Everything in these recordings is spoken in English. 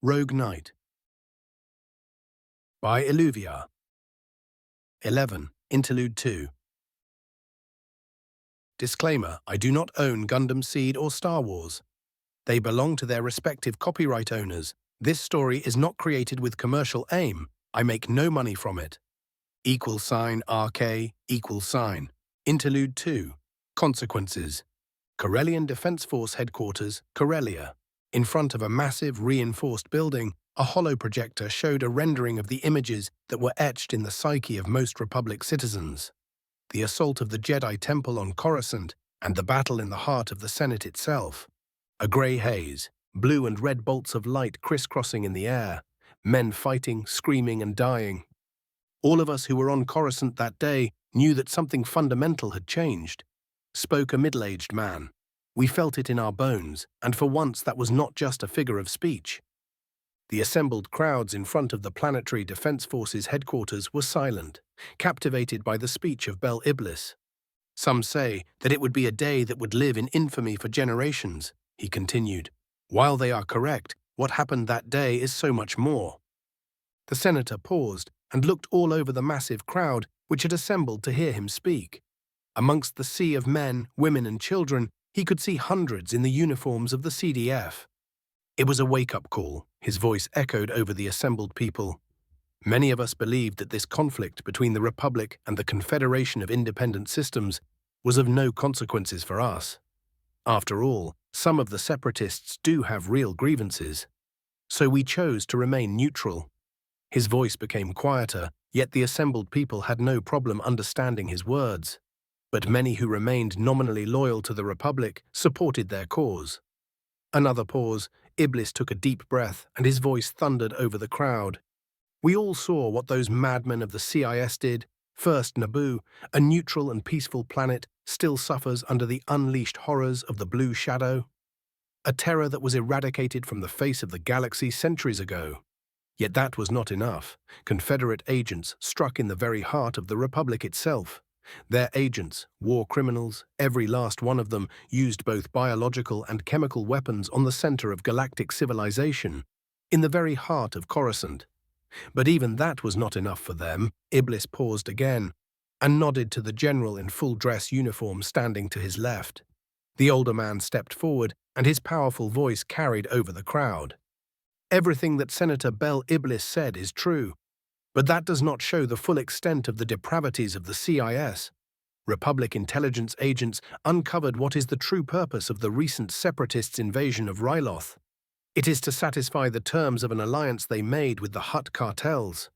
Rogue Knight by Illuviar. 11. Interlude 2. Disclaimer: I do not own Gundam Seed or Star Wars. They belong to their respective copyright owners. This story is not created with commercial aim. I make no money from it. =RK =. Interlude 2. Consequences. Corellian Defense Force Headquarters, Corellia. In front of a massive, reinforced building, a hollow projector showed a rendering of the images that were etched in the psyche of most Republic citizens. The assault of the Jedi Temple on Coruscant and the battle in the heart of the Senate itself. A grey haze, blue and red bolts of light crisscrossing in the air, men fighting, screaming and dying. All of us who were on Coruscant that day knew that something fundamental had changed, spoke a middle-aged man. We felt it in our bones, and for once that was not just a figure of speech. The assembled crowds in front of the Planetary Defense Forces headquarters were silent, captivated by the speech of Bel Iblis. Some say that it would be a day that would live in infamy for generations, he continued. While they are correct, what happened that day is so much more. The senator paused and looked all over the massive crowd which had assembled to hear him speak. Amongst the sea of men, women and children, he could see hundreds in the uniforms of the CDF. It was a wake-up call, his voice echoed over the assembled people. Many of us believed that this conflict between the Republic and the Confederation of Independent Systems was of no consequences for us. After all, some of the separatists do have real grievances. So we chose to remain neutral. His voice became quieter, yet the assembled people had no problem understanding his words. But many who remained nominally loyal to the Republic supported their cause. Another pause. Iblis took a deep breath, and his voice thundered over the crowd. We all saw what those madmen of the CIS did. First, Naboo, a neutral and peaceful planet, still suffers under the unleashed horrors of the Blue Shadow. A terror that was eradicated from the face of the galaxy centuries ago. Yet that was not enough. Confederate agents struck in the very heart of the Republic itself. Their agents, war criminals, every last one of them, used both biological and chemical weapons on the center of galactic civilization, in the very heart of Coruscant. But even that was not enough for them. Iblis paused again, and nodded to the general in full-dress uniform standing to his left. The older man stepped forward, and his powerful voice carried over the crowd. Everything that Senator Bel Iblis said is true. But that does not show the full extent of the depravities of the CIS. Republic intelligence agents uncovered what is the true purpose of the recent separatists' invasion of Ryloth. It is to satisfy the terms of an alliance they made with the Hutt cartels.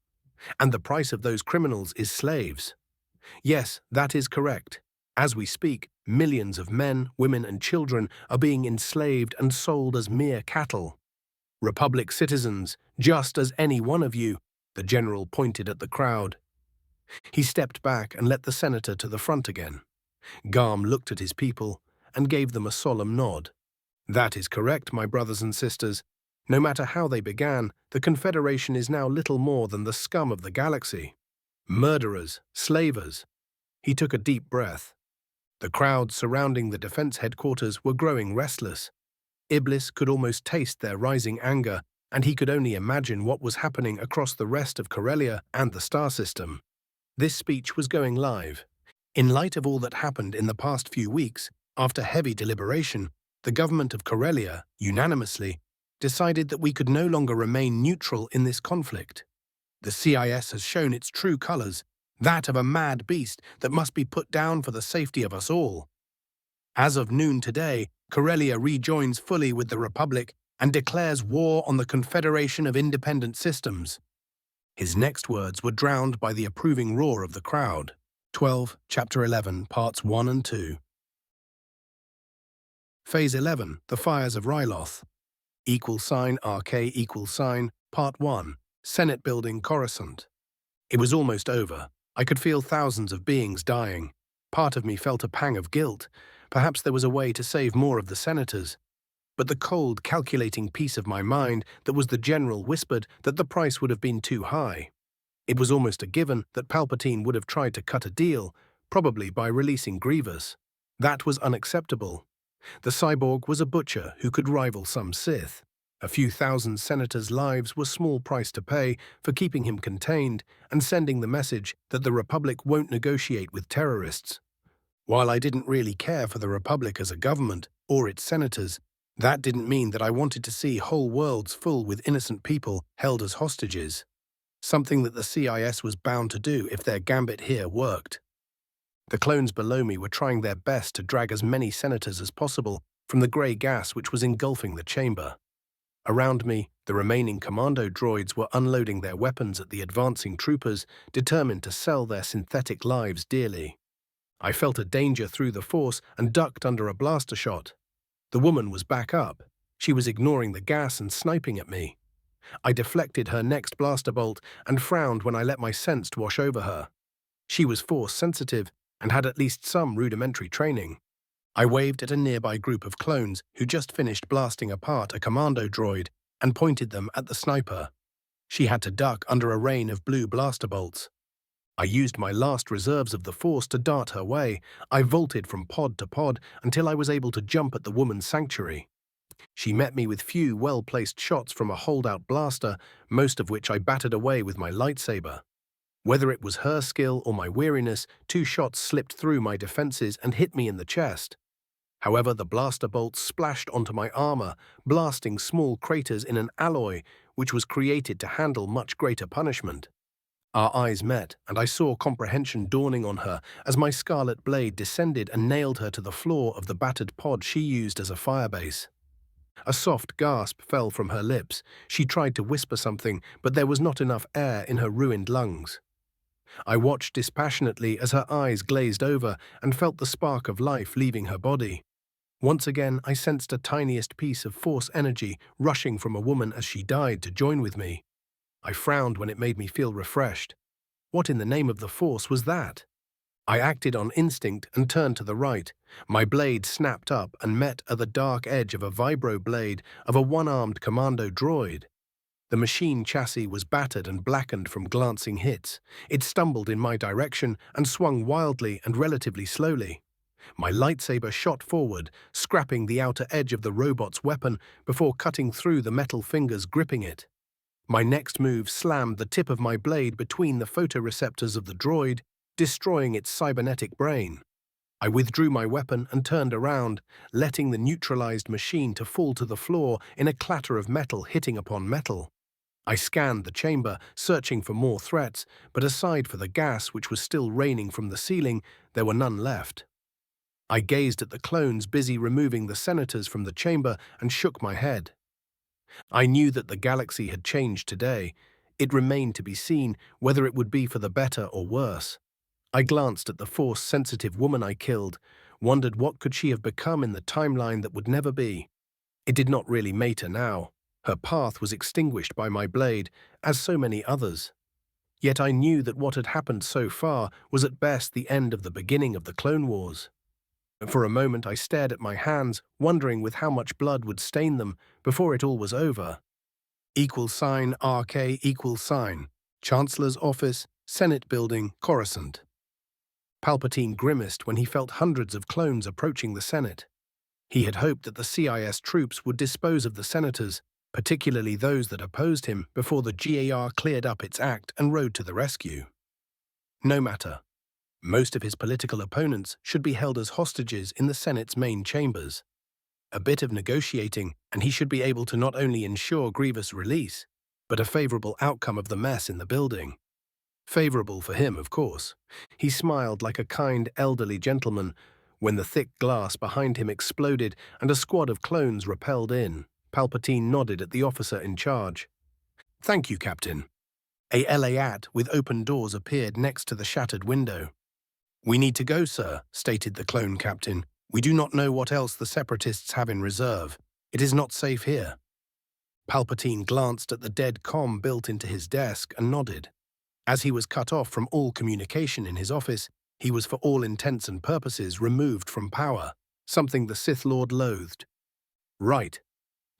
And the price of those criminals is slaves. Yes, that is correct. As we speak, millions of men, women and children are being enslaved and sold as mere cattle. Republic citizens, just as any one of you. The general pointed at the crowd. He stepped back and let the senator to the front again. Garm looked at his people and gave them a solemn nod. That is correct, my brothers and sisters. No matter how they began, the Confederation is now little more than the scum of the galaxy. Murderers, slavers. He took a deep breath. The crowds surrounding the defense headquarters were growing restless. Iblis could almost taste their rising anger, and he could only imagine what was happening across the rest of Corellia and the star system. This speech was going live. In light of all that happened in the past few weeks, after heavy deliberation, the government of Corellia, unanimously, decided that we could no longer remain neutral in this conflict. The CIS has shown its true colors, that of a mad beast that must be put down for the safety of us all. As of noon today, Corellia rejoins fully with the Republic and declares war on the Confederation of Independent Systems. His next words were drowned by the approving roar of the crowd. 12, Chapter 11, Parts 1 and 2. Phase 11, The Fires of Ryloth. =RK Part 1, Senate Building, Coruscant. It was almost over. I could feel thousands of beings dying. Part of me felt a pang of guilt. Perhaps there was a way to save more of the senators. But the cold, calculating piece of my mind that was the general whispered that the price would have been too high. It was almost a given that Palpatine would have tried to cut a deal, probably by releasing Grievous. That was unacceptable. The cyborg was a butcher who could rival some Sith. A few thousand senators' lives were small price to pay for keeping him contained and sending the message that the Republic won't negotiate with terrorists. While I didn't really care for the Republic as a government or its senators, that didn't mean that I wanted to see whole worlds full with innocent people held as hostages, something that the CIS was bound to do if their gambit here worked. The clones below me were trying their best to drag as many senators as possible from the grey gas which was engulfing the chamber. Around me, the remaining commando droids were unloading their weapons at the advancing troopers, determined to sell their synthetic lives dearly. I felt a danger through the force and ducked under a blaster shot. The woman was back up. She was ignoring the gas and sniping at me. I deflected her next blaster bolt and frowned when I let my sense wash over her. She was force-sensitive and had at least some rudimentary training. I waved at a nearby group of clones who just finished blasting apart a commando droid and pointed them at the sniper. She had to duck under a rain of blue blaster bolts. I used my last reserves of the force to dart her way. I vaulted from pod to pod until I was able to jump at the woman's sanctuary. She met me with few well-placed shots from a holdout blaster, most of which I battered away with my lightsaber. Whether it was her skill or my weariness, 2 shots slipped through my defenses and hit me in the chest. However, the blaster bolts splashed onto my armor, blasting small craters in an alloy which was created to handle much greater punishment. Our eyes met, and I saw comprehension dawning on her as my scarlet blade descended and nailed her to the floor of the battered pod she used as a firebase. A soft gasp fell from her lips. She tried to whisper something, but there was not enough air in her ruined lungs. I watched dispassionately as her eyes glazed over and felt the spark of life leaving her body. Once again, I sensed a tiniest piece of force energy rushing from a woman as she died to join with me. I frowned when it made me feel refreshed. What in the name of the force was that? I acted on instinct and turned to the right. My blade snapped up and met at the dark edge of a vibro blade of a one-armed commando droid. The machine chassis was battered and blackened from glancing hits. It stumbled in my direction and swung wildly and relatively slowly. My lightsaber shot forward, scrapping the outer edge of the robot's weapon before cutting through the metal fingers gripping it. My next move slammed the tip of my blade between the photoreceptors of the droid, destroying its cybernetic brain. I withdrew my weapon and turned around, letting the neutralized machine to fall to the floor in a clatter of metal hitting upon metal. I scanned the chamber, searching for more threats, but aside for the gas which was still raining from the ceiling, there were none left. I gazed at the clones busy removing the senators from the chamber and shook my head. I knew that the galaxy had changed today. It remained to be seen whether it would be for the better or worse. I glanced at the force-sensitive woman I killed, wondered what could she have become in the timeline that would never be. It did not really matter now. Her path was extinguished by my blade, as so many others. Yet I knew that what had happened so far was at best the end of the beginning of the Clone Wars. For a moment I stared at my hands, wondering with how much blood would stain them before it all was over. =RK=, Chancellor's Office, Senate Building, Coruscant. Palpatine grimaced when he felt hundreds of clones approaching the Senate. He had hoped that the CIS troops would dispose of the senators, particularly those that opposed him, before the GAR cleared up its act and rode to the rescue. No matter. Most of his political opponents should be held as hostages in the Senate's main chambers. A bit of negotiating, and he should be able to not only ensure Grievous' release, but a favorable outcome of the mess in the building. Favorable for him, of course. He smiled like a kind elderly gentleman when the thick glass behind him exploded and a squad of clones rappelled in. Palpatine nodded at the officer in charge. "Thank you, Captain." A LA-AT with open doors appeared next to the shattered window. "We need to go, sir," stated the clone captain. "We do not know what else the Separatists have in reserve. It is not safe here." Palpatine glanced at the dead comm built into his desk and nodded. As he was cut off from all communication in his office, he was for all intents and purposes removed from power, something the Sith Lord loathed. "Right."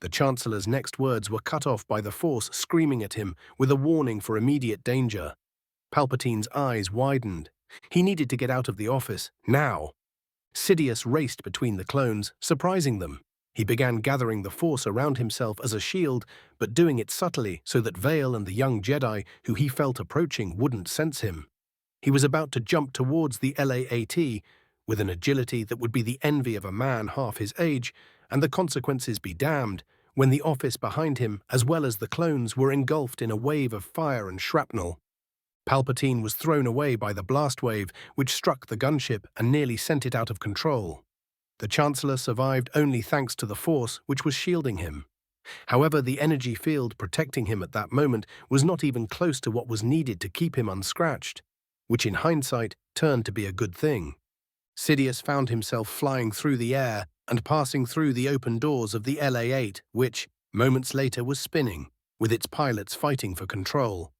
The Chancellor's next words were cut off by the Force screaming at him with a warning for immediate danger. Palpatine's eyes widened. He needed to get out of the office, now. Sidious raced between the clones, surprising them. He began gathering the Force around himself as a shield, but doing it subtly so that Vale and the young Jedi who he felt approaching wouldn't sense him. He was about to jump towards the LAAT with an agility that would be the envy of a man half his age, and the consequences be damned, when the office behind him, as well as the clones, were engulfed in a wave of fire and shrapnel. Palpatine was thrown away by the blast wave, which struck the gunship and nearly sent it out of control. The Chancellor survived only thanks to the Force, which was shielding him. However, the energy field protecting him at that moment was not even close to what was needed to keep him unscratched, which in hindsight turned to be a good thing. Sidious found himself flying through the air and passing through the open doors of the LA-8, which, moments later, was spinning, with its pilots fighting for control.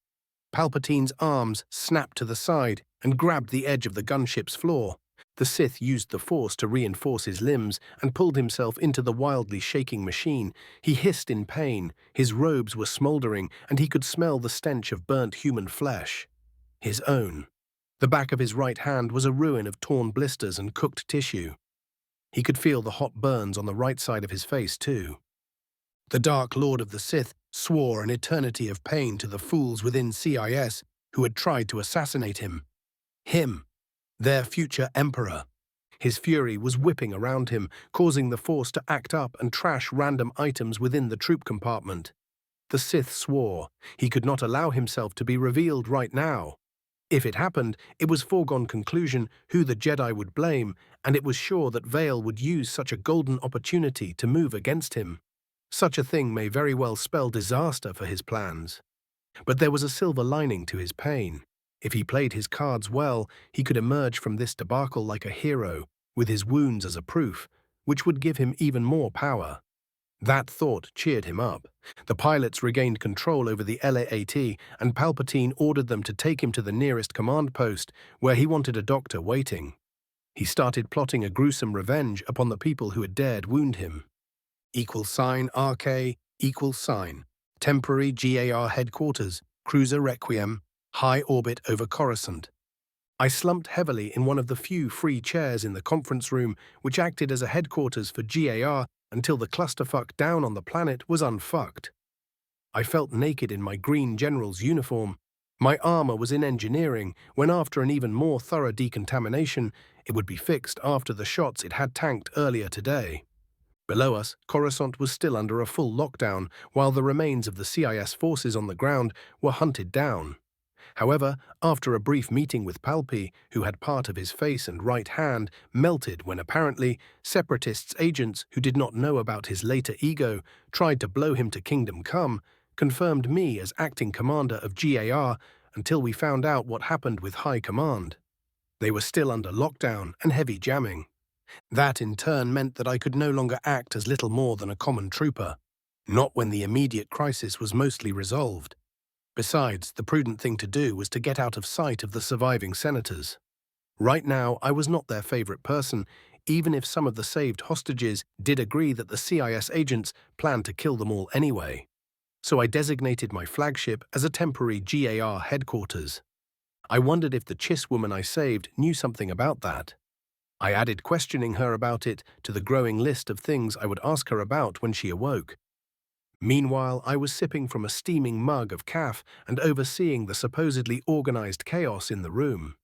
Palpatine's arms snapped to the side and grabbed the edge of the gunship's floor. The Sith used the Force to reinforce his limbs and pulled himself into the wildly shaking machine. He hissed in pain, his robes were smoldering, and he could smell the stench of burnt human flesh. His own. The back of his right hand was a ruin of torn blisters and cooked tissue. He could feel the hot burns on the right side of his face, too. The Dark Lord of the Sith swore an eternity of pain to the fools within CIS who had tried to assassinate him. Him, their future emperor. His fury was whipping around him, causing the Force to act up and trash random items within the troop compartment. The Sith swore he could not allow himself to be revealed right now. If it happened, it was foregone conclusion who the Jedi would blame, and it was sure that Vale would use such a golden opportunity to move against him. Such a thing may very well spell disaster for his plans. But there was a silver lining to his pain. If he played his cards well, he could emerge from this debacle like a hero, with his wounds as a proof, which would give him even more power. That thought cheered him up. The pilots regained control over the LAAT, and Palpatine ordered them to take him to the nearest command post, where he wanted a doctor waiting. He started plotting a gruesome revenge upon the people who had dared wound him. =RK, temporary GAR headquarters, cruiser Requiem, high orbit over Coruscant. I slumped heavily in one of the few free chairs in the conference room, which acted as a headquarters for GAR until the clusterfuck down on the planet was unfucked. I felt naked in my green general's uniform. My armor was in engineering, when after an even more thorough decontamination, it would be fixed after the shots it had tanked earlier today. Below us, Coruscant was still under a full lockdown, while the remains of the CIS forces on the ground were hunted down. However, after a brief meeting with Palpi, who had part of his face and right hand melted when apparently Separatists' agents who did not know about his later ego tried to blow him to Kingdom Come, confirmed me as acting commander of GAR until we found out what happened with High Command. They were still under lockdown and heavy jamming. That in turn meant that I could no longer act as little more than a common trooper, not when the immediate crisis was mostly resolved. Besides, the prudent thing to do was to get out of sight of the surviving senators. Right now, I was not their favorite person, even if some of the saved hostages did agree that the CIS agents planned to kill them all anyway. So I designated my flagship as a temporary GAR headquarters. I wondered if the Chiss woman I saved knew something about that. I added questioning her about it to the growing list of things I would ask her about when she awoke. Meanwhile, I was sipping from a steaming mug of caf and overseeing the supposedly organized chaos in the room.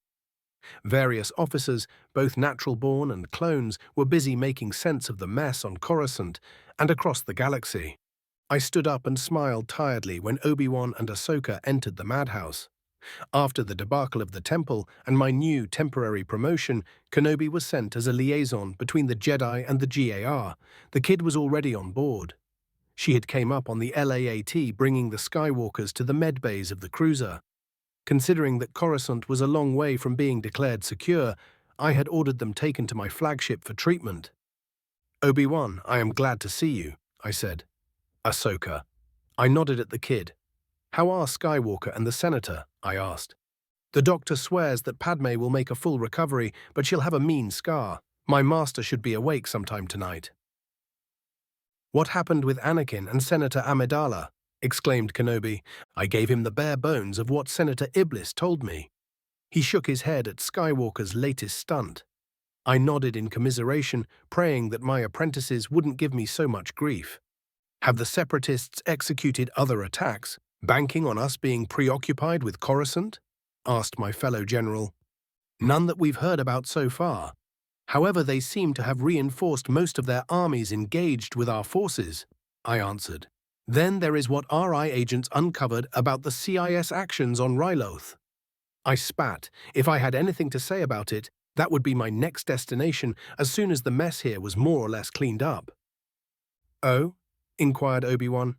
Various officers, both natural-born and clones, were busy making sense of the mess on Coruscant and across the galaxy. I stood up and smiled tiredly when Obi-Wan and Ahsoka entered the madhouse. After the debacle of the temple and my new temporary promotion, Kenobi was sent as a liaison between the Jedi and the GAR. The kid was already on board. She had came up on the LAAT bringing the Skywalkers to the medbays of the cruiser. Considering that Coruscant was a long way from being declared secure, I had ordered them taken to my flagship for treatment. "Obi-Wan, I am glad to see you," I said. "Ahsoka." I nodded at the kid. "How are Skywalker and the Senator?" I asked. "The doctor swears that Padme will make a full recovery, but she'll have a mean scar. My master should be awake sometime tonight." "What happened with Anakin and Senator Amidala?" exclaimed Kenobi. I gave him the bare bones of what Senator Iblis told me. He shook his head at Skywalker's latest stunt. I nodded in commiseration, praying that my apprentices wouldn't give me so much grief. Have the Separatists executed other attacks, banking on us being preoccupied with Coruscant? Asked my fellow general. None that we've heard about so far. However, they seem to have reinforced most of their armies engaged with our forces, I answered. Then there is what RI agents uncovered about the CIS actions on Ryloth. I spat. If I had anything to say about it, that would be my next destination as soon as the mess here was more or less cleaned up. Oh? Inquired Obi-Wan.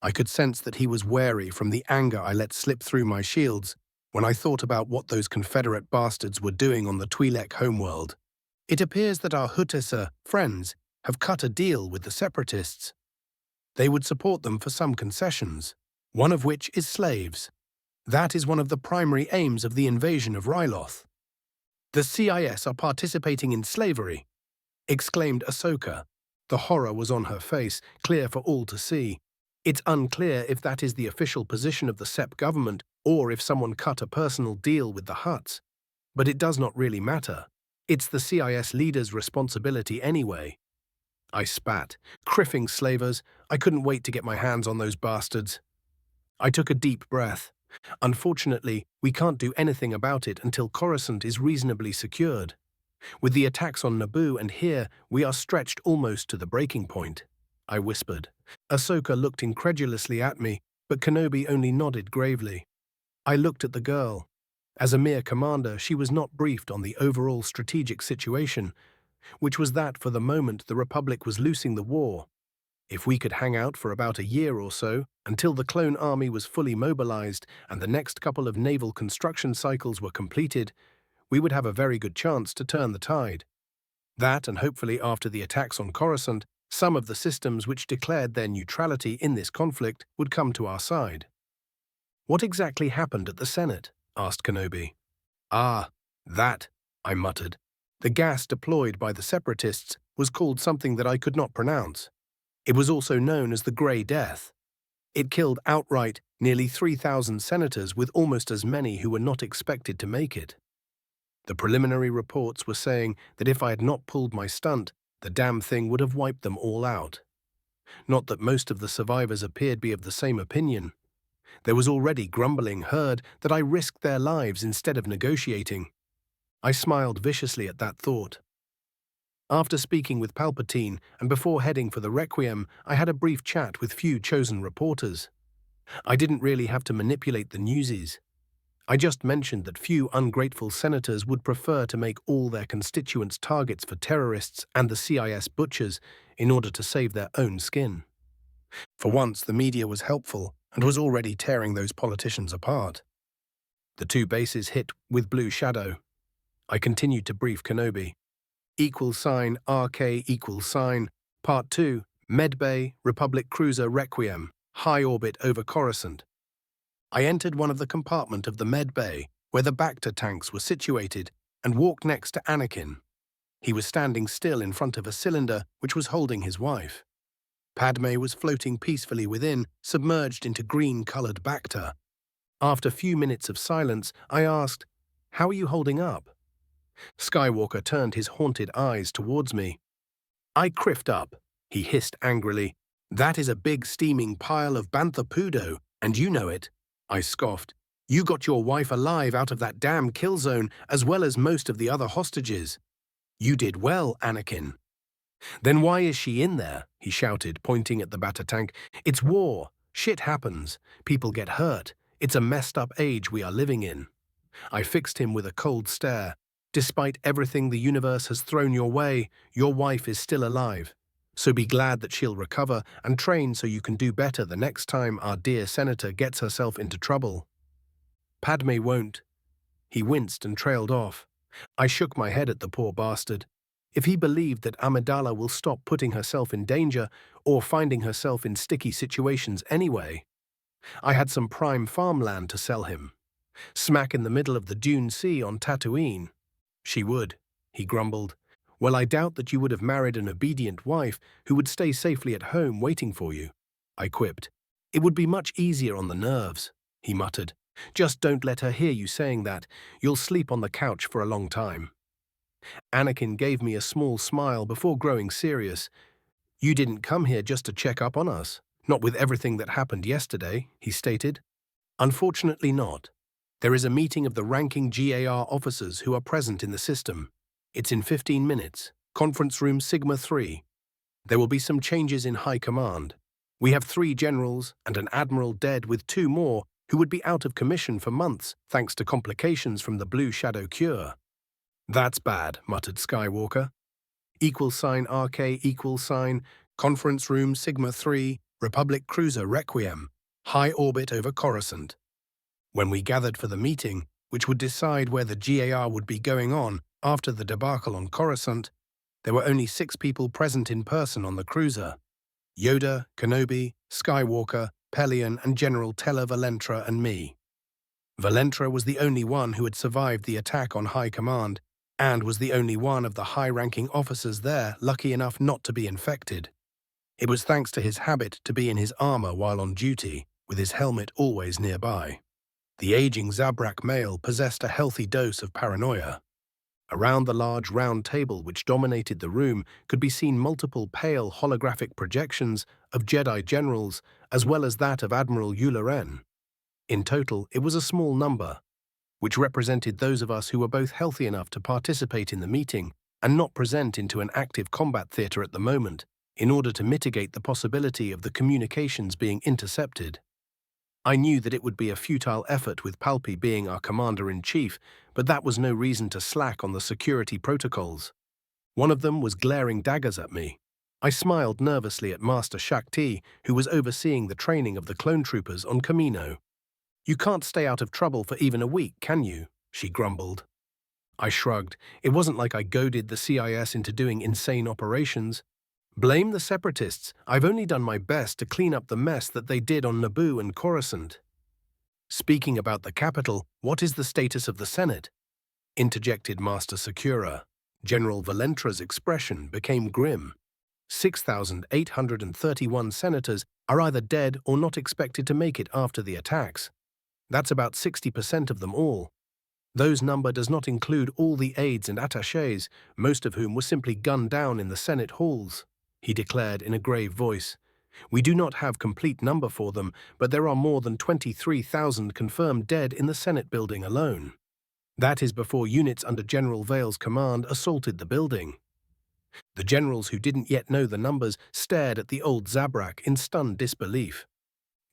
I could sense that he was wary from the anger I let slip through my shields when I thought about what those Confederate bastards were doing on the Twi'lek homeworld. It appears that our Hutesa friends have cut a deal with the Separatists. They would support them for some concessions, one of which is slaves. That is one of the primary aims of the invasion of Ryloth. The CIS are participating in slavery, exclaimed Ahsoka. The horror was on her face, clear for all to see. It's unclear if that is the official position of the Sep government or if someone cut a personal deal with the Hutts. But it does not really matter. It's the CIS leader's responsibility anyway. I spat. Criffing slavers, I couldn't wait to get my hands on those bastards. I took a deep breath. Unfortunately, we can't do anything about it until Coruscant is reasonably secured. With the attacks on Naboo and here, we are stretched almost to the breaking point, I whispered. Ahsoka looked incredulously at me, but Kenobi only nodded gravely. I looked at the girl. As a mere commander, she was not briefed on the overall strategic situation, which was that for the moment the Republic was losing the war. If we could hang out for about a year or so, until the clone army was fully mobilized and the next couple of naval construction cycles were completed, we would have a very good chance to turn the tide. That, and hopefully after the attacks on Coruscant, some of the systems which declared their neutrality in this conflict would come to our side. What exactly happened at the Senate? Asked Kenobi. Ah, that, I muttered. The gas deployed by the Separatists was called something that I could not pronounce. It was also known as the Grey Death. It killed outright nearly 3,000 senators with almost as many who were not expected to make it. The preliminary reports were saying that if I had not pulled my stunt, the damn thing would have wiped them all out. Not that most of the survivors appeared to be of the same opinion. There was already grumbling heard that I risked their lives instead of negotiating. I smiled viciously at that thought. After speaking with Palpatine and before heading for the Requiem, I had a brief chat with few chosen reporters. I didn't really have to manipulate the newsies. I just mentioned that few ungrateful senators would prefer to make all their constituents targets for terrorists and the CIS butchers in order to save their own skin. For once, the media was helpful and was already tearing those politicians apart. The two bases hit with blue shadow. I continued to brief Kenobi. =RK=, Part 2, Medbay, Republic Cruiser Requiem, high orbit over Coruscant. I entered one of the compartments of the Medbay, where the Bacta tanks were situated, and walked next to Anakin. He was standing still in front of a cylinder which was holding his wife. Padme was floating peacefully within, submerged into green-colored Bacta. After a few minutes of silence, I asked, "How are you holding up?" Skywalker turned his haunted eyes towards me. "I criffed up," he hissed angrily. "That is a big steaming pile of bantha poodoo, and you know it." I scoffed. "You got your wife alive out of that damn kill zone as well as most of the other hostages. You did well, Anakin." "Then why is she in there?" he shouted, pointing at the Bacta tank. "It's war. Shit happens. People get hurt. It's a messed up age we are living in." I fixed him with a cold stare. "Despite everything the universe has thrown your way, your wife is still alive. So be glad that she'll recover and train so you can do better the next time our dear senator gets herself into trouble." "Padme won't." He winced and trailed off. I shook my head at the poor bastard. If he believed that Amidala will stop putting herself in danger or finding herself in sticky situations anyway. I had some prime farmland to sell him. Smack in the middle of the Dune Sea on Tatooine. "She would," he grumbled. "Well, I doubt that you would have married an obedient wife who would stay safely at home waiting for you," I quipped. "It would be much easier on the nerves," he muttered. "Just don't let her hear you saying that. You'll sleep on the couch for a long time." Anakin gave me a small smile before growing serious. "You didn't come here just to check up on us, not with everything that happened yesterday," he stated. "Unfortunately not. There is a meeting of the ranking GAR officers who are present in the system. It's in 15 minutes, conference room Sigma 3. There will be some changes in high command. We have 3 generals and an admiral dead with 2 more who would be out of commission for months thanks to complications from the Blue Shadow cure." "That's bad," muttered Skywalker. =RK=, conference room Sigma 3, Republic cruiser Requiem, high orbit over Coruscant. When we gathered for the meeting, which would decide where the GAR would be going on after the debacle on Coruscant, there were only 6 people present in person on the cruiser: Yoda, Kenobi, Skywalker, Pelion, and General Tella Valentra and me. Valentra was the only one who had survived the attack on High Command, and was the only one of the high-ranking officers there lucky enough not to be infected. It was thanks to his habit to be in his armor while on duty, with his helmet always nearby. The aging Zabrak male possessed a healthy dose of paranoia. Around the large round table which dominated the room could be seen multiple pale holographic projections of Jedi generals as well as that of Admiral Yularen. In total, it was a small number, which represented those of us who were both healthy enough to participate in the meeting and not present into an active combat theater at the moment, in order to mitigate the possibility of the communications being intercepted. I knew that it would be a futile effort with Palpi being our commander-in-chief, but that was no reason to slack on the security protocols. One of them was glaring daggers at me. I smiled nervously at Master Shakti, who was overseeing the training of the clone troopers on Kamino. "You can't stay out of trouble for even a week, can you?" she grumbled. I shrugged. It wasn't like I goaded the CIS into doing insane operations. "Blame the Separatists. I've only done my best to clean up the mess that they did on Naboo and Coruscant." "Speaking about the capital, what is the status of the Senate?" interjected Master Sakura. General Valentra's expression became grim. 6,831 senators are either dead or not expected to make it after the attacks. That's about 60% of them all. Those number does not include all the aides and attachés, most of whom were simply gunned down in the Senate halls, he declared in a grave voice. "We do not have complete number for them, but there are more than 23,000 confirmed dead in the Senate building alone. That is before units under General Vale's command assaulted the building." The generals who didn't yet know the numbers stared at the old Zabrak in stunned disbelief.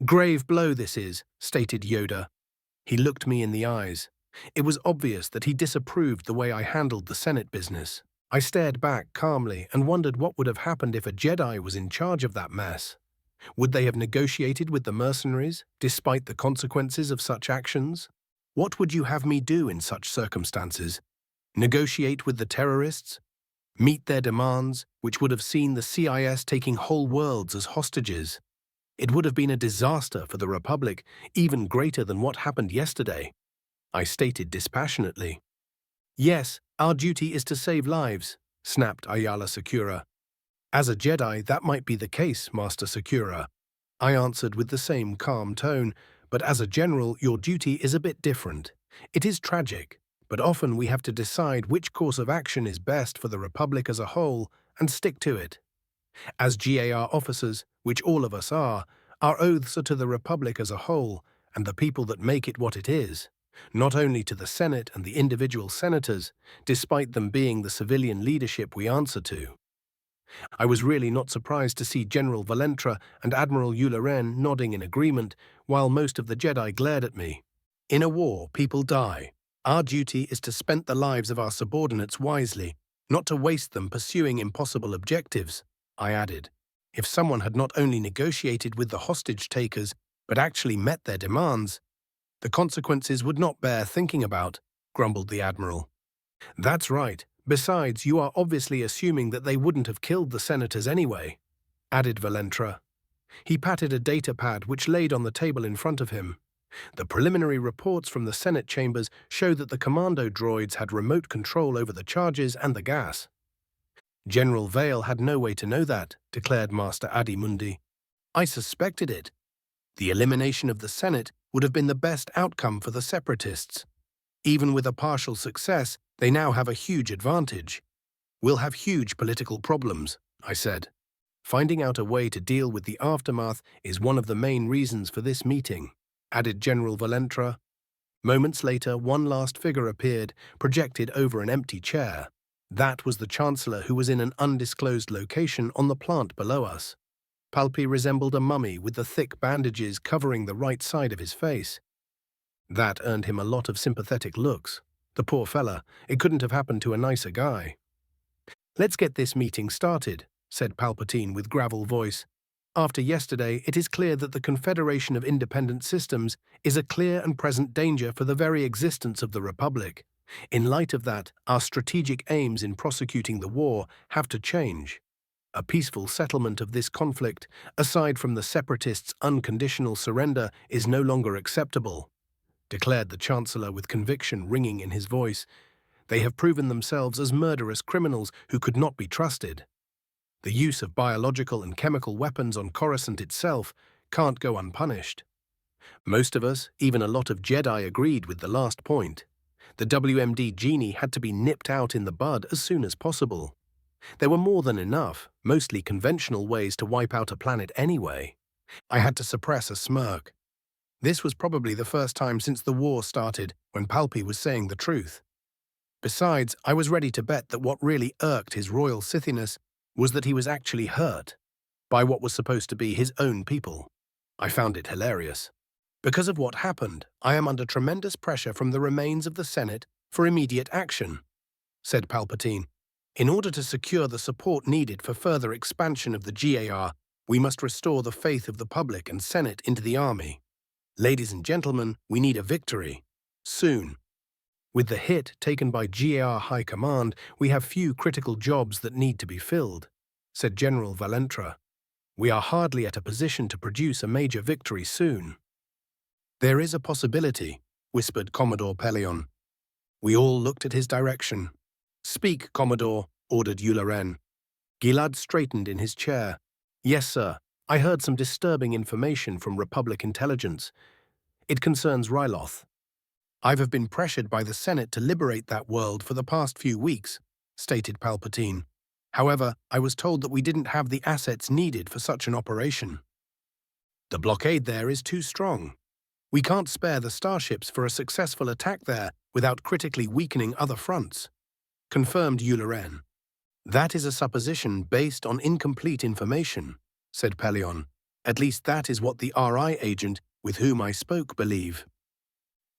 "Grave blow this is," stated Yoda. He looked me in the eyes. It was obvious that he disapproved the way I handled the Senate business. I stared back calmly and wondered what would have happened if a Jedi was in charge of that mess. Would they have negotiated with the mercenaries, despite the consequences of such actions? What would you have me do in such circumstances? Negotiate with the terrorists? Meet their demands, which would have seen the CIS taking whole worlds as hostages? It would have been a disaster for the Republic, even greater than what happened yesterday, I stated dispassionately. "Yes, our duty is to save lives," snapped Ayala Sakura. "As a Jedi, that might be the case, Master Sakura," I answered with the same calm tone, "but as a general, your duty is a bit different. It is tragic, but often we have to decide which course of action is best for the Republic as a whole and stick to it. As GAR officers, which all of us are, our oaths are to the Republic as a whole and the people that make it what it is, not only to the Senate and the individual senators, despite them being the civilian leadership we answer to." I was really not surprised to see General Valentra and Admiral Yularen nodding in agreement, while most of the Jedi glared at me. "In a war, people die. Our duty is to spend the lives of our subordinates wisely, not to waste them pursuing impossible objectives," I added. "If someone had not only negotiated with the hostage-takers, but actually met their demands, the consequences would not bear thinking about," grumbled the Admiral. "That's right. Besides, you are obviously assuming that they wouldn't have killed the senators anyway," added Valentra. He patted a data pad which laid on the table in front of him. The preliminary reports from the Senate chambers show that the commando droids had remote control over the charges and the gas. "General Vale had no way to know that," declared Master Adimundi. "I suspected it. The elimination of the Senate would have been the best outcome for the Separatists. Even with a partial success, They now have a huge advantage. We'll have huge political problems, I said. Finding out a way to deal with the aftermath is one of the main reasons for this meeting, added General Valentra. Moments later, one last figure appeared, projected over an empty chair. That was the Chancellor, who was in an undisclosed location on the plant below us. Palpi resembled a mummy with the thick bandages covering the right side of his face. That earned him a lot of sympathetic looks. The poor fella, it couldn't have happened to a nicer guy. "Let's get this meeting started," said Palpatine with gravel voice. "After yesterday, it is clear that the Confederation of Independent Systems is a clear and present danger for the very existence of the Republic. In light of that, our strategic aims in prosecuting the war have to change. A peaceful settlement of this conflict, aside from the Separatists' unconditional surrender, is no longer acceptable," declared the Chancellor with conviction ringing in his voice. "They have proven themselves as murderous criminals who could not be trusted. The use of biological and chemical weapons on Coruscant itself can't go unpunished. Most of us, even a lot of Jedi, agreed with the last point. The WMD genie had to be nipped out in the bud as soon as possible. There were more than enough, mostly conventional ways to wipe out a planet anyway." I had to suppress a smirk. This was probably the first time since the war started when Palpi was saying the truth. Besides, I was ready to bet that what really irked his royal Sithiness was that he was actually hurt by what was supposed to be his own people. I found it hilarious. "Because of what happened, I am under tremendous pressure from the remains of the Senate for immediate action," said Palpatine. "In order to secure the support needed for further expansion of the GAR, we must restore the faith of the public and Senate into the army. Ladies and gentlemen, we need a victory. Soon. With the hit taken by GAR High Command, we have few critical jobs that need to be filled," said General Valentra. "We are hardly at a position to produce a major victory soon." "There is a possibility," whispered Commodore Pelion. We all looked at his direction. "Speak, Commodore," ordered Yularen. Gilad straightened in his chair. "Yes, sir. I heard some disturbing information from Republic intelligence. It concerns Ryloth. I have been pressured by the Senate to liberate that world for the past few weeks," stated Palpatine. "However, I was told that we didn't have the assets needed for such an operation. The blockade there is too strong. We can't spare the starships for a successful attack there without critically weakening other fronts," confirmed Yularen. "That is a supposition based on incomplete information," said Pelion. "At least that is what the RI agent with whom I spoke believe."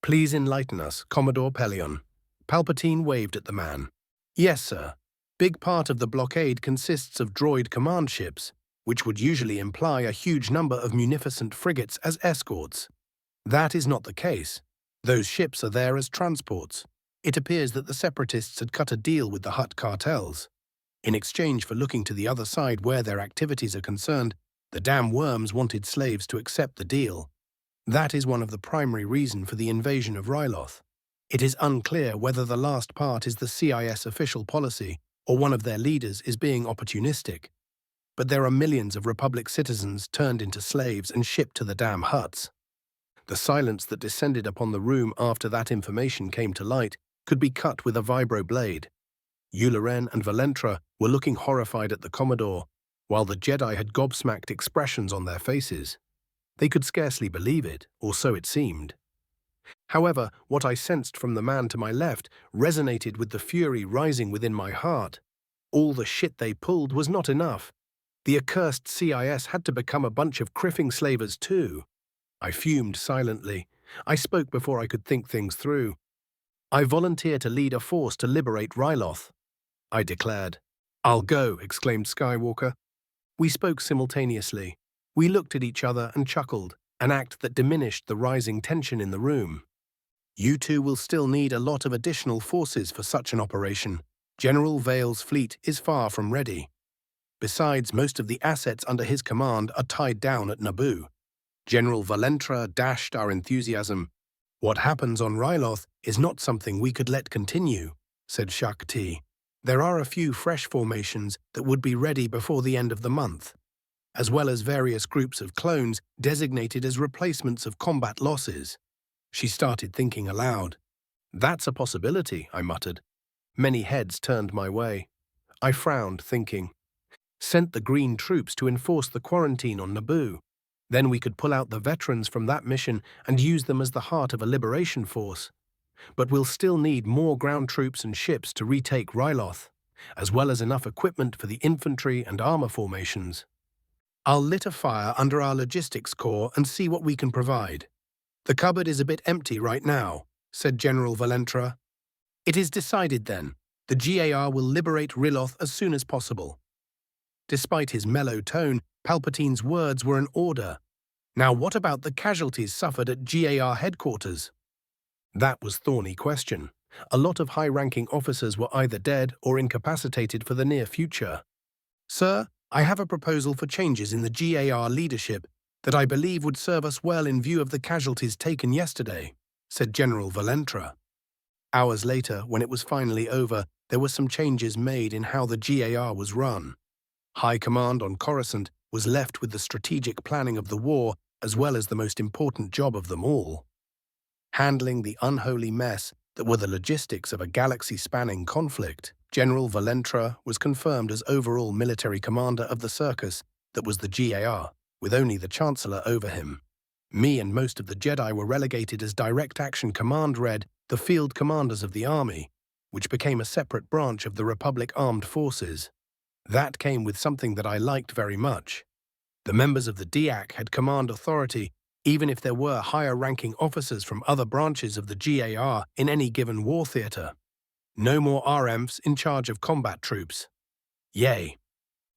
"Please enlighten us, Commodore Pelion." Palpatine waved at the man. "Yes, sir. Big part of the blockade consists of droid command ships, which would usually imply a huge number of munificent frigates as escorts. That is not the case. Those ships are there as transports. It appears that the Separatists had cut a deal with the Hutt cartels. In exchange for looking to the other side where their activities are concerned, the damn worms wanted slaves to accept the deal. That is one of the primary reasons for the invasion of Ryloth. It is unclear whether the last part is the CIS official policy or one of their leaders is being opportunistic. But there are millions of Republic citizens turned into slaves and shipped to the damn Hutts." The silence that descended upon the room after that information came to light could be cut with a vibroblade. Yularen and Valentra were looking horrified at the Commodore, while the Jedi had gobsmacked expressions on their faces. They could scarcely believe it, or so it seemed. However, what I sensed from the man to my left resonated with the fury rising within my heart. All the shit they pulled was not enough. The accursed CIS had to become a bunch of criffing slavers too. I fumed silently. I spoke before I could think things through. "I volunteer to lead a force to liberate Ryloth," I declared. "I'll go," exclaimed Skywalker. We spoke simultaneously. We looked at each other and chuckled, an act that diminished the rising tension in the room. "You two will still need a lot of additional forces for such an operation. General Vale's fleet is far from ready. Besides, most of the assets under his command are tied down at Naboo." General Valentra dashed our enthusiasm. "What happens on Ryloth is not something we could let continue," said Shakti. "There are a few fresh formations that would be ready before the end of the month, as well as various groups of clones designated as replacements of combat losses." She started thinking aloud. "That's a possibility," I muttered. Many heads turned my way. I frowned, thinking, sent the green troops to enforce the quarantine on Naboo. Then we could pull out the veterans from that mission and use them as the heart of a liberation force. But we'll still need more ground troops and ships to retake Ryloth, as well as enough equipment for the infantry and armor formations. I'll lit a fire under our logistics core and see what we can provide. The cupboard is a bit empty right now, said General Valentra. It is decided then. The GAR will liberate Ryloth as soon as possible. Despite his mellow tone, Palpatine's words were an order. Now what about the casualties suffered at GAR headquarters? That was a thorny question. A lot of high-ranking officers were either dead or incapacitated for the near future. Sir, I have a proposal for changes in the GAR leadership that I believe would serve us well in view of the casualties taken yesterday, said General Valentra. Hours later, when it was finally over, there were some changes made in how the GAR was run. High Command on Coruscant was left with the strategic planning of the war as well as the most important job of them all. Handling the unholy mess that were the logistics of a galaxy-spanning conflict, General Valentra was confirmed as overall military commander of the circus that was the GAR, with only the Chancellor over him. Me and most of the Jedi were relegated as direct action command read the field commanders of the army, which became a separate branch of the Republic Armed Forces. That came with something that I liked very much. The members of the DIAC had command authority even if there were higher-ranking officers from other branches of the GAR in any given war theatre. No more RMs in charge of combat troops. Yay!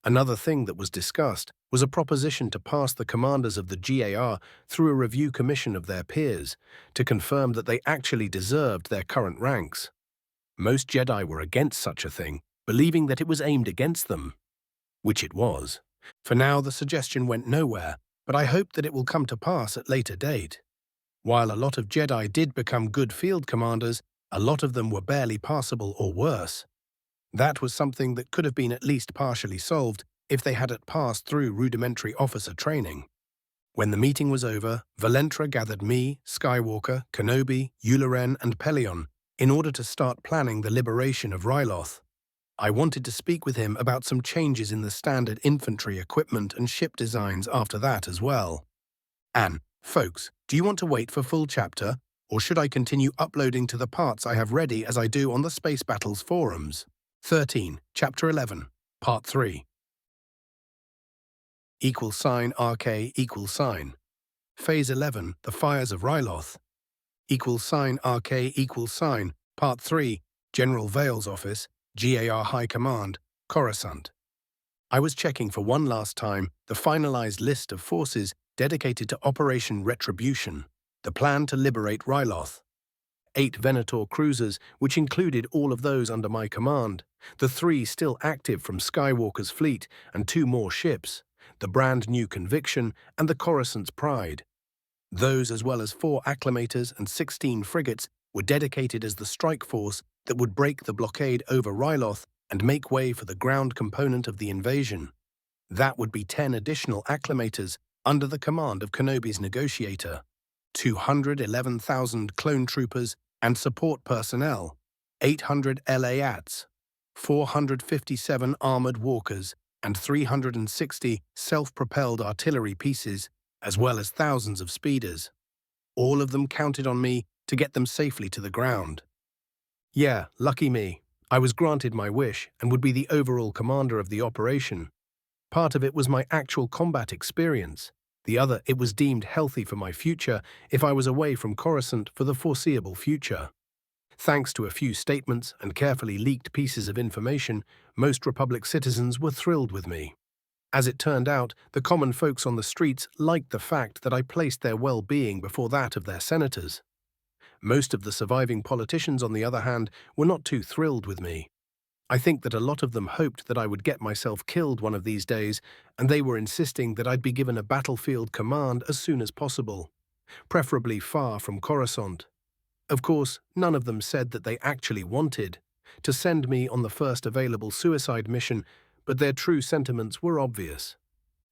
Another thing that was discussed was a proposition to pass the commanders of the GAR through a review commission of their peers to confirm that they actually deserved their current ranks. Most Jedi were against such a thing, believing that it was aimed against them. Which it was. For now, the suggestion went nowhere, but I hope that it will come to pass at a later date. While a lot of Jedi did become good field commanders, a lot of them were barely passable or worse. That was something that could have been at least partially solved if they had passed through rudimentary officer training. When the meeting was over, Valentra gathered me, Skywalker, Kenobi, Yularen, and Pelion in order to start planning the liberation of Ryloth. I wanted to speak with him about some changes in the standard infantry equipment and ship designs after that as well. Folks, do you want to wait for full chapter, or should I continue uploading to the parts I have ready as I do on the Space Battles forums? 13, Chapter 11, Part 3. =RK=. Phase 11, The Fires of Ryloth. =RK=. Part 3, General Vale's office, GAR High Command, Coruscant. I was checking for one last time the finalized list of forces dedicated to Operation Retribution, the plan to liberate Ryloth. 8 Venator cruisers, which included all of those under my command, the 3 still active from Skywalker's fleet, and 2 more ships, the brand new Conviction and the Coruscant's Pride. Those, as well as 4 acclimators and 16 frigates, were dedicated as the strike force that would break the blockade over Ryloth and make way for the ground component of the invasion. That would be 10 additional acclimators under the command of Kenobi's negotiator, 211,000 clone troopers and support personnel, 800 LAATs, 457 armored walkers, and 360 self-propelled artillery pieces, as well as thousands of speeders. All of them counted on me to get them safely to the ground. Yeah, lucky me. I was granted my wish and would be the overall commander of the operation. Part of it was my actual combat experience. The other, it was deemed healthy for my future if I was away from Coruscant for the foreseeable future. Thanks to a few statements and carefully leaked pieces of information, most Republic citizens were thrilled with me. As it turned out, the common folks on the streets liked the fact that I placed their well-being before that of their senators. Most of the surviving politicians, on the other hand, were not too thrilled with me. I think that a lot of them hoped that I would get myself killed one of these days, and they were insisting that I'd be given a battlefield command as soon as possible, preferably far from Coruscant. Of course, none of them said that they actually wanted to send me on the first available suicide mission, but their true sentiments were obvious.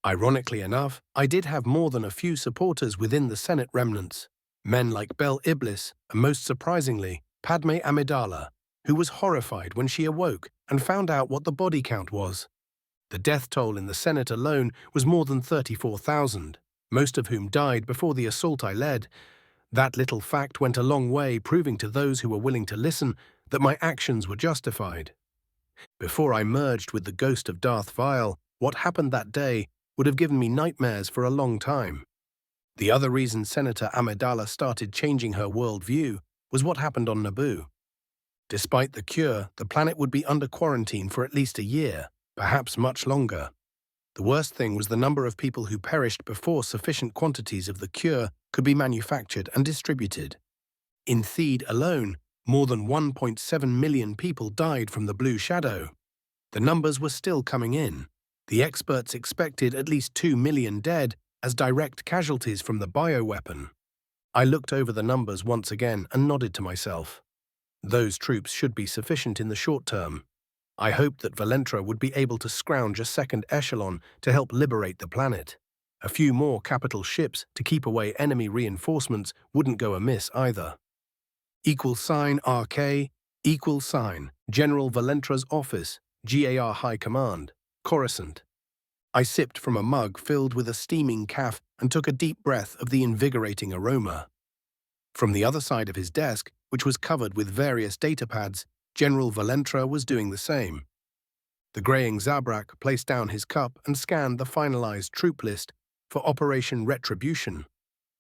Ironically enough, I did have more than a few supporters within the Senate remnants, men like Bel Iblis and, most surprisingly, Padme Amidala. who was horrified when she awoke and found out what the body count was. The death toll in the Senate alone was more than 34,000, most of whom died before the assault I led. That little fact went a long way, proving to those who were willing to listen that my actions were justified. Before I merged with the ghost of Darth Vile, what happened that day would have given me nightmares for a long time. The other reason Senator Amidala started changing her worldview was what happened on Naboo. Despite the cure, the planet would be under quarantine for at least a year, perhaps much longer. The worst thing was the number of people who perished before sufficient quantities of the cure could be manufactured and distributed. In Theed alone, more than 1.7 million people died from the Blue Shadow. The numbers were still coming in. The experts expected at least 2 million dead as direct casualties from the bioweapon. I looked over the numbers once again and nodded to myself. Those troops should be sufficient in the short term. I hoped that Valentra would be able to scrounge a second echelon to help liberate the planet. A few more capital ships to keep away enemy reinforcements wouldn't go amiss either. =RK, General Valentra's office, GAR High Command, Coruscant. I sipped from a mug filled with a steaming caf and took a deep breath of the invigorating aroma. From the other side of his desk, which was covered with various datapads, General Valentra was doing the same. The graying Zabrak placed down his cup and scanned the finalized troop list for Operation Retribution.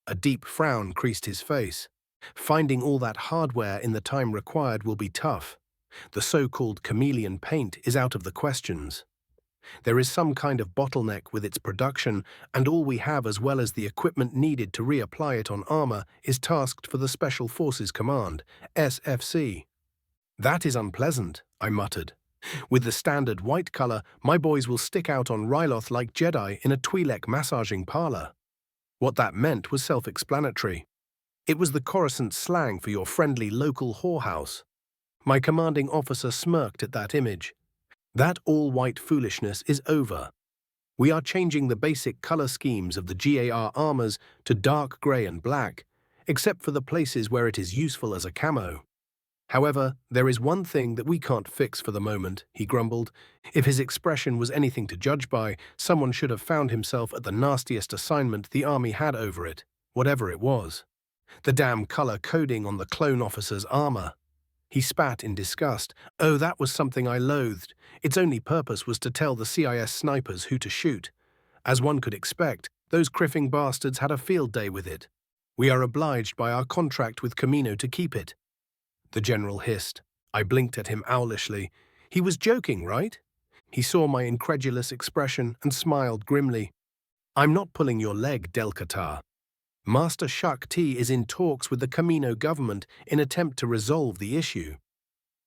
A deep frown creased his face. Finding all that hardware in the time required will be tough. The so-called chameleon paint is out of the questions. There is some kind of bottleneck with its production, and all we have as well as the equipment needed to reapply it on armor is tasked for the Special Forces Command, SFC. That is unpleasant, I muttered. With the standard white color, my boys will stick out on Ryloth like Jedi in a Twi'lek massaging parlor. What that meant was self-explanatory. It was the Coruscant slang for your friendly local whorehouse. My commanding officer smirked at that image. That all-white foolishness is over. We are changing the basic color schemes of the GAR armors to dark gray and black, except for the places where it is useful as a camo. However, there is one thing that we can't fix for the moment, he grumbled. If his expression was anything to judge by, someone should have found himself at the nastiest assignment the army had over it, whatever it was. The damn color coding on the clone officer's armor. He spat in disgust. Oh, that was something I loathed. Its only purpose was to tell the CIS snipers who to shoot. As one could expect, those criffing bastards had a field day with it. We are obliged by our contract with Camino to keep it. The general hissed. I blinked at him owlishly. He was joking, right? He saw my incredulous expression and smiled grimly. I'm not pulling your leg, Del Qatar. Master Shakti is in talks with the Camino government in attempt to resolve the issue.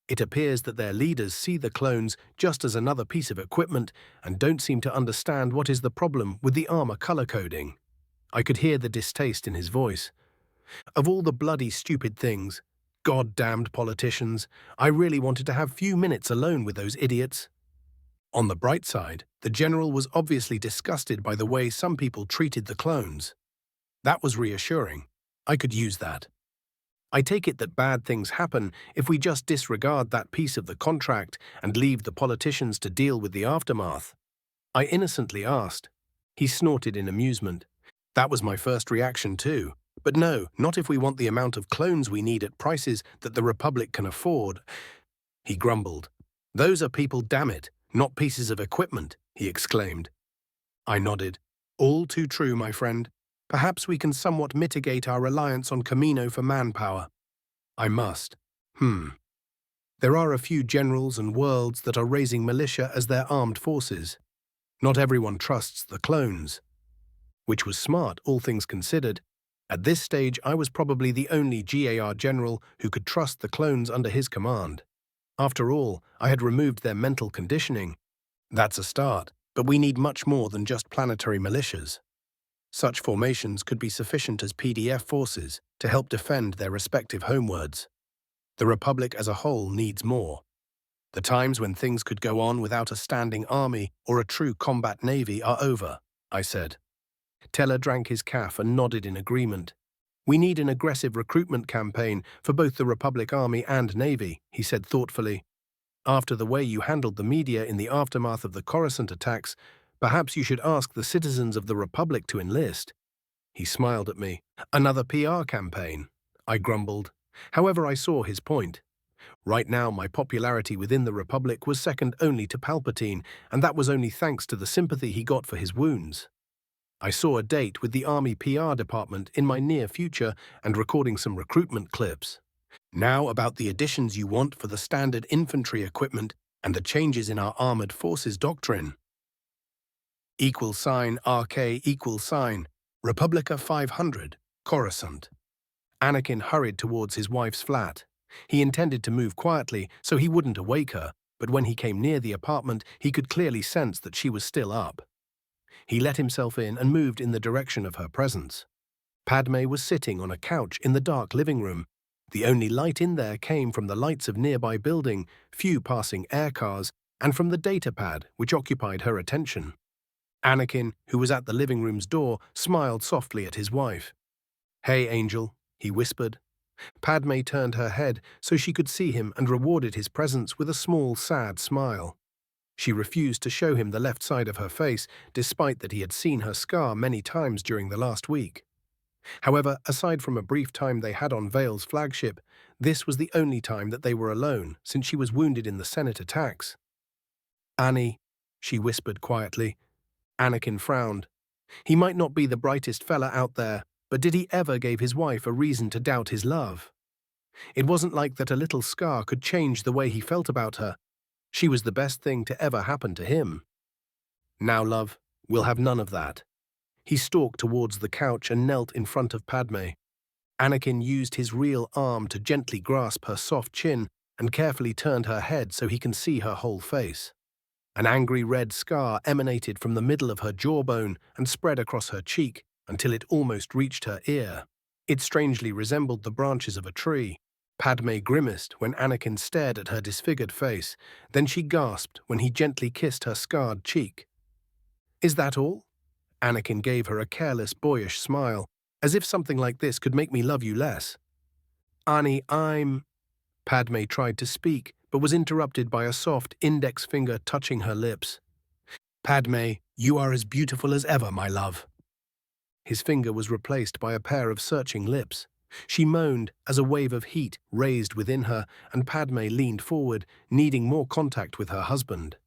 It appears that their leaders see the clones just as another piece of equipment and don't seem to understand what is the problem with the armor color coding. I could hear the distaste in his voice. Of all the bloody stupid things, God-damned politicians, I really wanted to have few minutes alone with those idiots. On the bright side, the general was obviously disgusted by the way some people treated the clones. That was reassuring. I could use that. I take it that bad things happen if we just disregard that piece of the contract and leave the politicians to deal with the aftermath. I innocently asked. He snorted in amusement. That was my first reaction too. But no, not if we want the amount of clones we need at prices that the Republic can afford. He grumbled. Those are people, damn it, not pieces of equipment, he exclaimed. I nodded. All too true, my friend. Perhaps we can somewhat mitigate our reliance on Camino for manpower. I must. There are a few generals and worlds that are raising militia as their armed forces. Not everyone trusts the clones. Which was smart, all things considered. At this stage, I was probably the only GAR general who could trust the clones under his command. After all, I had removed their mental conditioning. That's a start, but we need much more than just planetary militias. Such formations could be sufficient as PDF forces to help defend their respective homeworlds. The Republic as a whole needs more. The times when things could go on without a standing army or a true combat navy are over, I said. Teller drank his caf and nodded in agreement. "We need an aggressive recruitment campaign for both the Republic Army and Navy," he said thoughtfully. "After the way you handled the media in the aftermath of the Coruscant attacks, perhaps you should ask the citizens of the Republic to enlist." He smiled at me. "Another PR campaign," I grumbled. However, I saw his point. Right now, my popularity within the Republic was second only to Palpatine, and that was only thanks to the sympathy he got for his wounds. I saw a date with the Army PR department in my near future and recording some recruitment clips. Now about the additions you want for the standard infantry equipment and the changes in our armored forces doctrine. =RK Republica 500, Coruscant. Anakin hurried towards his wife's flat. He intended to move quietly so he wouldn't awake her, but when he came near the apartment, he could clearly sense that she was still up. He let himself in and moved in the direction of her presence. Padme was sitting on a couch in the dark living room. The only light in there came from the lights of nearby building, few passing air cars, and from the datapad, which occupied her attention. Anakin, who was at the living room's door, smiled softly at his wife. "Hey, Angel," he whispered. Padme turned her head so she could see him and rewarded his presence with a small, sad smile. She refused to show him the left side of her face, despite that he had seen her scar many times during the last week. However, aside from a brief time they had on Vale's flagship, this was the only time that they were alone since she was wounded in the Senate attacks. "Annie," she whispered quietly. Anakin frowned. He might not be the brightest fella out there, but did he ever give his wife a reason to doubt his love? It wasn't like that a little scar could change the way he felt about her. She was the best thing to ever happen to him. "Now, love, we'll have none of that." He stalked towards the couch and knelt in front of Padme. Anakin used his real arm to gently grasp her soft chin and carefully turned her head so he can see her whole face. An angry red scar emanated from the middle of her jawbone and spread across her cheek until it almost reached her ear. It strangely resembled the branches of a tree. Padme grimaced when Anakin stared at her disfigured face, then she gasped when he gently kissed her scarred cheek. "Is that all?" Anakin gave her a careless, boyish smile, as if something like this could make me love you less. "Annie, Padme tried to speak, but was interrupted by a soft index finger touching her lips. "Padme, you are as beautiful as ever, my love." His finger was replaced by a pair of searching lips. She moaned as a wave of heat raised within her, and Padme leaned forward, needing more contact with her husband.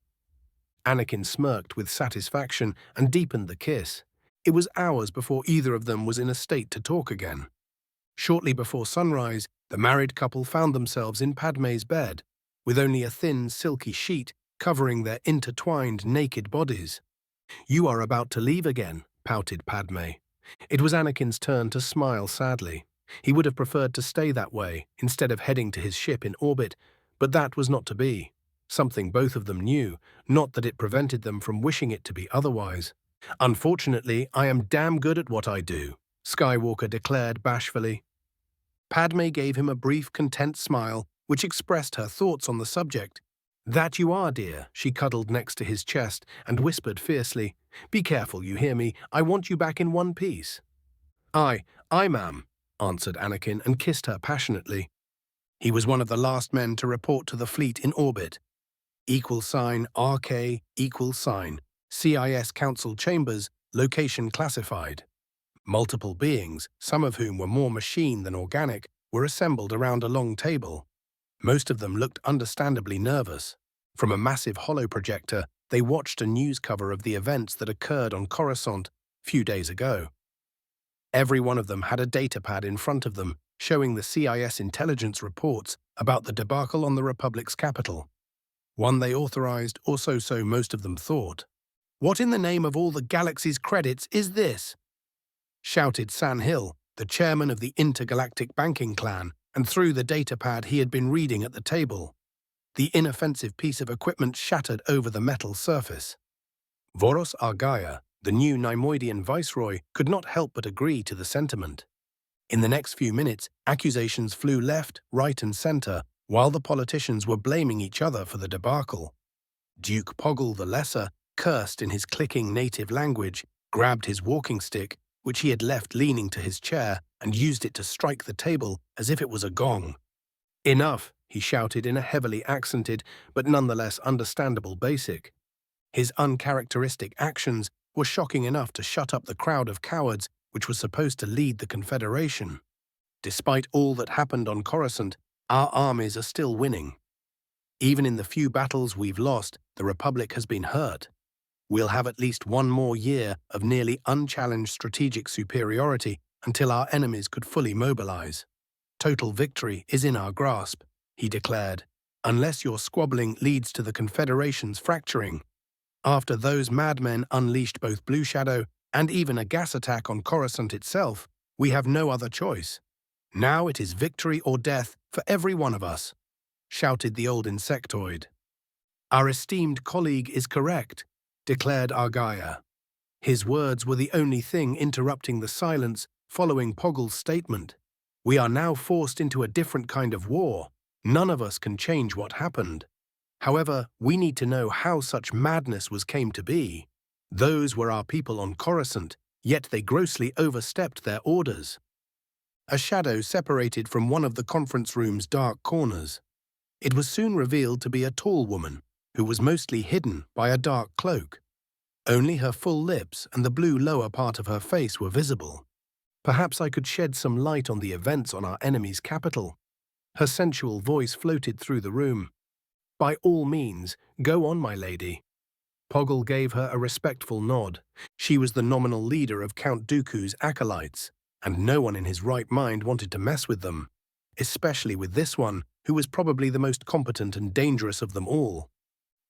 Anakin smirked with satisfaction and deepened the kiss. It was hours before either of them was in a state to talk again. Shortly before sunrise, the married couple found themselves in Padme's bed, with only a thin, silky sheet covering their intertwined, naked bodies. "You are about to leave again," pouted Padme. It was Anakin's turn to smile sadly. He would have preferred to stay that way, instead of heading to his ship in orbit, but that was not to be. Something both of them knew, not that it prevented them from wishing it to be otherwise. "Unfortunately, I am damn good at what I do," Skywalker declared bashfully. Padme gave him a brief, content smile, which expressed her thoughts on the subject. "That you are, dear," she cuddled next to his chest and whispered fiercely. "Be careful, you hear me? I want you back in one piece." Aye, ma'am," answered Anakin and kissed her passionately. He was one of the last men to report to the fleet in orbit. =RK CIS Council Chambers, location classified. Multiple beings, some of whom were more machine than organic, were assembled around a long table. Most of them looked understandably nervous. From a massive holoprojector, they watched a news cover of the events that occurred on Coruscant a few days ago. Every one of them had a datapad in front of them, showing the CIS intelligence reports about the debacle on the Republic's capital. One they authorized, or so most of them thought. "What in the name of all the galaxy's credits is this?" shouted San Hill, the chairman of the intergalactic banking clan, and threw the datapad he had been reading at the table. The inoffensive piece of equipment shattered over the metal surface. Voros Argaya, the new Neimoidian viceroy, could not help but agree to the sentiment. In the next few minutes, accusations flew left, right, and center, while the politicians were blaming each other for the debacle. Duke Poggle the Lesser cursed in his clicking native language, grabbed his walking stick, which he had left leaning to his chair, and used it to strike the table as if it was a gong. "Enough," he shouted in a heavily accented but nonetheless understandable basic. His uncharacteristic actions were shocking enough to shut up the crowd of cowards which was supposed to lead the Confederation. Despite all that happened on Coruscant, our armies are still winning. Even in the few battles we've lost, the Republic has been hurt. We'll have at least one more year of nearly unchallenged strategic superiority until our enemies could fully mobilize. Total victory is in our grasp, he declared, unless your squabbling leads to the Confederation's fracturing. After those madmen unleashed both Blue Shadow and even a gas attack on Coruscant itself, we have no other choice. Now it is victory or death for every one of us, shouted the old insectoid. Our esteemed colleague is correct, declared Arya. His words were the only thing interrupting the silence following Poggle's statement. We are now forced into a different kind of war. None of us can change what happened. However, we need to know how such madness came to be. Those were our people on Coruscant, yet they grossly overstepped their orders. A shadow separated from one of the conference room's dark corners. It was soon revealed to be a tall woman, who was mostly hidden by a dark cloak. Only her full lips and the blue lower part of her face were visible. Perhaps I could shed some light on the events on our enemy's capital. Her sensual voice floated through the room. By all means, go on, my lady. Poggle gave her a respectful nod. She was the nominal leader of Count Dooku's acolytes, and no one in his right mind wanted to mess with them, especially with this one, who was probably the most competent and dangerous of them all.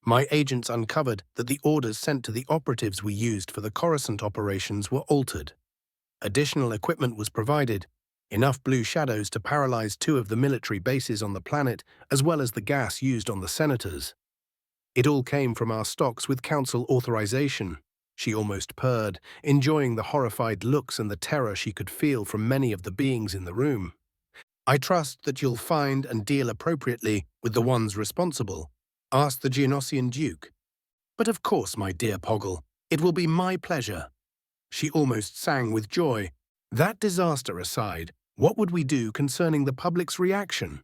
My agents uncovered that the orders sent to the operatives we used for the Coruscant operations were altered. Additional equipment was provided, enough blue shadows to paralyze 2 of the military bases on the planet, as well as the gas used on the senators. It all came from our stocks with council authorization, she almost purred, enjoying the horrified looks and the terror she could feel from many of the beings in the room. I trust that you'll find and deal appropriately with the ones responsible, asked the Geonosian Duke. But of course, my dear Poggle, it will be my pleasure. She almost sang with joy. That disaster aside, what would we do concerning the public's reaction?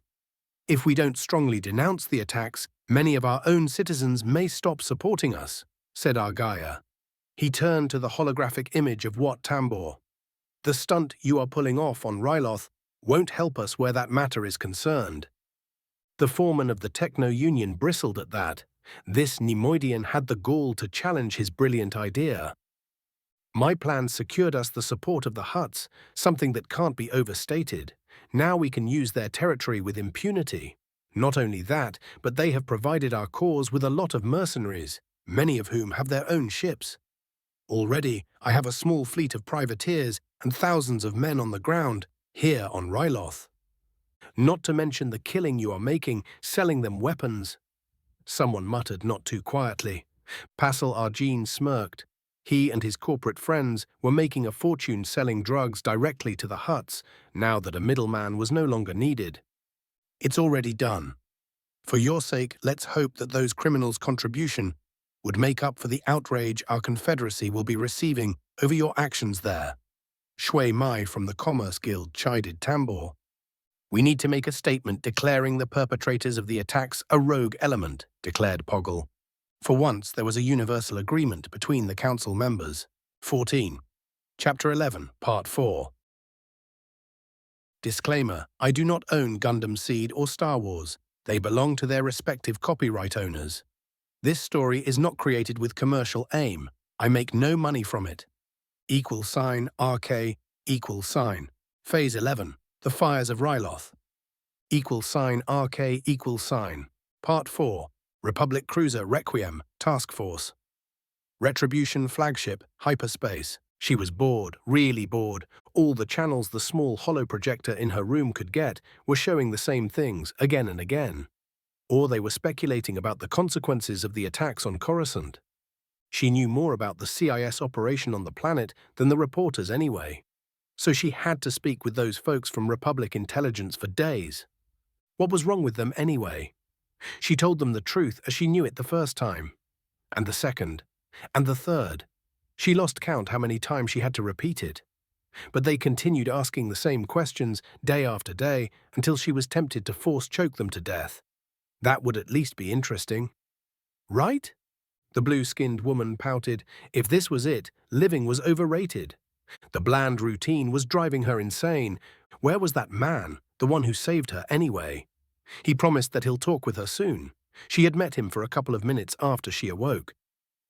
If we don't strongly denounce the attacks, many of our own citizens may stop supporting us, said Arya. He turned to the holographic image of Wat Tambor. The stunt you are pulling off on Ryloth won't help us where that matter is concerned. The foreman of the Techno-Union bristled at that. This Nemoidian had the gall to challenge his brilliant idea. My plan secured us the support of the Hutts, something that can't be overstated. Now we can use their territory with impunity. Not only that, but they have provided our cause with a lot of mercenaries, many of whom have their own ships. Already, I have a small fleet of privateers and thousands of men on the ground, here on Ryloth. Not to mention the killing you are making, selling them weapons. Someone muttered not too quietly. Passel Argene smirked. He and his corporate friends were making a fortune selling drugs directly to the Hutts, now that a middleman was no longer needed. It's already done. For your sake, let's hope that those criminals' contribution would make up for the outrage our Confederacy will be receiving over your actions there. Shui Mai from the Commerce Guild chided Tambor. We need to make a statement declaring the perpetrators of the attacks a rogue element, declared Poggle. For once, there was a universal agreement between the council members. 14. Chapter 11, Part 4. Disclaimer: I do not own Gundam Seed or Star Wars. They belong to their respective copyright owners. This story is not created with commercial aim. I make no money from it. =RK=. Phase 11. The Fires of Ryloth. =RK=. Part 4. Republic Cruiser Requiem, Task Force. Retribution flagship, hyperspace. She was bored, really bored. All the channels the small holoprojector in her room could get were showing the same things again and again. Or they were speculating about the consequences of the attacks on Coruscant. She knew more about the CIS operation on the planet than the reporters anyway. So she had to speak with those folks from Republic Intelligence for days. What was wrong with them anyway? She told them the truth as she knew it the first time, and the second, and the third. She lost count how many times she had to repeat it. But they continued asking the same questions day after day until she was tempted to force choke them to death. That would at least be interesting. Right? The blue-skinned woman pouted. If this was it, living was overrated. The bland routine was driving her insane. Where was that man, the one who saved her anyway? He promised that he'll talk with her soon. She had met him for a couple of minutes after she awoke.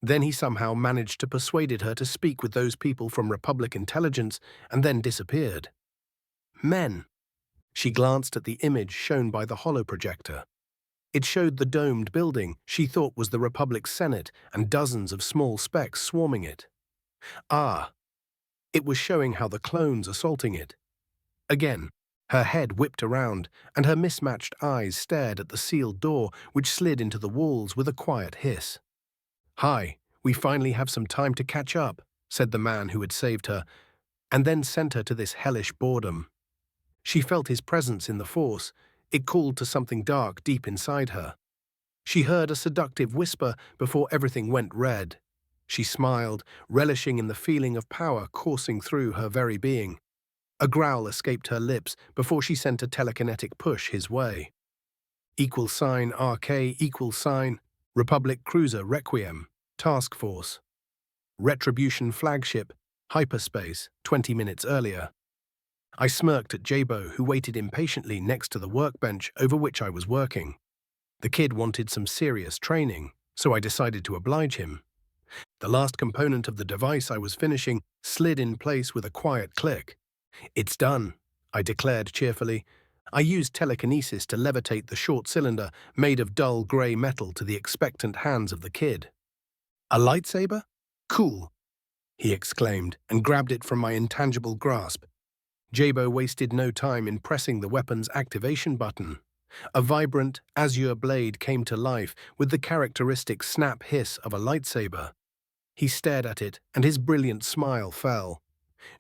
Then he somehow managed to persuade her to speak with those people from Republic intelligence and then disappeared. Men. She glanced at the image shown by the holoprojector. It showed the domed building she thought was the Republic's Senate and dozens of small specks swarming it. Ah, it was showing how the clones assaulting it. Again, her head whipped around, and her mismatched eyes stared at the sealed door which slid into the walls with a quiet hiss. "Hi, we finally have some time to catch up," said the man who had saved her, and then sent her to this hellish boredom. She felt his presence in the Force. It called to something dark deep inside her. She heard a seductive whisper before everything went red. She smiled, relishing in the feeling of power coursing through her very being. A growl escaped her lips before she sent a telekinetic push his way. =RK=, Republic Cruiser Requiem, Task Force. Retribution flagship, hyperspace, 20 minutes earlier. I smirked at Jabo, who waited impatiently next to the workbench over which I was working. The kid wanted some serious training, so I decided to oblige him. The last component of the device I was finishing slid in place with a quiet click. "It's done," I declared cheerfully. I used telekinesis to levitate the short cylinder made of dull grey metal to the expectant hands of the kid. "A lightsaber? Cool," he exclaimed and grabbed it from my intangible grasp. Jabo wasted no time in pressing the weapon's activation button. A vibrant, azure blade came to life with the characteristic snap hiss of a lightsaber. He stared at it, and his brilliant smile fell.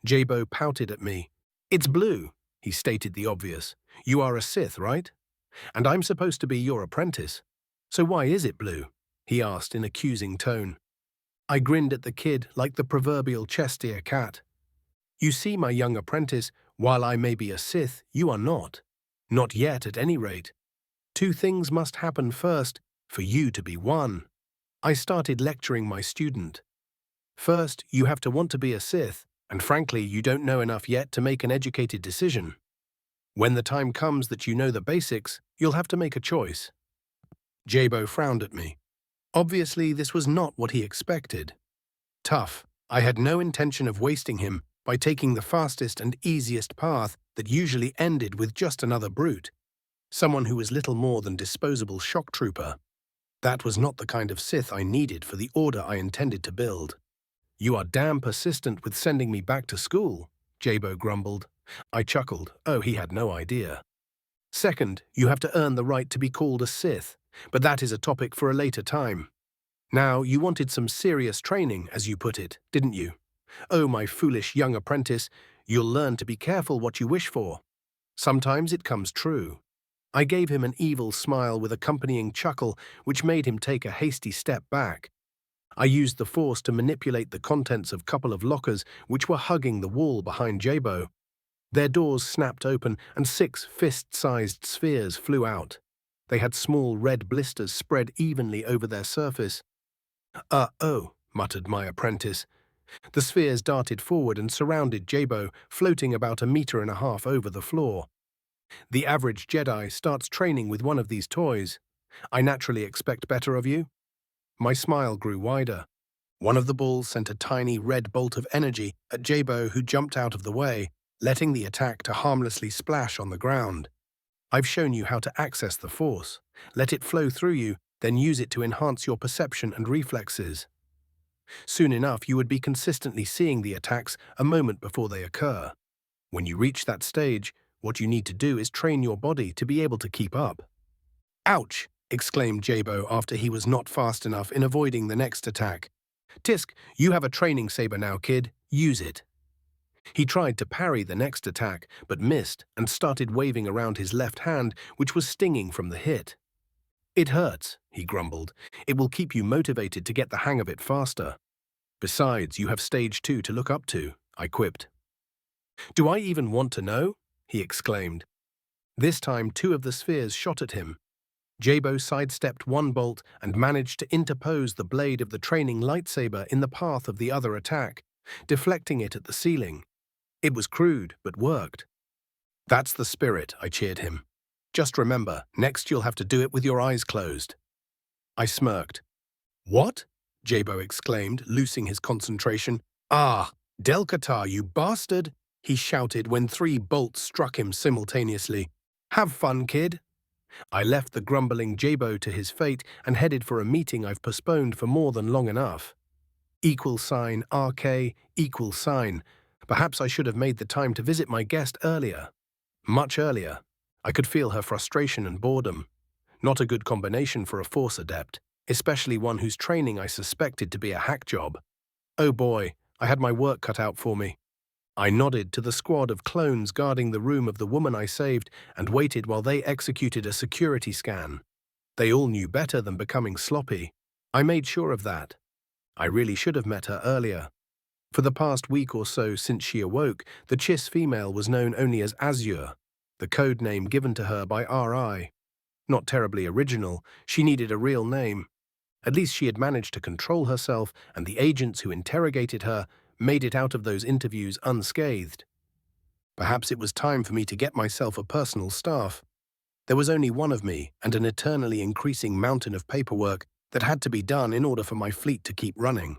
Jabo pouted at me. "It's blue," he stated the obvious. "You are a Sith, right? And I'm supposed to be your apprentice. So why is it blue?" he asked in accusing tone. I grinned at the kid like the proverbial chest-ear cat. "You see, my young apprentice, while I may be a Sith, you are not. Not yet, at any rate. Two things must happen first for you to be one." I started lecturing my student. "First, you have to want to be a Sith, and frankly, you don't know enough yet to make an educated decision. When the time comes that you know the basics, you'll have to make a choice." Jabo frowned at me. Obviously, this was not what he expected. Tough. I had no intention of wasting him by taking the fastest and easiest path that usually ended with just another brute, someone who was little more than disposable shock trooper. That was not the kind of Sith I needed for the order I intended to build. "You are damn persistent with sending me back to school," Jabo grumbled. I chuckled. Oh, he had no idea. "Second, you have to earn the right to be called a Sith, but that is a topic for a later time. Now, you wanted some serious training, as you put it, didn't you? Oh, my foolish young apprentice, you'll learn to be careful what you wish for. Sometimes it comes true." I gave him an evil smile with accompanying chuckle, which made him take a hasty step back. I used the Force to manipulate the contents of a couple of lockers which were hugging the wall behind Jabo. Their doors snapped open and 6 fist-sized spheres flew out. They had small red blisters spread evenly over their surface. "Oh," muttered my apprentice. The spheres darted forward and surrounded Jabo, floating about 1.5 meters over the floor. "The average Jedi starts training with one of these toys. I naturally expect better of you." My smile grew wider. One of the balls sent a tiny red bolt of energy at Jabo, who jumped out of the way, letting the attack to harmlessly splash on the ground. "I've shown you how to access the Force. Let it flow through you, then use it to enhance your perception and reflexes. Soon enough, you would be consistently seeing the attacks a moment before they occur. When you reach that stage, what you need to do is train your body to be able to keep up." "Ouch!" exclaimed Jabo after he was not fast enough in avoiding the next attack. "Tisk, you have a training saber now, kid. Use it." He tried to parry the next attack, but missed and started waving around his left hand, which was stinging from the hit. "It hurts," he grumbled. "It will keep you motivated to get the hang of it faster. Besides, you have stage 2 to look up to," I quipped. "Do I even want to know?" he exclaimed. This time, two of the spheres shot at him. Jabo sidestepped one bolt and managed to interpose the blade of the training lightsaber in the path of the other attack, deflecting it at the ceiling. It was crude, but worked. "That's the spirit," I cheered him. "Just remember, next you'll have to do it with your eyes closed." I smirked. "What?" Jabo exclaimed, loosing his concentration. "Ah, Delkatar, you bastard!" he shouted when 3 bolts struck him simultaneously. "Have fun, kid." I left the grumbling Jabo to his fate and headed for a meeting I've postponed for more than long enough. RK, =. Perhaps I should have made the time to visit my guest earlier. Much earlier. I could feel her frustration and boredom. Not a good combination for a Force adept, especially one whose training I suspected to be a hack job. Oh boy, I had my work cut out for me. I nodded to the squad of clones guarding the room of the woman I saved and waited while they executed a security scan. They all knew better than becoming sloppy. I made sure of that. I really should have met her earlier. For the past week or so since she awoke, the Chiss female was known only as Azure, the code name given to her by RI. Not terribly original, she needed a real name. At least she had managed to control herself, and the agents who interrogated her made it out of those interviews unscathed. Perhaps it was time for me to get myself a personal staff. There was only one of me and an eternally increasing mountain of paperwork that had to be done in order for my fleet to keep running.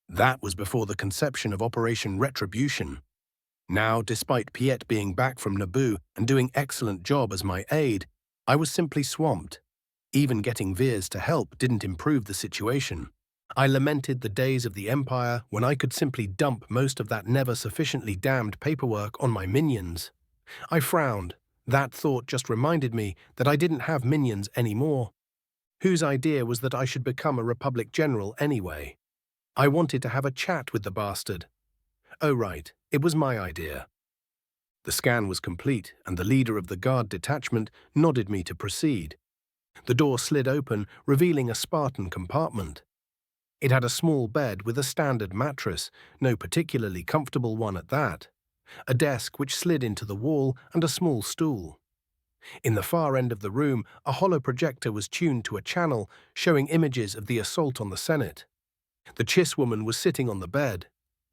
That was before the conception of Operation Retribution. Now, despite Piet being back from Naboo and doing excellent job as my aide, I was simply swamped. Even getting Veers to help didn't improve the situation. I lamented the days of the Empire when I could simply dump most of that never sufficiently damned paperwork on my minions. I frowned. That thought just reminded me that I didn't have minions anymore. Whose idea was that I should become a Republic general anyway? I wanted to have a chat with the bastard. Oh right, it was my idea. The scan was complete, and the leader of the guard detachment nodded me to proceed. The door slid open, revealing a Spartan compartment. It had a small bed with a standard mattress, no particularly comfortable one at that, a desk which slid into the wall, and a small stool. In the far end of the room, a holo projector was tuned to a channel showing images of the assault on the Senate. The Chiss woman was sitting on the bed.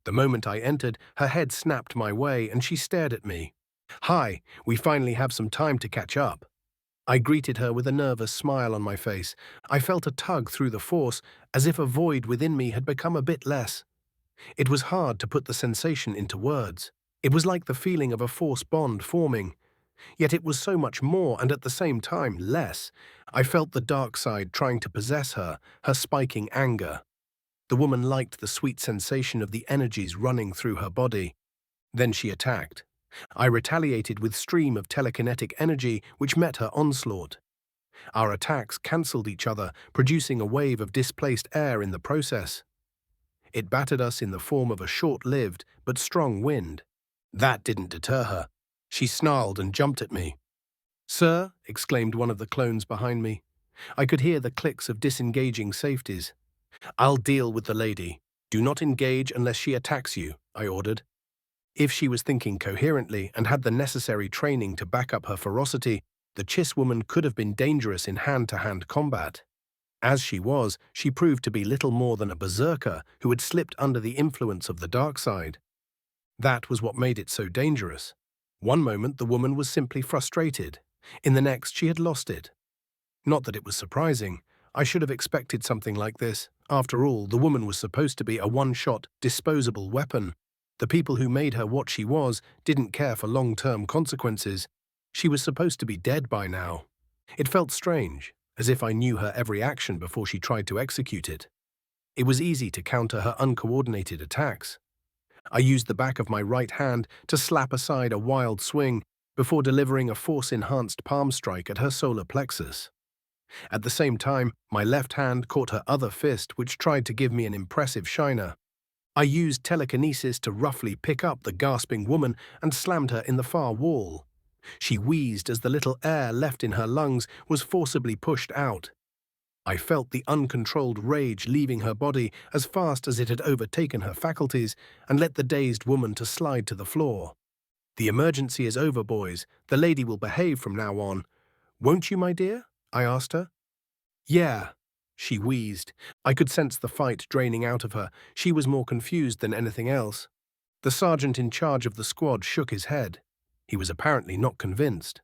The moment I entered, her head snapped my way and she stared at me. "Hi, we finally have some time to catch up." I greeted her with a nervous smile on my face. I felt a tug through the Force, as if a void within me had become a bit less. It was hard to put the sensation into words. It was like the feeling of a Force bond forming. Yet it was so much more and at the same time less. I felt the dark side trying to possess her, her spiking anger. The woman liked the sweet sensation of the energies running through her body. Then she attacked. I retaliated with stream of telekinetic energy which met her onslaught. Our attacks cancelled each other, producing a wave of displaced air in the process. It battered us in the form of a short-lived but strong wind. That didn't deter her. She snarled and jumped at me. "Sir," exclaimed one of the clones behind me. I could hear the clicks of disengaging safeties. "I'll deal with the lady. Do not engage unless she attacks you," I ordered. If she was thinking coherently and had the necessary training to back up her ferocity, the Chiss woman could have been dangerous in hand-to-hand combat. As she was, she proved to be little more than a berserker who had slipped under the influence of the dark side. That was what made it so dangerous. One moment the woman was simply frustrated. In the next she had lost it. Not that it was surprising. I should have expected something like this. After all, the woman was supposed to be a one-shot, disposable weapon. The people who made her what she was didn't care for long-term consequences. She was supposed to be dead by now. It felt strange, as if I knew her every action before she tried to execute it. It was easy to counter her uncoordinated attacks. I used the back of my right hand to slap aside a wild swing before delivering a force-enhanced palm strike at her solar plexus. At the same time, my left hand caught her other fist, which tried to give me an impressive shiner. I used telekinesis to roughly pick up the gasping woman and slammed her in the far wall. She wheezed as the little air left in her lungs was forcibly pushed out. I felt the uncontrolled rage leaving her body as fast as it had overtaken her faculties and let the dazed woman to slide to the floor. "The emergency is over, boys. The lady will behave from now on. Won't you, my dear?" I asked her. "Yeah," she wheezed. I could sense the fight draining out of her. She was more confused than anything else. The sergeant in charge of the squad shook his head. He was apparently not convinced.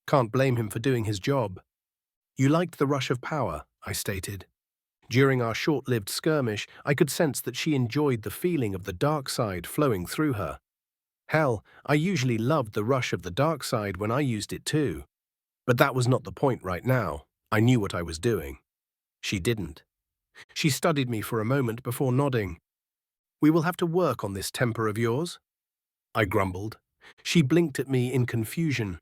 Can't blame him for doing his job. "You liked the rush of power," I stated. During our short-lived skirmish, I could sense that she enjoyed the feeling of the dark side flowing through her. Hell, I usually loved the rush of the dark side when I used it too. But that was not the point right now. I knew what I was doing. She didn't. She studied me for a moment before nodding. "We will have to work on this temper of yours," I grumbled. She blinked at me in confusion.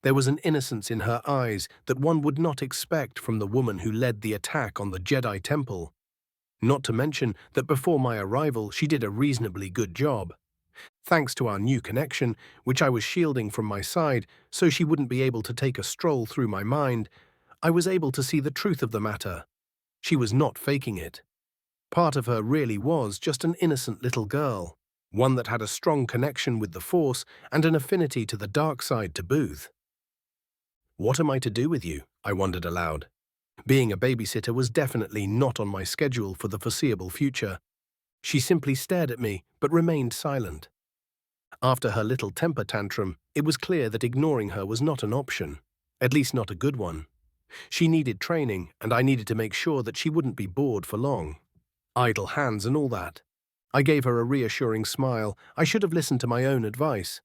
There was an innocence in her eyes that one would not expect from the woman who led the attack on the Jedi Temple. Not to mention that before my arrival she did a reasonably good job. Thanks to our new connection, which I was shielding from my side so she wouldn't be able to take a stroll through my mind, I was able to see the truth of the matter. She was not faking it. Part of her really was just an innocent little girl, one that had a strong connection with the Force and an affinity to the dark side to boot. "What am I to do with you?" I wondered aloud. Being a babysitter was definitely not on my schedule for the foreseeable future. She simply stared at me, but remained silent. After her little temper tantrum, it was clear that ignoring her was not an option, at least not a good one. She needed training, and I needed to make sure that she wouldn't be bored for long. Idle hands and all that. I gave her a reassuring smile. I should have listened to my own advice.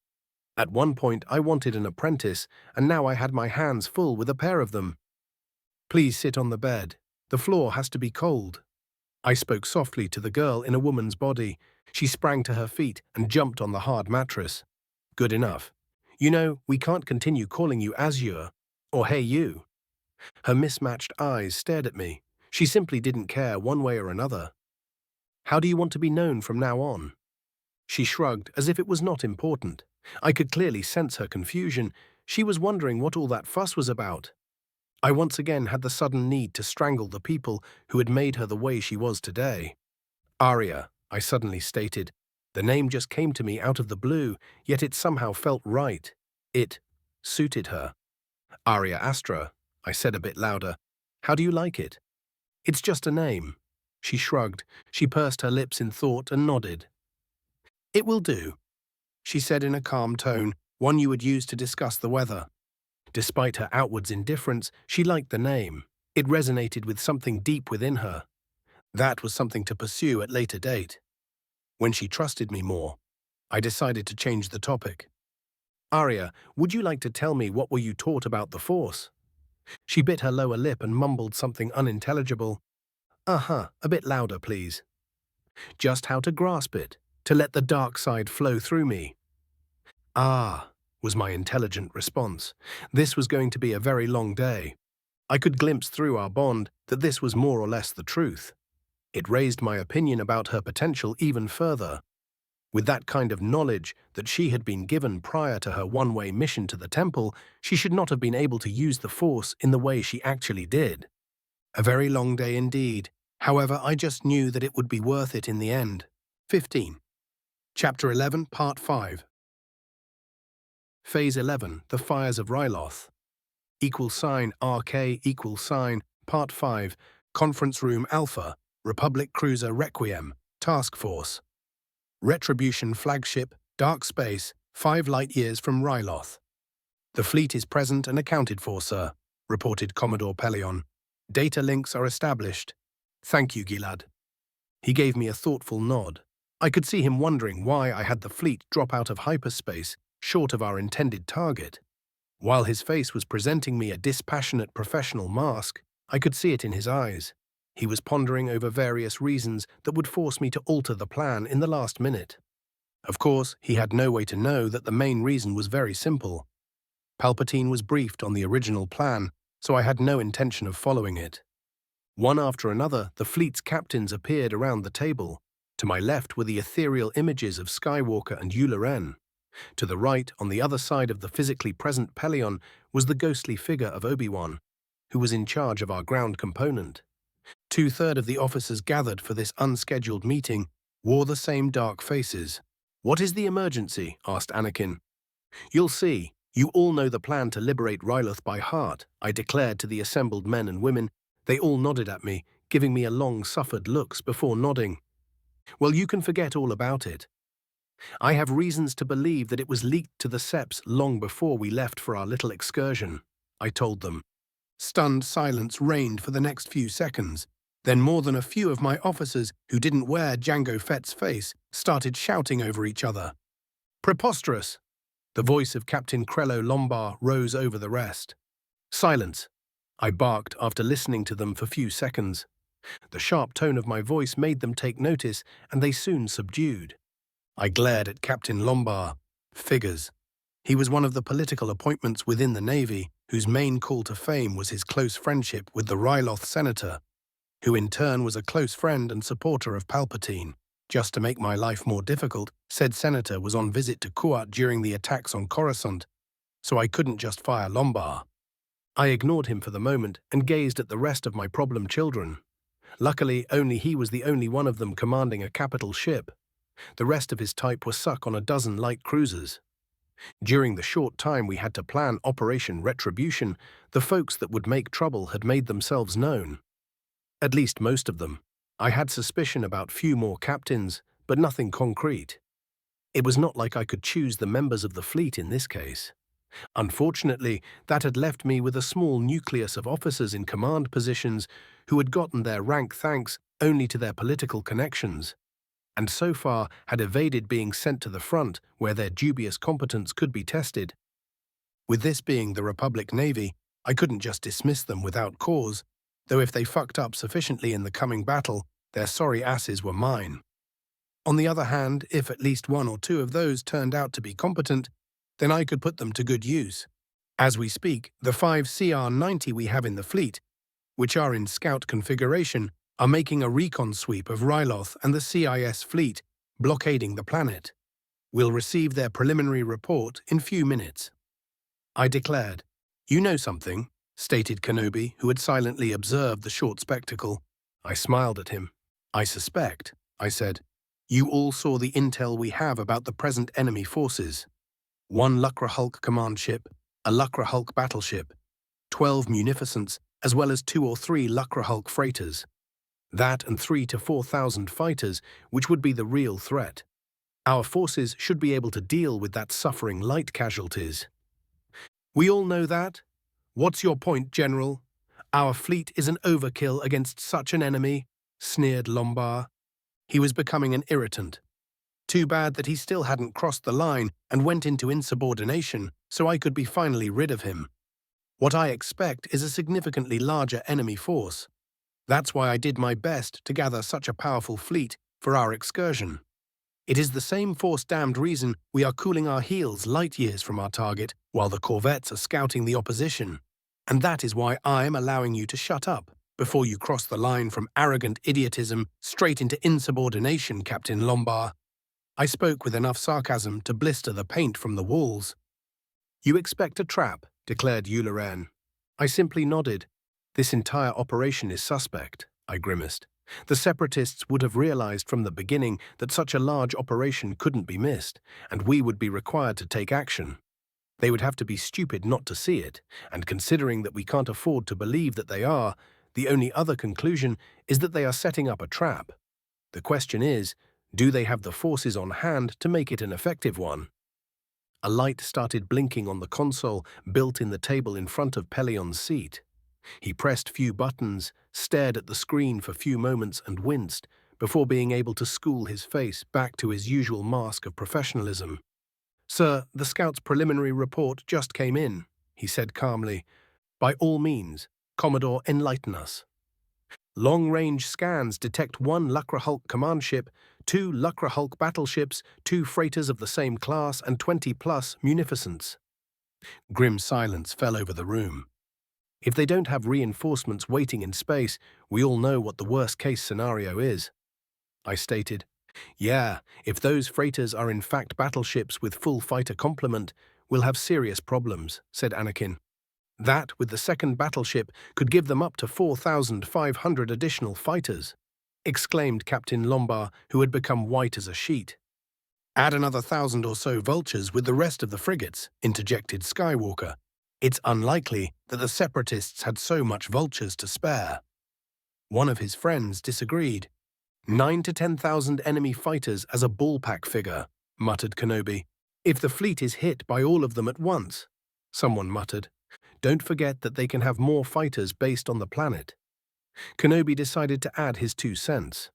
At one point, I wanted an apprentice, and now I had my hands full with a pair of them. "Please sit on the bed. The floor has to be cold." I spoke softly to the girl in a woman's body. She sprang to her feet and jumped on the hard mattress. "Good enough. You know, we can't continue calling you Azure, or Hey You." Her mismatched eyes stared at me. She simply didn't care one way or another. "How do you want to be known from now on?" She shrugged as if it was not important. I could clearly sense her confusion. She was wondering what all that fuss was about. I once again had the sudden need to strangle the people who had made her the way she was today. "Arya," I suddenly stated. The name just came to me out of the blue, yet it somehow felt right. It suited her. "Arya Astra," I said a bit louder. "How do you like it?" "It's just a name." She shrugged. She pursed her lips in thought and nodded. "It will do," she said in a calm tone, one you would use to discuss the weather. Despite her outwards indifference, she liked the name. It resonated with something deep within her. That was something to pursue at a later date. When she trusted me more, I decided to change the topic. "Arya, would you like to tell me what were you taught about the Force?" She bit her lower lip and mumbled something unintelligible. "Uh-huh, a bit louder, please." "Just how to grasp it, to let the dark side flow through me." "Ah," was my intelligent response. This was going to be a very long day. I could glimpse through our bond that this was more or less the truth. It raised my opinion about her potential even further. With that kind of knowledge that she had been given prior to her one-way mission to the temple, she should not have been able to use the Force in the way she actually did. A very long day indeed. However, I just knew that it would be worth it in the end. 15. Chapter 11, Part 5. Phase 11, The Fires of Ryloth. =RK=, Part 5, Conference Room Alpha, Republic Cruiser Requiem, Task Force. Retribution Flagship, Dark Space, 5 light-years from Ryloth. "The fleet is present and accounted for, sir," reported Commodore Pelion. "Data links are established." "Thank you, Gilad." He gave me a thoughtful nod. I could see him wondering why I had the fleet drop out of hyperspace short of our intended target. While his face was presenting me a dispassionate professional mask, I could see it in his eyes. He was pondering over various reasons that would force me to alter the plan in the last minute. Of course, he had no way to know that the main reason was very simple. Palpatine was briefed on the original plan, so I had no intention of following it. One after another, the fleet's captains appeared around the table. To my left were the ethereal images of Skywalker and Yularen. To the right, on the other side of the physically present Pelion, was the ghostly figure of Obi-Wan, who was in charge of our ground component. 2/3 of the officers gathered for this unscheduled meeting wore the same dark faces. "What is the emergency?" asked Anakin. You'll see. You all know the plan to liberate Ryloth by heart, I declared to the assembled men and women. They all nodded at me, giving me a long-suffered looks before nodding. Well, you can forget all about it. I have reasons to believe that it was leaked to the Seps long before we left for our little excursion, I told them. Stunned silence reigned for the next few seconds. Then more than a few of my officers who didn't wear Jango Fett's face started shouting over each other. Preposterous! The voice of Captain Crello Lombard rose over the rest. Silence! I barked after listening to them for few seconds. The sharp tone of my voice made them take notice, and they soon subdued. I glared at Captain Lombard. Figures. He was one of the political appointments within the Navy, whose main call to fame was his close friendship with the Ryloth senator, who in turn was a close friend and supporter of Palpatine. Just to make my life more difficult, said senator was on visit to Kuat during the attacks on Coruscant, so I couldn't just fire Lombard. I ignored him for the moment and gazed at the rest of my problem children. Luckily, only he was the only one of them commanding a capital ship. The rest of his type were stuck on a dozen light cruisers. During the short time we had to plan Operation Retribution, the folks that would make trouble had made themselves known. At least most of them. I had suspicion about few more captains, but nothing concrete. It was not like I could choose the members of the fleet in this case. Unfortunately, that had left me with a small nucleus of officers in command positions who had gotten their rank thanks only to their political connections, and so far had evaded being sent to the front where their dubious competence could be tested. With this being the Republic Navy, I couldn't just dismiss them without cause, though if they fucked up sufficiently in the coming battle, their sorry asses were mine. On the other hand, if at least one or two of those turned out to be competent, then I could put them to good use. As we speak, the 5 CR-90 we have in the fleet, which are in scout configuration, are making a recon sweep of Ryloth and the CIS fleet, blockading the planet. We'll receive their preliminary report in few minutes. I declared. You know something, stated Kenobi, who had silently observed the short spectacle. I smiled at him. I suspect, I said. You all saw the intel we have about the present enemy forces. 1 Lucra Hulk command ship, a Lucra Hulk battleship, 12 munificents, as well as 2 or 3 Lucra Hulk freighters. That and 3,000 to 4,000 fighters, which would be the real threat. Our forces should be able to deal with that suffering light casualties. We all know that. What's your point, General? Our fleet is an overkill against such an enemy, sneered Lombard. He was becoming an irritant. Too bad that he still hadn't crossed the line and went into insubordination, so I could be finally rid of him. What I expect is a significantly larger enemy force. That's why I did my best to gather such a powerful fleet for our excursion. It is the same force-damned reason we are cooling our heels light years from our target while the corvettes are scouting the opposition. And that is why I am allowing you to shut up before you cross the line from arrogant idiotism straight into insubordination, Captain Lombard. I spoke with enough sarcasm to blister the paint from the walls. You expect a trap, declared Illuviar. I simply nodded. This entire operation is suspect, I grimaced. The Separatists would have realized from the beginning that such a large operation couldn't be missed, and we would be required to take action. They would have to be stupid not to see it, and considering that we can't afford to believe that they are, the only other conclusion is that they are setting up a trap. The question is, do they have the forces on hand to make it an effective one? A light started blinking on the console built in the table in front of Pelion's seat. He pressed few buttons, stared at the screen for few moments and winced, before being able to school his face back to his usual mask of professionalism. Sir, the scout's preliminary report just came in, he said calmly. By all means, Commodore, enlighten us. Long-range scans detect 1 Lucra Hulk command ship, 2 Lucra Hulk battleships, 2 freighters of the same class, and 20-plus munificents. Grim silence fell over the room. If they don't have reinforcements waiting in space, we all know what the worst-case scenario is. I stated. Yeah, if those freighters are in fact battleships with full fighter complement, we'll have serious problems, said Anakin. That, with the second battleship, could give them up to 4,500 additional fighters, exclaimed Captain Lombard, who had become white as a sheet. Add another 1,000 or so vultures with the rest of the frigates, interjected Skywalker. It's unlikely that the Separatists had so much vultures to spare. One of his friends disagreed. 9 to 10,000 enemy fighters as a ballpark figure, muttered Kenobi. If the fleet is hit by all of them at once, someone muttered. Don't forget that they can have more fighters based on the planet. Kenobi decided to add his 2 cents.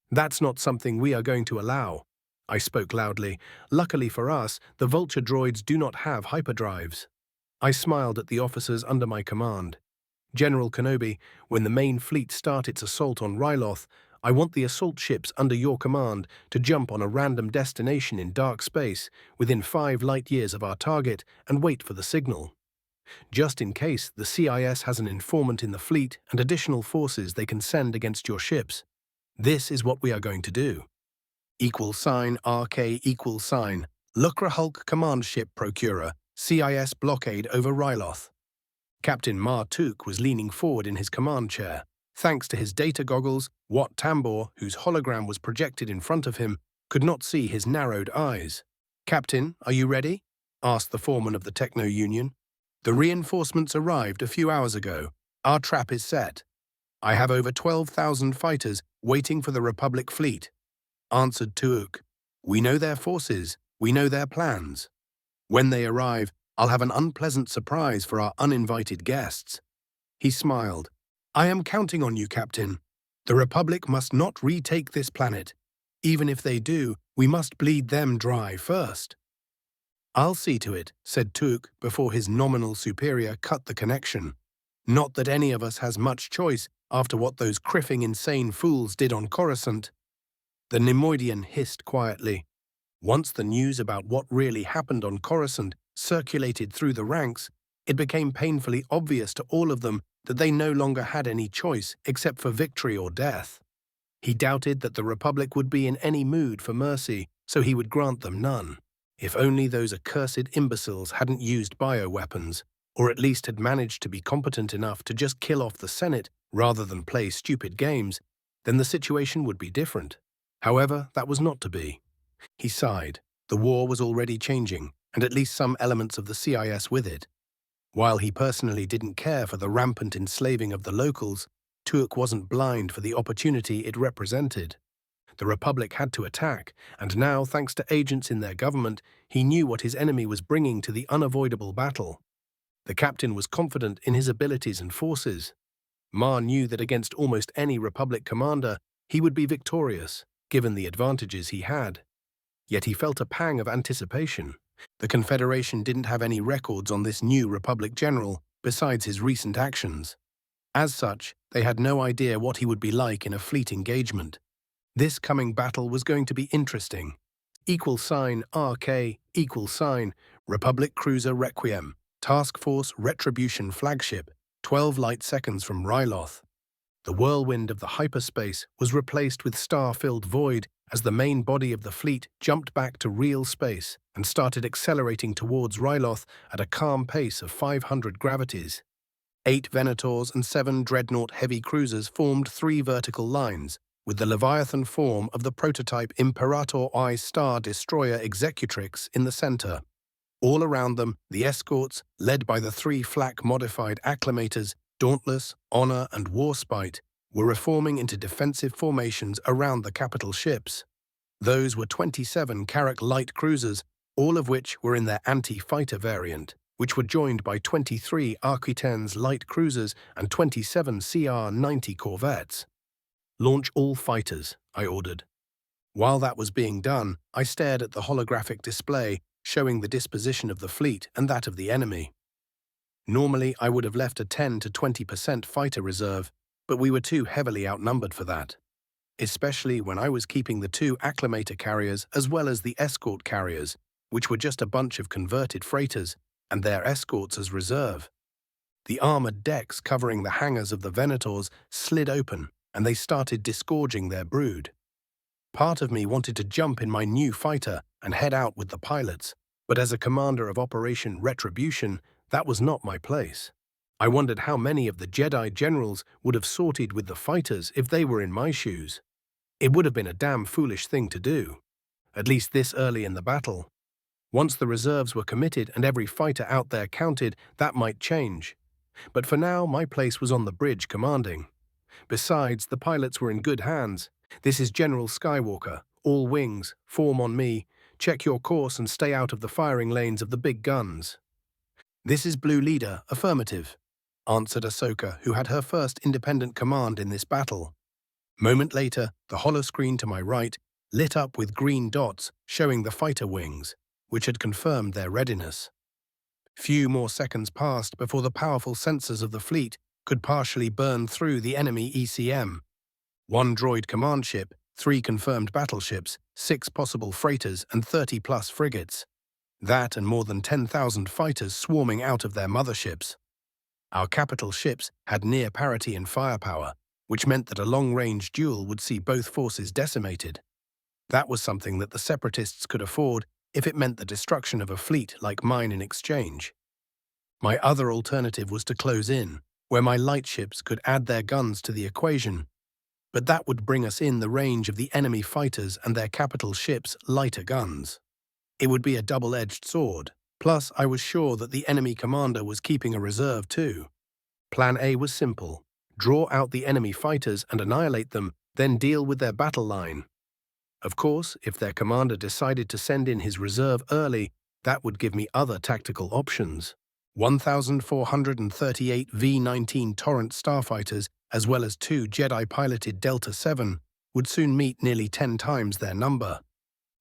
That's not something we are going to allow. I spoke loudly. Luckily for us, the vulture droids do not have hyperdrives. I smiled at the officers under my command. General Kenobi, when the main fleet start its assault on Ryloth, I want the assault ships under your command to jump on a random destination in dark space within 5 light-years of our target and wait for the signal. Just in case the CIS has an informant in the fleet and additional forces they can send against your ships. This is what we are going to do. =RK Lukra Hulk Command Ship Procurer, CIS blockade over Ryloth. Captain Mar-Tuk was leaning forward in his command chair. Thanks to his data goggles, Wat Tambor, whose hologram was projected in front of him, could not see his narrowed eyes. "Captain, are you ready?" asked the foreman of the Techno Union. "The reinforcements arrived a few hours ago. Our trap is set. I have over 12,000 fighters waiting for the Republic fleet," answered Tuuk. "We know their forces, we know their plans. When they arrive, I'll have an unpleasant surprise for our uninvited guests." He smiled. "I am counting on you, Captain. The Republic must not retake this planet. Even if they do, we must bleed them dry first." "I'll see to it," said Tuuk before his nominal superior cut the connection. "Not that any of us has much choice after what those criffing insane fools did on Coruscant." The Neimoidian hissed quietly. Once the news about what really happened on Coruscant circulated through the ranks, it became painfully obvious to all of them that they no longer had any choice except for victory or death. He doubted that the Republic would be in any mood for mercy, so he would grant them none. If only those accursed imbeciles hadn't used bioweapons, or at least had managed to be competent enough to just kill off the Senate rather than play stupid games, then the situation would be different. However, that was not to be. He sighed. The war was already changing, and at least some elements of the CIS with it. While he personally didn't care for the rampant enslaving of the locals, Tuuk wasn't blind for the opportunity it represented. The Republic had to attack, and now, thanks to agents in their government, he knew what his enemy was bringing to the unavoidable battle. The captain was confident in his abilities and forces. Mar knew that against almost any Republic commander, he would be victorious, given the advantages he had. Yet he felt a pang of anticipation. The Confederation didn't have any records on this new Republic general, besides his recent actions. As such, they had no idea what he would be like in a fleet engagement. This coming battle was going to be interesting. =RK Republic Cruiser Requiem, Task Force Retribution Flagship, 12 light seconds from Ryloth. The whirlwind of the hyperspace was replaced with star-filled void as the main body of the fleet jumped back to real space and started accelerating towards Ryloth at a calm pace of 500 gravities. 8 Venators and 7 Dreadnought heavy cruisers formed 3 vertical lines, with the Leviathan form of the prototype Imperator I Star Destroyer Executrix in the center. All around them, the escorts, led by the 3 flak-modified acclimators, Dauntless, Honor, and Warspite, were reforming into defensive formations around the capital ships. Those were 27 Carrack light cruisers, all of which were in their anti-fighter variant, which were joined by 23 Aquitaines light cruisers and 27 CR-90 corvettes. "Launch all fighters," I ordered. While that was being done, I stared at the holographic display showing the disposition of the fleet and that of the enemy. Normally, I would have left a 10 to 20% fighter reserve, but we were too heavily outnumbered for that, especially when I was keeping the 2 acclimator carriers as well as the escort carriers, which were just a bunch of converted freighters, and their escorts as reserve. The armored decks covering the hangars of the Venators slid open, and they started disgorging their brood. Part of me wanted to jump in my new fighter and head out with the pilots, but as a commander of Operation Retribution, that was not my place. I wondered how many of the Jedi generals would have sorted with the fighters if they were in my shoes. It would have been a damn foolish thing to do. at least this early in the battle. Once the reserves were committed and every fighter out there counted, that might change. But for now, my place was on the bridge commanding. Besides, the pilots were in good hands. This is General Skywalker. All wings, form on me. Check your course and stay out of the firing lanes of the big guns. This is Blue Leader, affirmative, answered Ahsoka, who had her first independent command in this battle. Moment later, the holoscreen to my right lit up with green dots showing the fighter wings, which had confirmed their readiness. Few more seconds passed before the powerful sensors of the fleet could partially burn through the enemy ECM. 1 droid command ship, 3 confirmed battleships, 6 possible freighters and 30-plus frigates. That and more than 10,000 fighters swarming out of their motherships. Our capital ships had near parity in firepower, which meant that a long-range duel would see both forces decimated. That was something that the Separatists could afford if it meant the destruction of a fleet like mine in exchange. My other alternative was to close in, where my light ships could add their guns to the equation, but that would bring us in the range of the enemy fighters and their capital ships' lighter guns. It would be a double-edged sword, plus I was sure that the enemy commander was keeping a reserve too. Plan A was simple: draw out the enemy fighters and annihilate them, then deal with their battle line. Of course, if their commander decided to send in his reserve early, that would give me other tactical options. 1,438 V-19 Torrent starfighters, as well as 2 Jedi-piloted Delta-7, would soon meet nearly 10 times their number.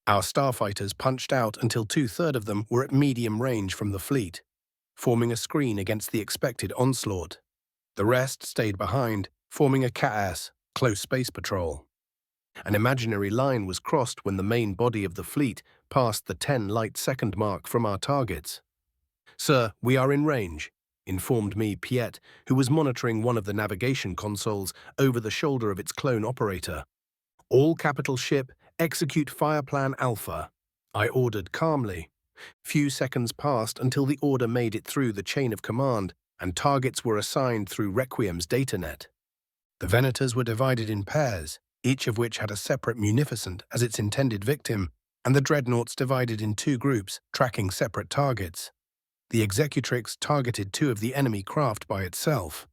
Our starfighters punched out until 2/3 of them were at medium range from the fleet, forming a screen against the expected onslaught. The rest stayed behind, forming a CAS, close space patrol. An imaginary line was crossed when the main body of the fleet passed the 10 light-second mark from our targets. "Sir, we are in range," informed me Piet, who was monitoring one of the navigation consoles over the shoulder of its clone operator. "All capital ship, execute Fire Plan Alpha," I ordered calmly. Few seconds passed until the order made it through the chain of command, and targets were assigned through Requiem's datanet. The Venators were divided in pairs, each of which had a separate munificent as its intended victim, and the dreadnoughts divided in 2 groups, tracking separate targets. The Executrix targeted 2 of the enemy craft by itself.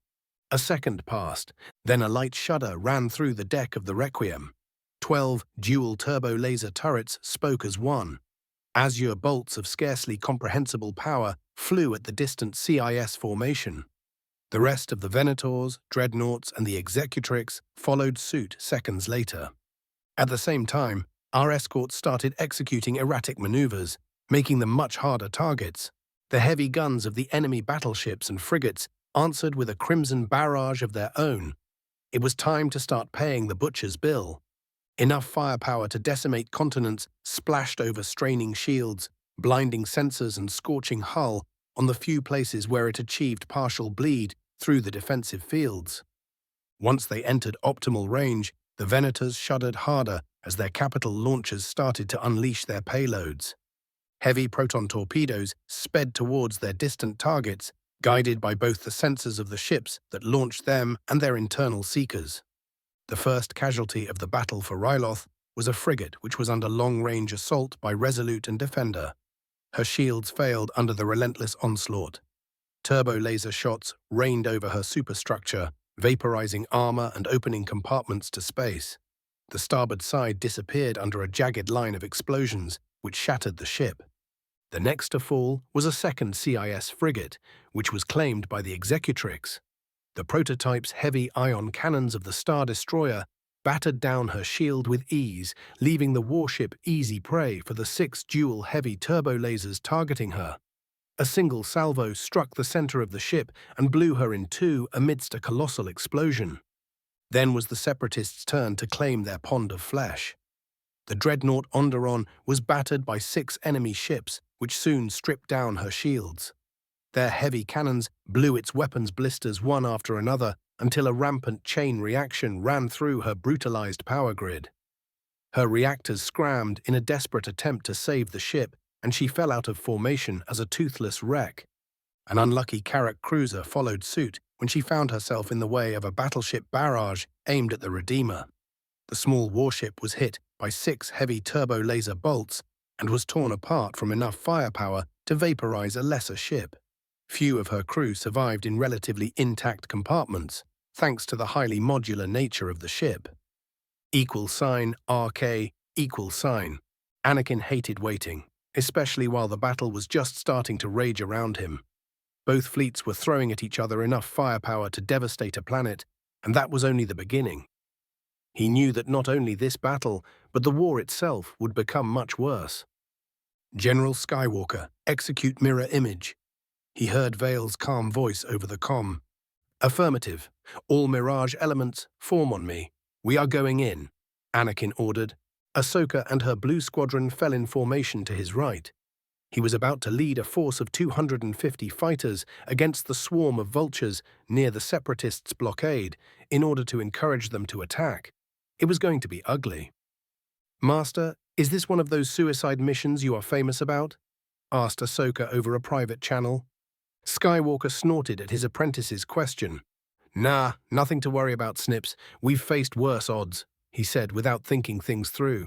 A second passed, then a light shudder ran through the deck of the Requiem. 12 dual turbo laser turrets spoke as one. Azure bolts of scarcely comprehensible power flew at the distant CIS formation. The rest of the Venators, dreadnoughts, and the Executrix followed suit seconds later. At the same time, our escorts started executing erratic maneuvers, making them much harder targets. The heavy guns of the enemy battleships and frigates answered with a crimson barrage of their own. It was time to start paying the butcher's bill. Enough firepower to decimate continents splashed over straining shields, blinding sensors and scorching hull on the few places where it achieved partial bleed through the defensive fields. Once they entered optimal range, the Venators shuddered harder as their capital launchers started to unleash their payloads. Heavy proton torpedoes sped towards their distant targets, guided by both the sensors of the ships that launched them and their internal seekers. The first casualty of the battle for Ryloth was a frigate which was under long-range assault by Resolute and Defender. Her shields failed under the relentless onslaught. Turbo laser shots rained over her superstructure, vaporizing armor and opening compartments to space. The starboard side disappeared under a jagged line of explosions, which shattered the ship. The next to fall was a second CIS frigate, which was claimed by the Executrix. The prototype's heavy ion cannons of the Star Destroyer battered down her shield with ease, leaving the warship easy prey for the 6 dual heavy turbo lasers targeting her. A single salvo struck the center of the ship and blew her in 2 amidst a colossal explosion. Then was the Separatists' turn to claim their pond of flesh. The dreadnought Onderon was battered by 6 enemy ships, which soon stripped down her shields. Their heavy cannons blew its weapons blisters one after another until a rampant chain reaction ran through her brutalized power grid. Her reactors scrammed in a desperate attempt to save the ship, and she fell out of formation as a toothless wreck. An unlucky Carrack cruiser followed suit when she found herself in the way of a battleship barrage aimed at the Redeemer. The small warship was hit by 6 heavy turbo-laser bolts and was torn apart from enough firepower to vaporize a lesser ship. Few of her crew survived in relatively intact compartments, thanks to the highly modular nature of the ship. $RK. Anakin hated waiting, especially while the battle was just starting to rage around him. Both fleets were throwing at each other enough firepower to devastate a planet, and that was only the beginning. He knew that not only this battle, but the war itself would become much worse. General Skywalker, execute mirror image. He heard Vale's calm voice over the comm. Affirmative. All Mirage elements, form on me. We are going in, Anakin ordered. Ahsoka and her blue squadron fell in formation to his right. He was about to lead a force of 250 fighters against the swarm of vultures near the Separatists' blockade in order to encourage them to attack. It was going to be ugly. Master, is this one of those suicide missions you are famous about? Asked Ahsoka over a private channel. Skywalker snorted at his apprentice's question. Nah, nothing to worry about, Snips. We've faced worse odds, he said without thinking things through.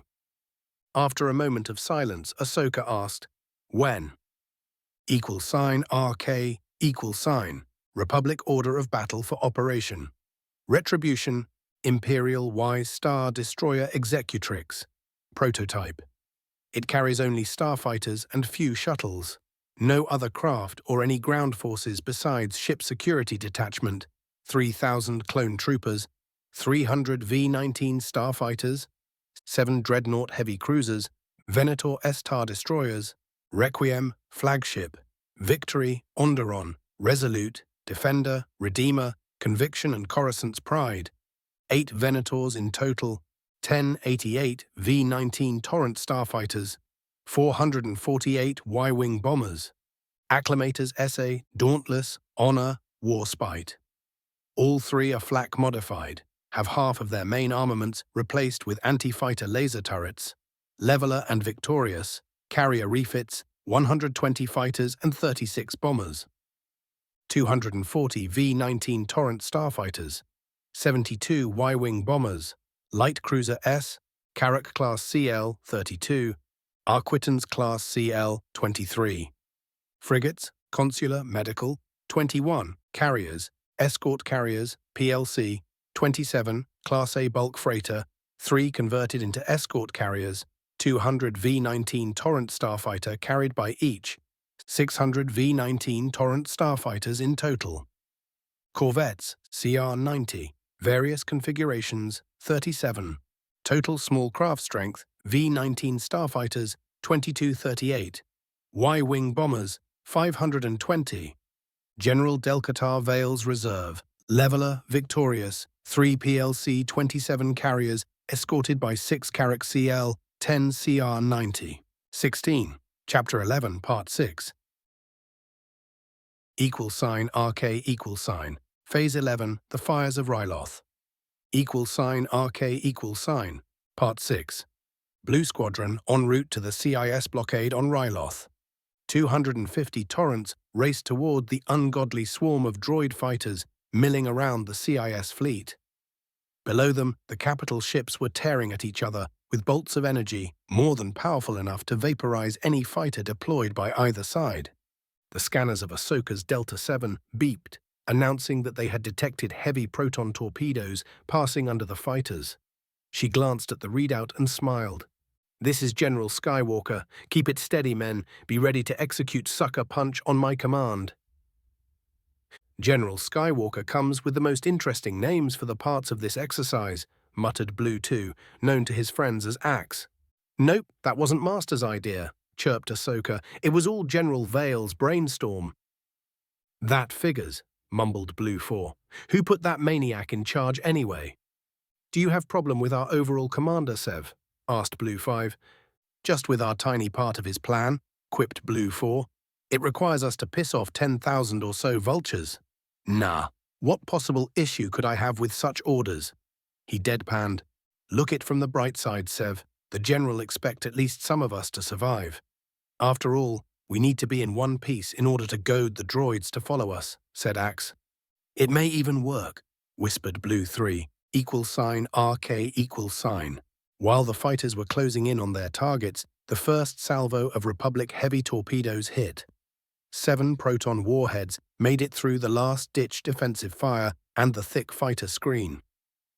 After a moment of silence, Ahsoka asked, when? $RK. Republic Order of Battle for Operation. Retribution. Imperial Y Star Destroyer Executrix. Prototype. It carries only starfighters and few shuttles. No other craft or any ground forces besides Ship Security Detachment, 3,000 clone troopers, 300 V-19 starfighters, 7 Dreadnought heavy cruisers, Venator S-Star destroyers, Requiem, flagship, Victory, Onderon, Resolute, Defender, Redeemer, Conviction and Coruscant's Pride, 8 Venators in total, 1088 V-19 Torrent starfighters, 448 Y-Wing bombers, Acclamator's Essay, Dauntless, Honor, Warspite. All 3 are flak modified, have half of their main armaments replaced with anti-fighter laser turrets, Leveler and Victorious, carrier refits, 120 fighters and 36 bombers, 240 V-19 Torrent starfighters, 72 Y-Wing bombers, Light Cruiser S, Carrack Class CL-32, Arquitens Class CL-23, frigates, consular, medical, 21, carriers, escort carriers, PLC, 27, Class A bulk freighter, 3 converted into escort carriers, 200 V-19 Torrent starfighter carried by each, 600 V-19 Torrent starfighters in total. Corvettes, CR-90, various configurations, 37. Total small craft strength, V-19 starfighters, 2238. Y-Wing bombers, 520. General Delcatar Vale's Reserve, Leveler, Victorious, 3 PLC-27 carriers escorted by 6 Carrack CL, 10 CR-90. 16. Chapter 11, Part 6. $RK. Phase 11, The Fires of Ryloth. $RK. Part 6. Blue Squadron en route to the CIS blockade on Ryloth. 250 Torrents raced toward the ungodly swarm of droid fighters milling around the CIS fleet. Below them, the capital ships were tearing at each other with bolts of energy more than powerful enough to vaporize any fighter deployed by either side. The scanners of Ahsoka's Delta-7 beeped, announcing that they had detected heavy proton torpedoes passing under the fighters. She glanced at the readout and smiled. This is General Skywalker. Keep it steady, men. Be ready to execute Sucker Punch on my command. General Skywalker comes with the most interesting names for the parts of this exercise, muttered Blue 2, known to his friends as Axe. Nope, that wasn't Master's idea, chirped Ahsoka. It was all General Vale's brainstorm. That figures, mumbled Blue 4. Who put that maniac in charge anyway? Do you have problem with our overall commander, Sev? Asked Blue 5. Just with our tiny part of his plan, quipped Blue 4. It requires us to piss off 10,000 or so vultures. Nah, what possible issue could I have with such orders? He deadpanned. Look it from the bright side, Sev. The General expects at least some of us to survive. After all, we need to be in one piece in order to goad the droids to follow us, said Axe. It may even work, whispered Blue 3. RK equals sign. While the fighters were closing in on their targets, the first salvo of Republic heavy torpedoes hit. 7 proton warheads made it through the last-ditch defensive fire and the thick fighter screen.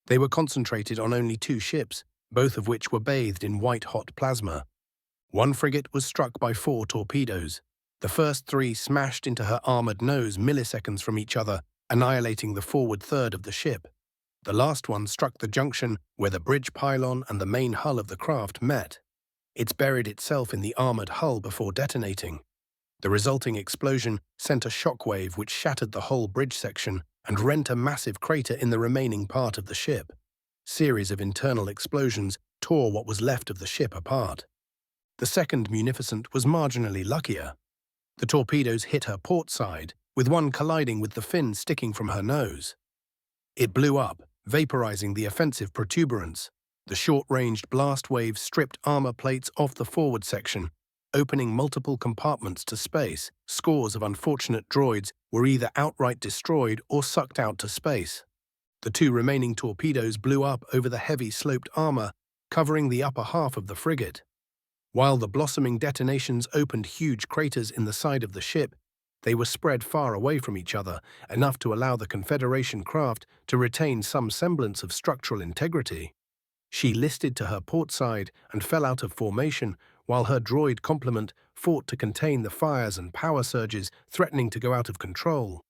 They were concentrated on only 2 ships, both of which were bathed in white-hot plasma. One frigate was struck by 4 torpedoes. The first 3 smashed into her armored nose milliseconds from each other, annihilating the forward third of the ship. The last one struck the junction where the bridge pylon and the main hull of the craft met. It buried itself in the armored hull before detonating. The resulting explosion sent a shockwave which shattered the whole bridge section and rent a massive crater in the remaining part of the ship. Series of internal explosions tore what was left of the ship apart. The second munificent was marginally luckier. The torpedoes hit her port side, with one colliding with the fin sticking from her nose. It blew up, vaporizing the offensive protuberance. The short-ranged blast waves stripped armor plates off the forward section, opening multiple compartments to space. Scores of unfortunate droids were either outright destroyed or sucked out to space. The 2 remaining torpedoes blew up over the heavy sloped armor, covering the upper half of the frigate. While the blossoming detonations opened huge craters in the side of the ship, they were spread far away from each other, enough to allow the Confederation craft to retain some semblance of structural integrity. She listed to her port side and fell out of formation, while her droid complement fought to contain the fires and power surges threatening to go out of control.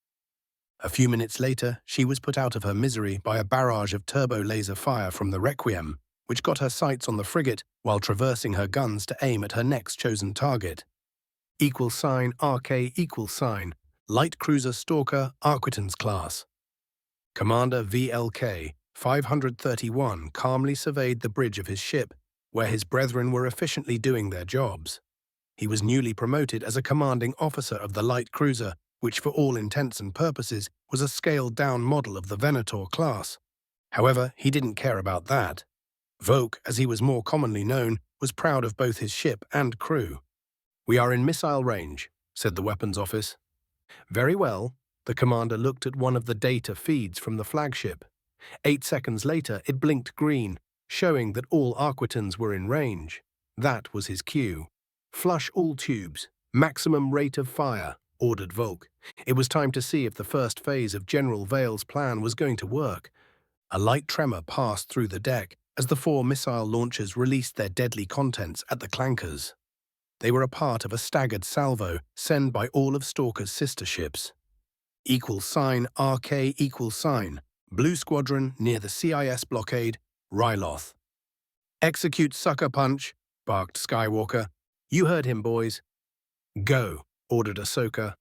A few minutes later, she was put out of her misery by a barrage of turbo-laser fire from the Requiem, which got her sights on the frigate while traversing her guns to aim at her next chosen target. RK equals sign, Light Cruiser Stalker Arquitans class. Commander VLK 531 calmly surveyed the bridge of his ship, where his brethren were efficiently doing their jobs. He was newly promoted as a commanding officer of the light cruiser, which for all intents and purposes was a scaled-down model of the Venator class. However, he didn't care about that. Voke, as he was more commonly known, was proud of both his ship and crew. "We are in missile range," said the weapons office. "Very well." The commander looked at one of the data feeds from the flagship. 8 seconds later, it blinked green, showing that all Arquitans were in range. That was his cue. "Flush all tubes. Maximum rate of fire," ordered Volk. It was time to see if the first phase of General Vale's plan was going to work. A light tremor passed through the deck as the 4 missile launchers released their deadly contents at the clankers. They were a part of a staggered salvo sent by all of Stalker's sister ships. RK equals sign, Blue Squadron near the CIS blockade, Ryloth. "Execute sucker punch," barked Skywalker. "You heard him, boys." "Go," ordered Ahsoka.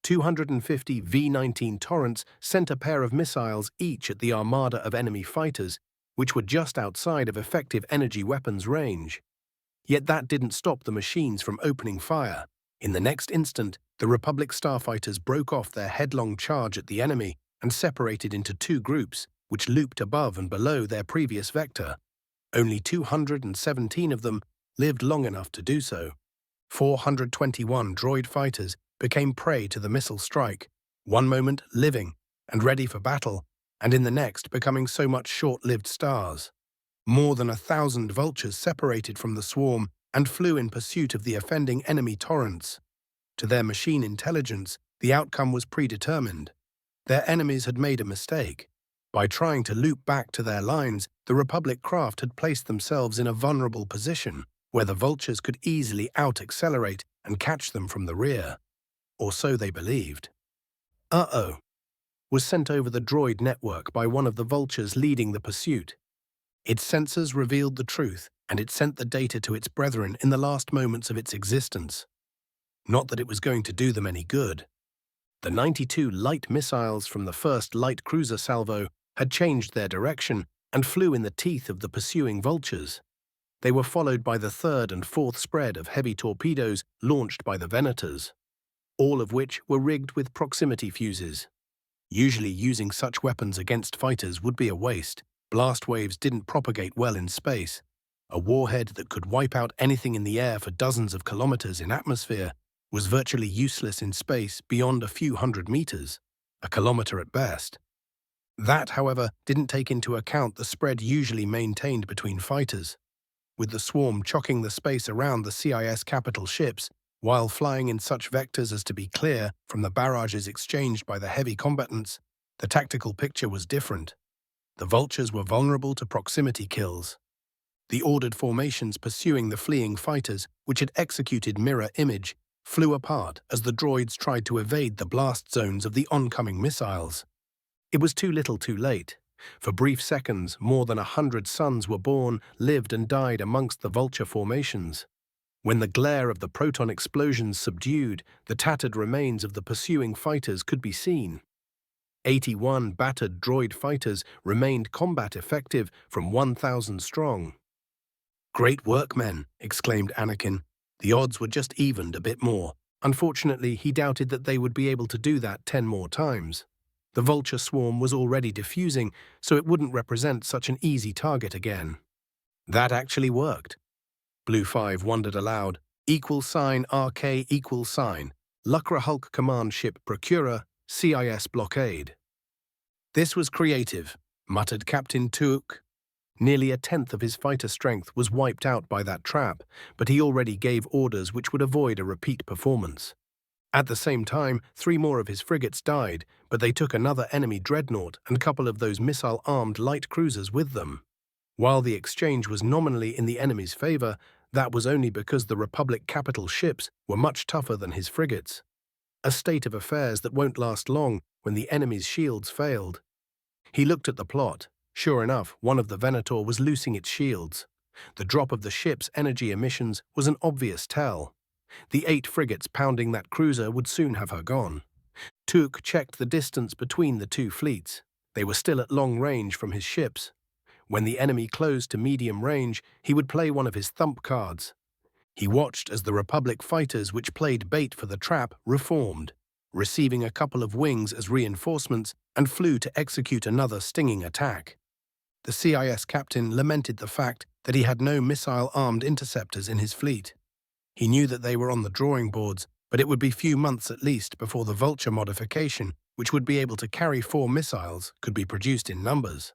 250 V-19 Torrents sent a pair of missiles each at the armada of enemy fighters, which were just outside of effective energy weapons range. Yet that didn't stop the machines from opening fire. In the next instant, the Republic starfighters broke off their headlong charge at the enemy and separated into 2 groups, which looped above and below their previous vector. Only 217 of them lived long enough to do so. 421 droid fighters became prey to the missile strike, one moment living and ready for battle, and in the next becoming so much short-lived stars. More than 1,000 vultures separated from the swarm and flew in pursuit of the offending enemy torrents. To their machine intelligence, the outcome was predetermined. Their enemies had made a mistake. By trying to loop back to their lines, the Republic craft had placed themselves in a vulnerable position, where the vultures could easily out-accelerate and catch them from the rear. Or so they believed. "Uh-oh," was sent over the droid network by one of the vultures leading the pursuit. Its sensors revealed the truth, and it sent the data to its brethren in the last moments of its existence. Not that it was going to do them any good. The 92 light missiles from the first light cruiser salvo had changed their direction and flew in the teeth of the pursuing vultures. They were followed by the 3rd and 4th spread of heavy torpedoes launched by the Venators, all of which were rigged with proximity fuses. Usually using such weapons against fighters would be a waste. Blast waves didn't propagate well in space. A warhead that could wipe out anything in the air for dozens of kilometers in atmosphere was virtually useless in space beyond a few hundred meters, a kilometer at best. That, however, didn't take into account the spread usually maintained between fighters, with the swarm chocking the space around the CIS capital ships, while flying in such vectors as to be clear from the barrages exchanged by the heavy combatants. The tactical picture was different. The vultures were vulnerable to proximity kills. The ordered formations pursuing the fleeing fighters, which had executed mirror image, flew apart as the droids tried to evade the blast zones of the oncoming missiles. It was too little too late. For brief seconds, more than 100 suns were born, lived and died amongst the vulture formations. When the glare of the proton explosions subdued, the tattered remains of the pursuing fighters could be seen. 81 battered droid fighters remained combat effective from 1,000 strong. "Great work, men," exclaimed Anakin. The odds were just evened a bit more. Unfortunately, he doubted that they would be able to do that 10 more times. The vulture swarm was already diffusing, so it wouldn't represent such an easy target again. That actually worked. Blue 5 wondered aloud. =RK Lucra Hulk Command Ship Procurer, CIS Blockade. This was creative, muttered Captain Tuuk. Nearly a tenth of his fighter strength was wiped out by that trap, but he already gave orders which would avoid a repeat performance. At the same time, 3 more of his frigates died, but they took another enemy dreadnought and a couple of those missile-armed light cruisers with them. While the exchange was nominally in the enemy's favor, that was only because the Republic capital ships were much tougher than his frigates. A state of affairs that won't last long when the enemy's shields failed. He looked at the plot. Sure enough, one of the Venator was loosing its shields. The drop of the ship's energy emissions was an obvious tell. The 8 frigates pounding that cruiser would soon have her gone. Tuuk checked the distance between the 2 fleets. They were still at long range from his ships. When the enemy closed to medium range, he would play one of his thump cards. He watched as the Republic fighters which played bait for the trap reformed, receiving a couple of wings as reinforcements, and flew to execute another stinging attack. The CIS captain lamented the fact that he had no missile-armed interceptors in his fleet. He knew that they were on the drawing boards, but it would be few months at least before the Vulture modification, which would be able to carry 4 missiles, could be produced in numbers.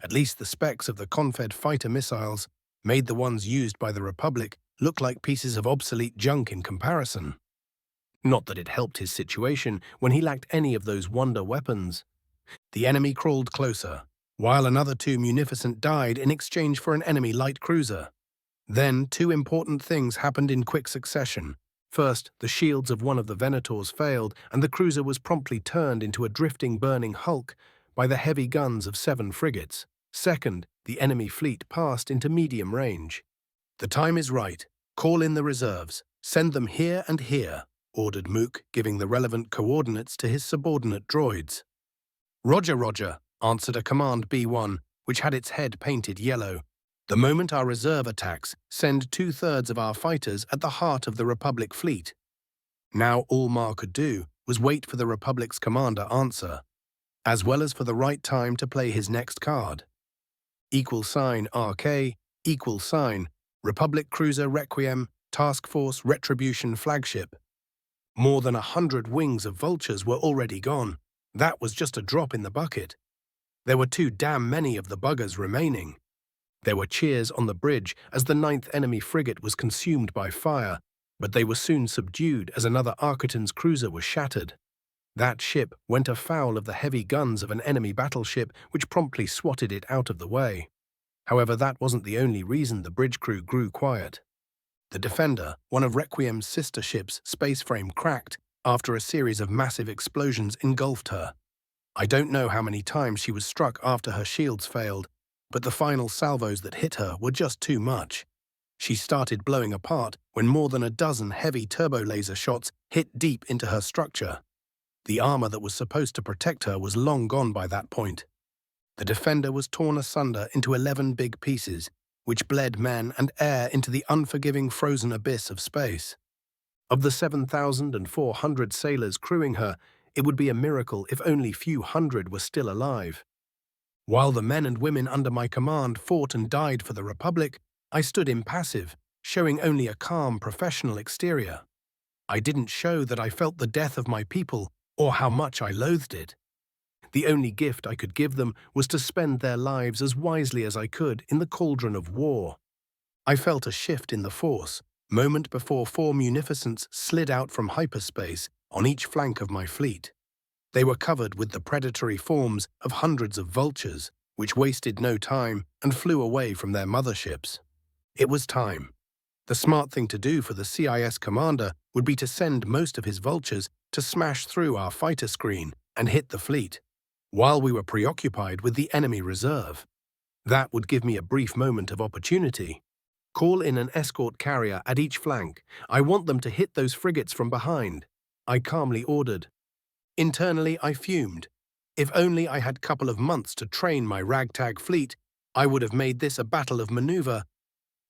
At least the specs of the Confed fighter missiles made the ones used by the Republic look like pieces of obsolete junk in comparison. Not that it helped his situation when he lacked any of those wonder weapons. The enemy crawled closer, while another 2 munificent died in exchange for an enemy light cruiser. Then 2 important things happened in quick succession. First, the shields of one of the Venators failed, and the cruiser was promptly turned into a drifting, burning hulk by the heavy guns of 7 frigates. Second, the enemy fleet passed into medium range. "The time is right. Call in the reserves. Send them here and here," ordered Mook, giving the relevant coordinates to his subordinate droids. "Roger, Roger," answered a Command B1, which had its head painted yellow. "The moment our reserve attacks, send 2/3 of our fighters at the heart of the Republic fleet." Now all Mar could do was wait for the Republic's commander answer, as well as for the right time to play his next card. =RK, Republic Cruiser Requiem, Task Force Retribution Flagship. More than 100 wings of vultures were already gone. That was just a drop in the bucket. There were too damn many of the buggers remaining. There were cheers on the bridge as the 9th enemy frigate was consumed by fire, but they were soon subdued as another Arquetan's cruiser was shattered. That ship went afoul of the heavy guns of an enemy battleship, which promptly swatted it out of the way. However, that wasn't the only reason the bridge crew grew quiet. The Defender, one of Requiem's sister ships' space frame cracked after a series of massive explosions engulfed her. I don't know how many times she was struck after her shields failed, but the final salvos that hit her were just too much. She started blowing apart when more than a dozen heavy turbo laser shots hit deep into her structure. The armor that was supposed to protect her was long gone by that point. The Defender was torn asunder into 11 big pieces, which bled men and air into the unforgiving frozen abyss of space. Of the 7,400 sailors crewing her, it would be a miracle if only few hundred were still alive. While the men and women under my command fought and died for the Republic, I stood impassive, showing only a calm, professional exterior. I didn't show that I felt the death of my people or how much I loathed it. The only gift I could give them was to spend their lives as wisely as I could in the cauldron of war. I felt a shift in the Force, moment before 4 munificents slid out from hyperspace on each flank of my fleet. They were covered with the predatory forms of hundreds of vultures, which wasted no time and flew away from their motherships. It was time. The smart thing to do for the CIS commander would be to send most of his vultures to smash through our fighter screen and hit the fleet, while we were preoccupied with the enemy reserve. That would give me a brief moment of opportunity. Call in an escort carrier at each flank. I want them to hit those frigates from behind, I calmly ordered. Internally, I fumed. If only I had a couple of months to train my ragtag fleet, I would have made this a battle of maneuver.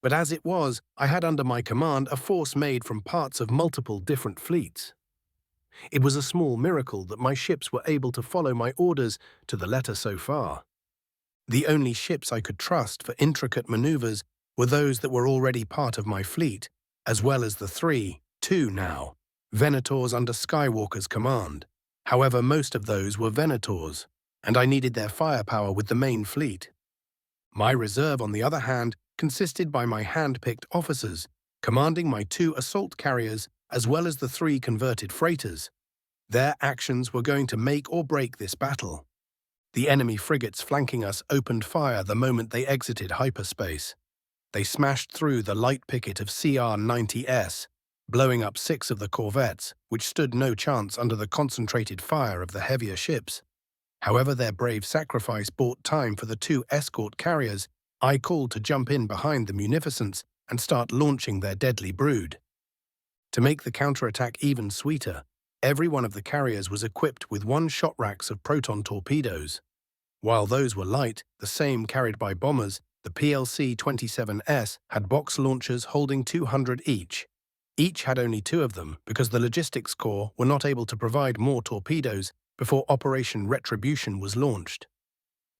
But as it was, I had under my command a force made from parts of multiple different fleets. It was a small miracle that my ships were able to follow my orders to the letter so far. The only ships I could trust for intricate maneuvers were those that were already part of my fleet, as well as the two now, Venators under Skywalker's command. However, most of those were Venators, and I needed their firepower with the main fleet. My reserve, on the other hand, consisted by my hand-picked officers, commanding my 2 assault carriers as well as the 3 converted freighters. Their actions were going to make or break this battle. The enemy frigates flanking us opened fire the moment they exited hyperspace. They smashed through the light picket of CR-90S, blowing up 6 of the corvettes, which stood no chance under the concentrated fire of the heavier ships. However, their brave sacrifice bought time for the 2 escort carriers. I called to jump in behind the munificents and start launching their deadly brood. To make the counterattack even sweeter, every one of the carriers was equipped with 1 shot racks of proton torpedoes. While those were light, the same carried by bombers, the PLC-27S had box launchers holding 200 each. Each had only 2 of them because the logistics corps were not able to provide more torpedoes before Operation Retribution was launched.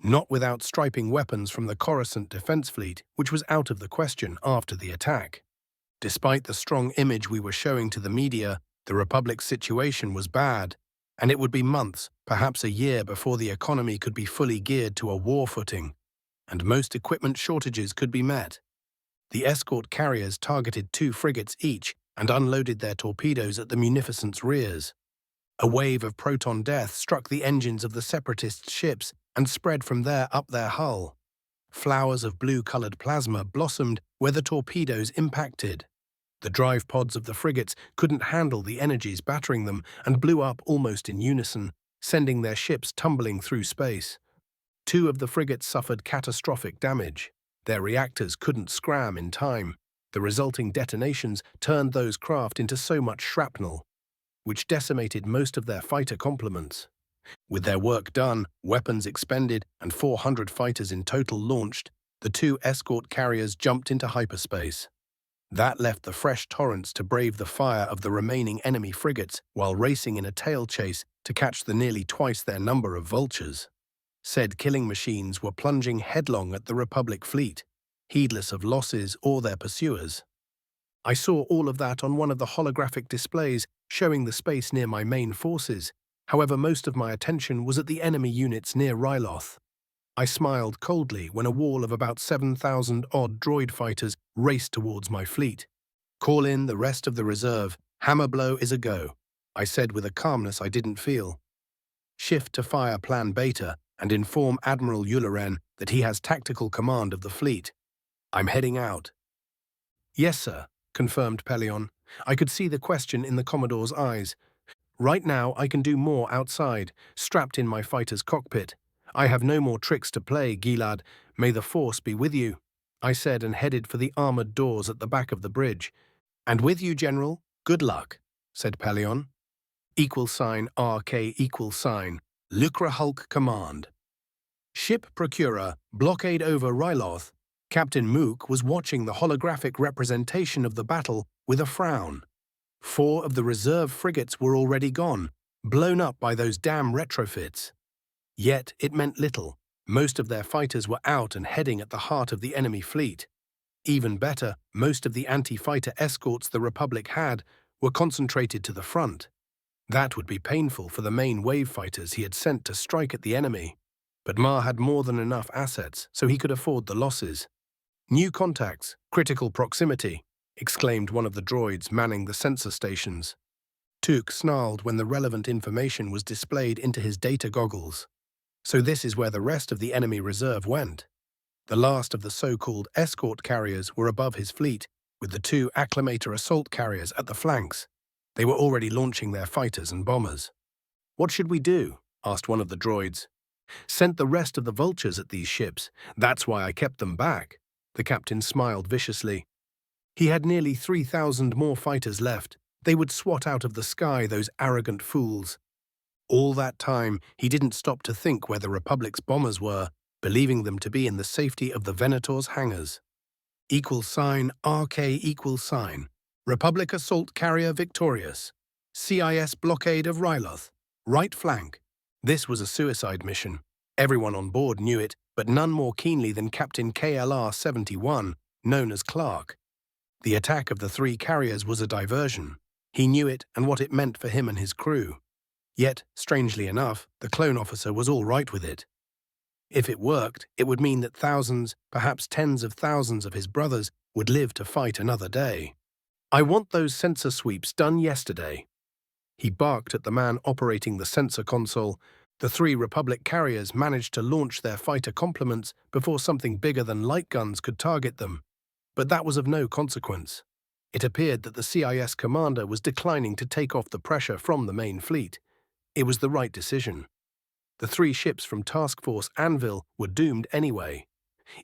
Not without striping weapons from the Coruscant defense fleet, which was out of the question after the attack. Despite the strong image we were showing to the media, the Republic's situation was bad, and it would be months, perhaps a year, before the economy could be fully geared to a war footing, and most equipment shortages could be met. The escort carriers targeted 2 frigates each and unloaded their torpedoes at the munificents' rears. A wave of proton death struck the engines of the separatist ships and spread from there up their hull. Flowers of blue-colored plasma blossomed where the torpedoes impacted. The drive pods of the frigates couldn't handle the energies battering them and blew up almost in unison, sending their ships tumbling through space. 2 of the frigates suffered catastrophic damage. Their reactors couldn't scram in time. The resulting detonations turned those craft into so much shrapnel, which decimated most of their fighter complements. With their work done, weapons expended, and 400 fighters in total launched, the 2 escort carriers jumped into hyperspace. That left the fresh torrents to brave the fire of the remaining enemy frigates while racing in a tail chase to catch the nearly twice their number of vultures. Said killing machines were plunging headlong at the Republic fleet, heedless of losses or their pursuers. I saw all of that on one of the holographic displays showing the space near my main forces. However, most of my attention was at the enemy units near Ryloth. I smiled coldly when a wall of about 7,000-odd droid fighters raced towards my fleet. "Call in the rest of the reserve. Hammer blow is a go," I said with a calmness I didn't feel. "Shift to fire Plan Beta and inform Admiral Ularen that he has tactical command of the fleet. I'm heading out." "Yes, sir," confirmed Pelion. I could see the question in the Commodore's eyes. "Right now I can do more outside, strapped in my fighter's cockpit. I have no more tricks to play, Gilad. May the Force be with you," I said and headed for the armored doors at the back of the bridge. "And with you, General. Good luck," said Pelion. =RK=, Lucra Hulk Command. Ship Procurer, blockade over Ryloth. Captain Mook was watching the holographic representation of the battle with a frown. 4 of the reserve frigates were already gone, blown up by those damn retrofits. Yet it meant little. Most of their fighters were out and heading at the heart of the enemy fleet. Even better, most of the anti-fighter escorts the Republic had were concentrated to the front. That would be painful for the main wave fighters he had sent to strike at the enemy. But Ma had more than enough assets, so he could afford the losses. "New contacts, critical proximity," exclaimed one of the droids manning the sensor stations. Took snarled when the relevant information was displayed into his data goggles. So this is where the rest of the enemy reserve went. The last of the so-called escort carriers were above his fleet, with the two acclimator assault carriers at the flanks. They were already launching their fighters and bombers. "What should we do?" asked one of the droids. "Sent the rest of the vultures at these ships. That's why I kept them back." The captain smiled viciously. He had nearly 3,000 more fighters left. They would swat out of the sky those arrogant fools. All that time, he didn't stop to think where the Republic's bombers were, believing them to be in the safety of the Venator's hangars. =RK=. Republic assault carrier victorious. CIS blockade of Ryloth. Right flank. This was a suicide mission. Everyone on board knew it, but none more keenly than Captain KLR-71, known as Clark. The attack of the three carriers was a diversion. He knew it and what it meant for him and his crew. Yet, strangely enough, the clone officer was all right with it. If it worked, it would mean that thousands, perhaps tens of thousands of his brothers would live to fight another day. "I want those sensor sweeps done yesterday." He barked at the man operating the sensor console. The three Republic carriers managed to launch their fighter complements before something bigger than light guns could target them. But that was of no consequence. It appeared that the CIS commander was declining to take off the pressure from the main fleet. It was the right decision. The three ships from Task Force Anvil were doomed anyway.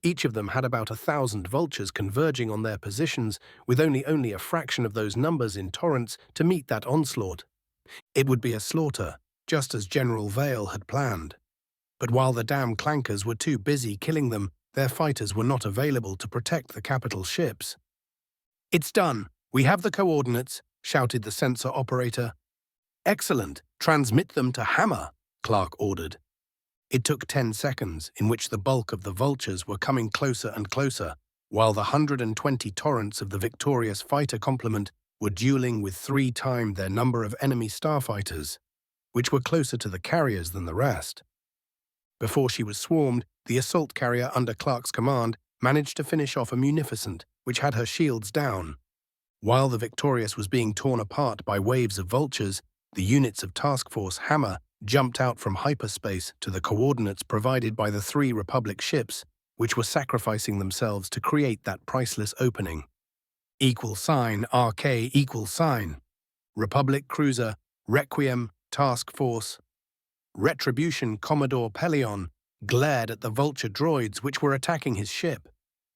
Each of them had about 1,000 vultures converging on their positions, with only a fraction of those numbers in Torrance to meet that onslaught. It would be a slaughter, just as General Vale had planned. But while the damn clankers were too busy killing them, their fighters were not available to protect the capital ships. "It's done. We have the coordinates," shouted the sensor operator. "Excellent. Transmit them to Hammer," Clark ordered. It took 10 seconds, in which the bulk of the vultures were coming closer and closer, while the 120 torrents of the victorious fighter complement were dueling with 3 times their number of enemy starfighters, which were closer to the carriers than the rest. Before she was swarmed, the assault carrier under Clark's command managed to finish off a Munificent, which had her shields down. While the Victorious was being torn apart by waves of vultures, the units of Task Force Hammer jumped out from hyperspace to the coordinates provided by the 3 Republic ships, which were sacrificing themselves to create that priceless opening. =RK=. Republic cruiser Requiem Task Force. Retribution Commodore Pelion glared at the vulture droids which were attacking his ship.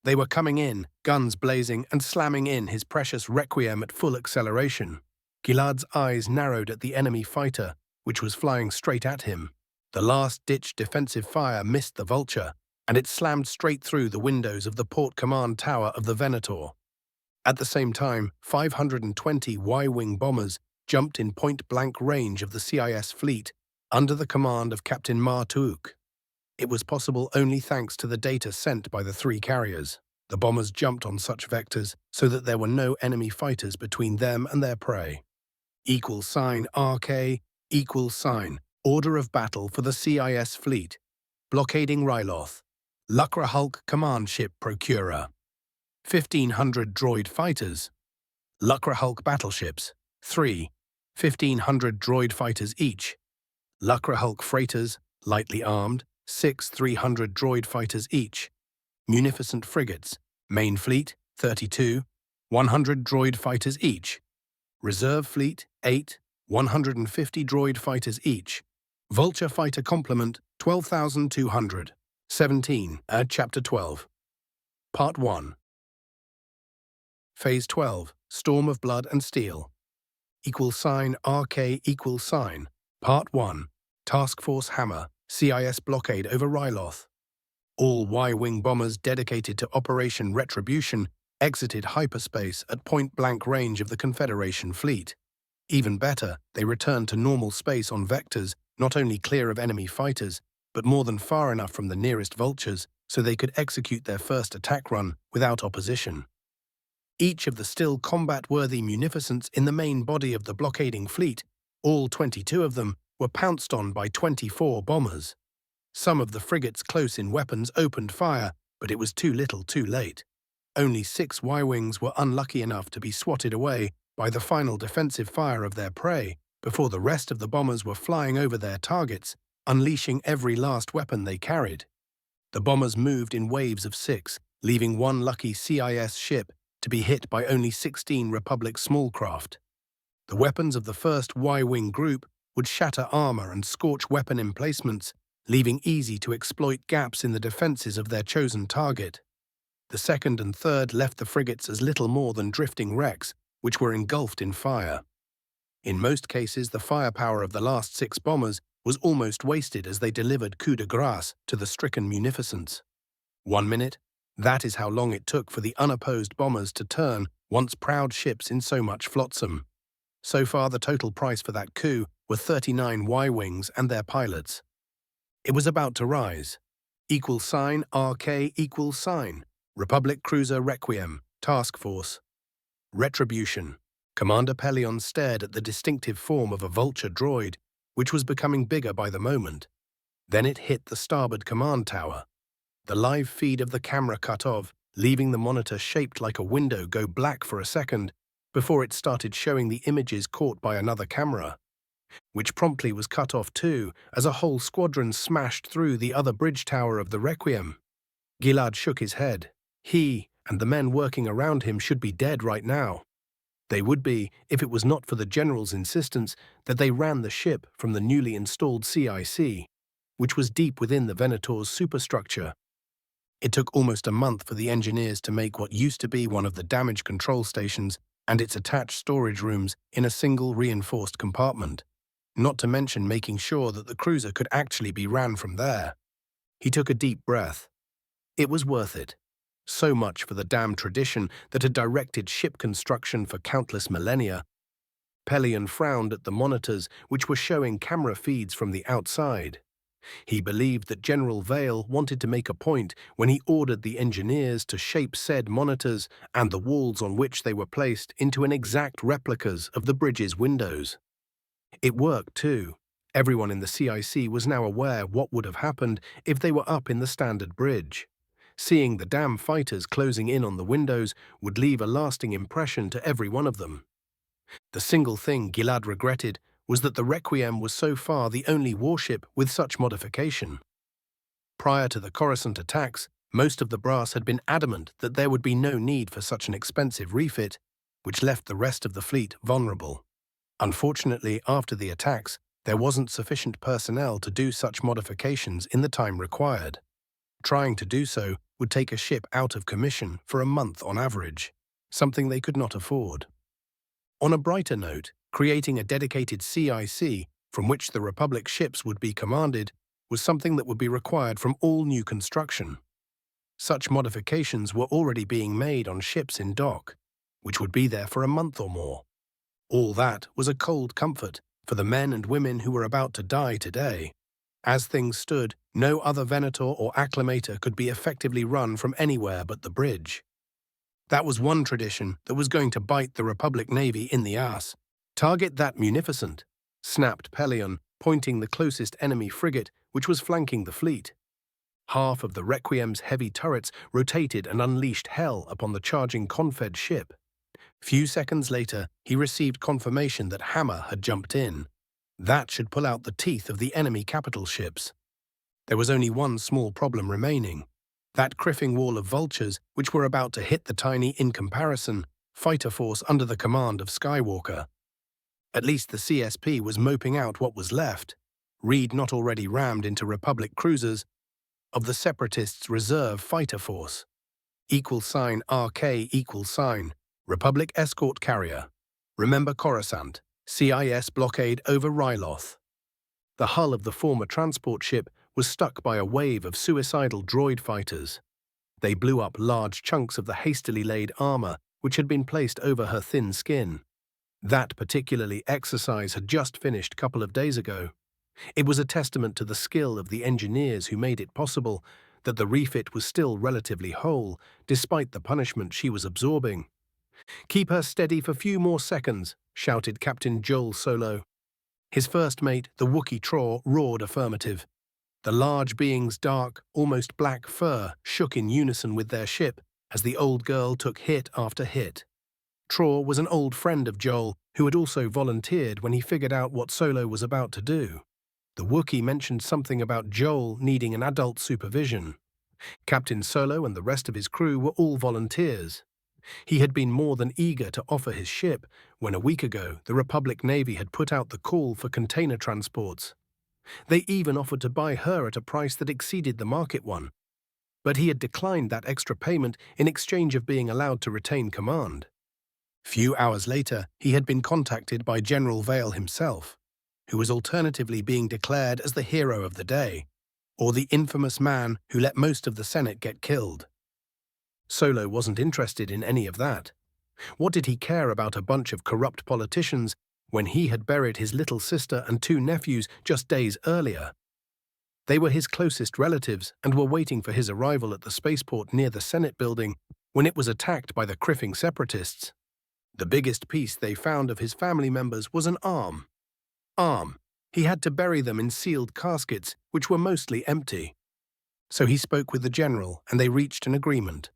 They were coming in, guns blazing, and slamming in his precious Requiem at full acceleration. Gilad's eyes narrowed at the enemy fighter, which was flying straight at him. The last-ditch defensive fire missed the vulture, and it slammed straight through the windows of the port command tower of the Venator. At the same time, 520 Y-wing bombers jumped in point-blank range of the CIS fleet under the command of Captain Martuk. It was possible only thanks to the data sent by the 3 carriers. The bombers jumped on such vectors so that there were no enemy fighters between them and their prey. =RK=. Order of battle for the CIS fleet. Blockading Ryloth. Luckrahulk command ship procurer. 1,500 droid fighters. Luckrahulk battleships. 3. 1,500 droid fighters each. Luckrahulk freighters, lightly armed. 6 300 droid fighters each. Munificent frigates. Main fleet, 32. 100 droid fighters each. Reserve fleet, 8. 150 droid fighters each. Vulture fighter complement, 12,200. 17. Chapter 12. Part 1. Phase 12. Storm of Blood and Steel. =RK=. Part 1. Task Force Hammer. CIS blockade over Ryloth. All Y-wing bombers dedicated to Operation Retribution exited hyperspace at point-blank range of the Confederation fleet. Even better, they returned to normal space on vectors, not only clear of enemy fighters, but more than far enough from the nearest vultures so they could execute their first attack run without opposition. Each of the still combat-worthy munificents in the main body of the blockading fleet All 22 of them were pounced on by 24 bombers. Some of the frigates close in weapons opened fire, but it was too little too late. Only 6 Y-wings were unlucky enough to be swatted away by the final defensive fire of their prey before the rest of the bombers were flying over their targets, unleashing every last weapon they carried. The bombers moved in waves of 6, leaving one lucky CIS ship to be hit by only 16 Republic small craft. The weapons of the first Y-wing group would shatter armor and scorch weapon emplacements, leaving easy to exploit gaps in the defenses of their chosen target. The second and third left the frigates as little more than drifting wrecks, which were engulfed in fire. In most cases, the firepower of the last 6 bombers was almost wasted as they delivered coup de grace to the stricken munificence. 1 minute, that is how long it took for the unopposed bombers to turn once proud ships in so much flotsam. So far, the total price for that coup were 39 Y-wings and their pilots. It was about to rise. =RK Republic Cruiser Requiem, Task Force. Retribution. Commander Pelion stared at the distinctive form of a vulture droid, which was becoming bigger by the moment. Then it hit the starboard command tower. The live feed of the camera cut off, leaving the monitor shaped like a window go black for a second before it started showing the images caught by another camera, which promptly was cut off too as a whole squadron smashed through the other bridge tower of the Requiem. Gilad shook his head. He and the men working around him should be dead right now. They would be if it was not for the general's insistence that they ran the ship from the newly installed CIC, which was deep within the Venator's superstructure. It took almost a month for the engineers to make what used to be one of the damage control stations and its attached storage rooms in a single reinforced compartment, not to mention making sure that the cruiser could actually be ran from there. He took a deep breath. It was worth it. So much for the damn tradition that had directed ship construction for countless millennia. Pelion frowned at the monitors which were showing camera feeds from the outside. He believed that General Vale wanted to make a point when he ordered the engineers to shape said monitors and the walls on which they were placed into an exact replicas of the bridge's windows. It worked too. Everyone in the CIC was now aware what would have happened if they were up in the standard bridge. Seeing the damn fighters closing in on the windows would leave a lasting impression to every one of them. The single thing Gilad regretted was that the Requiem was so far the only warship with such modification. Prior to the Coruscant attacks, most of the brass had been adamant that there would be no need for such an expensive refit, which left the rest of the fleet vulnerable. Unfortunately, after the attacks, there wasn't sufficient personnel to do such modifications in the time required. Trying to do so would take a ship out of commission for a month on average, something they could not afford. On a brighter note, creating a dedicated CIC from which the Republic ships would be commanded was something that would be required from all new construction. Such modifications were already being made on ships in dock, which would be there for a month or more. All that was a cold comfort for the men and women who were about to die today. As things stood, no other Venator or Acclamator could be effectively run from anywhere but the bridge. That was one tradition that was going to bite the Republic Navy in the ass. "Target that munificent," snapped Pelion, pointing the closest enemy frigate which was flanking the fleet. Half of the Requiem's heavy turrets rotated and unleashed hell upon the charging Confed ship. Few seconds later, he received confirmation that Hammer had jumped in. That should pull out the teeth of the enemy capital ships. There was only one small problem remaining. That criffing wall of vultures which were about to hit the tiny, in comparison, fighter force under the command of Skywalker. At least the CSP was moping out what was left, Reed not already rammed into Republic cruisers, of the Separatists' reserve fighter force. =RK=, Republic escort carrier. Remember Coruscant, CIS blockade over Ryloth. The hull of the former transport ship was stuck by a wave of suicidal droid fighters. They blew up large chunks of the hastily laid armor which had been placed over her thin skin. That particularly exercise had just finished a couple of days ago. It was a testament to the skill of the engineers who made it possible that the refit was still relatively whole, despite the punishment she was absorbing. "Keep her steady for few more seconds," shouted Captain Joel Solo. His first mate, the Wookiee Traw, roared affirmative. The large being's dark, almost black fur shook in unison with their ship as the old girl took hit after hit. Traw was an old friend of Joel who had also volunteered when he figured out what Solo was about to do. The Wookiee mentioned something about Joel needing an adult supervision. Captain Solo and the rest of his crew were all volunteers. He had been more than eager to offer his ship when a week ago the Republic Navy had put out the call for container transports. They even offered to buy her at a price that exceeded the market one. But he had declined that extra payment in exchange of being allowed to retain command. Few hours later, he had been contacted by General Vale himself, who was alternatively being declared as the hero of the day, or the infamous man who let most of the Senate get killed. Solo wasn't interested in any of that. What did he care about a bunch of corrupt politicians when he had buried his little sister and 2 nephews just days earlier? They were his closest relatives and were waiting for his arrival at the spaceport near the Senate building when it was attacked by the Criffing separatists. The biggest piece they found of his family members was an arm. He had to bury them in sealed caskets, which were mostly empty. So he spoke with the general, and they reached an agreement.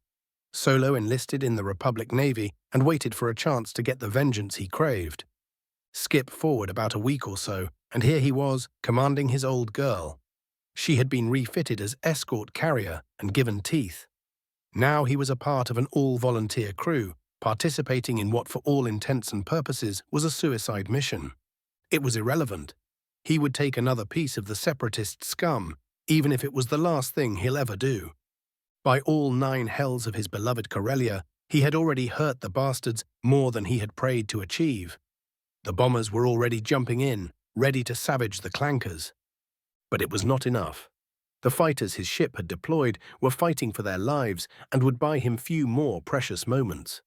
Solo enlisted in the Republic Navy and waited for a chance to get the vengeance he craved. Skip forward about a week or so, and here he was, commanding his old girl. She had been refitted as escort carrier and given teeth. Now he was a part of an all-volunteer crew, participating in what for all intents and purposes was a suicide mission. It was irrelevant. He would take another piece of the separatist scum, even if it was the last thing he'll ever do. By all 9 hells of his beloved Corellia, he had already hurt the bastards more than he had prayed to achieve. The bombers were already jumping in, ready to savage the clankers. But it was not enough. The fighters his ship had deployed were fighting for their lives and would buy him few more precious moments.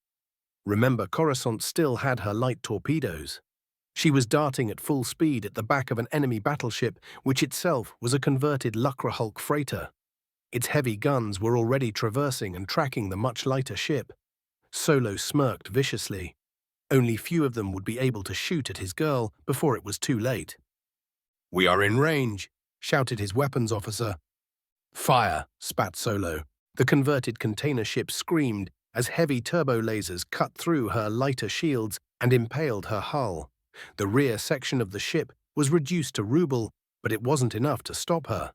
Remember, Coruscant still had her light torpedoes. She was darting at full speed at the back of an enemy battleship, which itself was a converted Lucrehulk freighter. Its heavy guns were already traversing and tracking the much lighter ship. Solo smirked viciously. Only few of them would be able to shoot at his girl before it was too late. "We are in range," shouted his weapons officer. "Fire," spat Solo. The converted container ship screamed as heavy turbo lasers cut through her lighter shields and impaled her hull. The rear section of the ship was reduced to rubble, but it wasn't enough to stop her.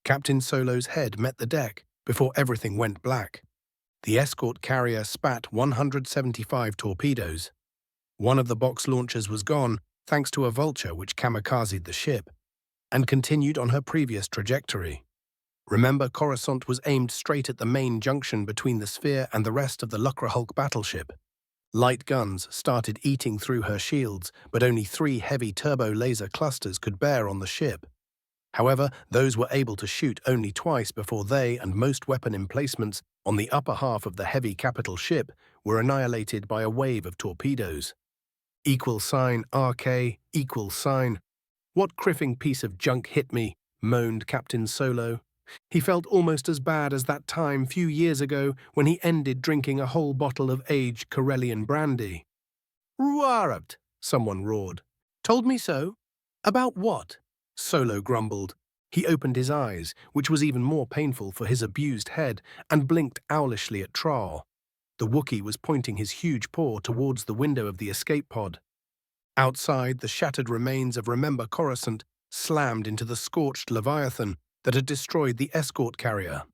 Captain Solo's head met the deck before everything went black. The escort carrier spat 175 torpedoes. One of the box launchers was gone, thanks to a vulture which kamikazed the ship, and continued on her previous trajectory. Remember, Coruscant was aimed straight at the main junction between the sphere and the rest of the Lucrehulk battleship. Light guns started eating through her shields, but only 3 heavy turbo laser clusters could bear on the ship. However, those were able to shoot only twice before they and most weapon emplacements on the upper half of the heavy capital ship were annihilated by a wave of torpedoes. $RK, $. What criffing piece of junk hit me, moaned Captain Solo. He felt almost as bad as that time few years ago when he ended drinking a whole bottle of aged Corellian brandy. "Ruarabt," someone roared. "Told me so?" "About what?" Solo grumbled. He opened his eyes, which was even more painful for his abused head, and blinked owlishly at Traw. The Wookiee was pointing his huge paw towards the window of the escape pod. Outside, the shattered remains of Remember Coruscant slammed into the scorched Leviathan that had destroyed the escort carrier.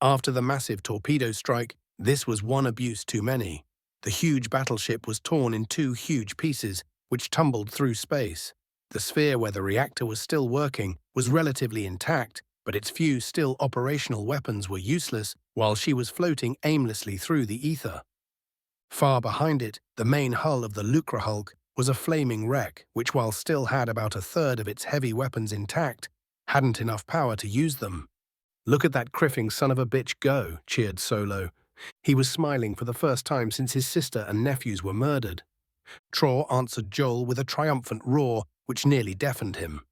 After the massive torpedo strike, this was one abuse too many. The huge battleship was torn in 2 huge pieces, which tumbled through space. The sphere where the reactor was still working was relatively intact, but its few still operational weapons were useless while she was floating aimlessly through the ether. Far behind it, the main hull of the Lucrehulk was a flaming wreck which, while still had about a third of its heavy weapons intact, hadn't enough power to use them. "Look at that criffing son of a bitch go," cheered Solo. He was smiling for the first time since his sister and nephews were murdered. Traw answered Joel with a triumphant roar which nearly deafened him.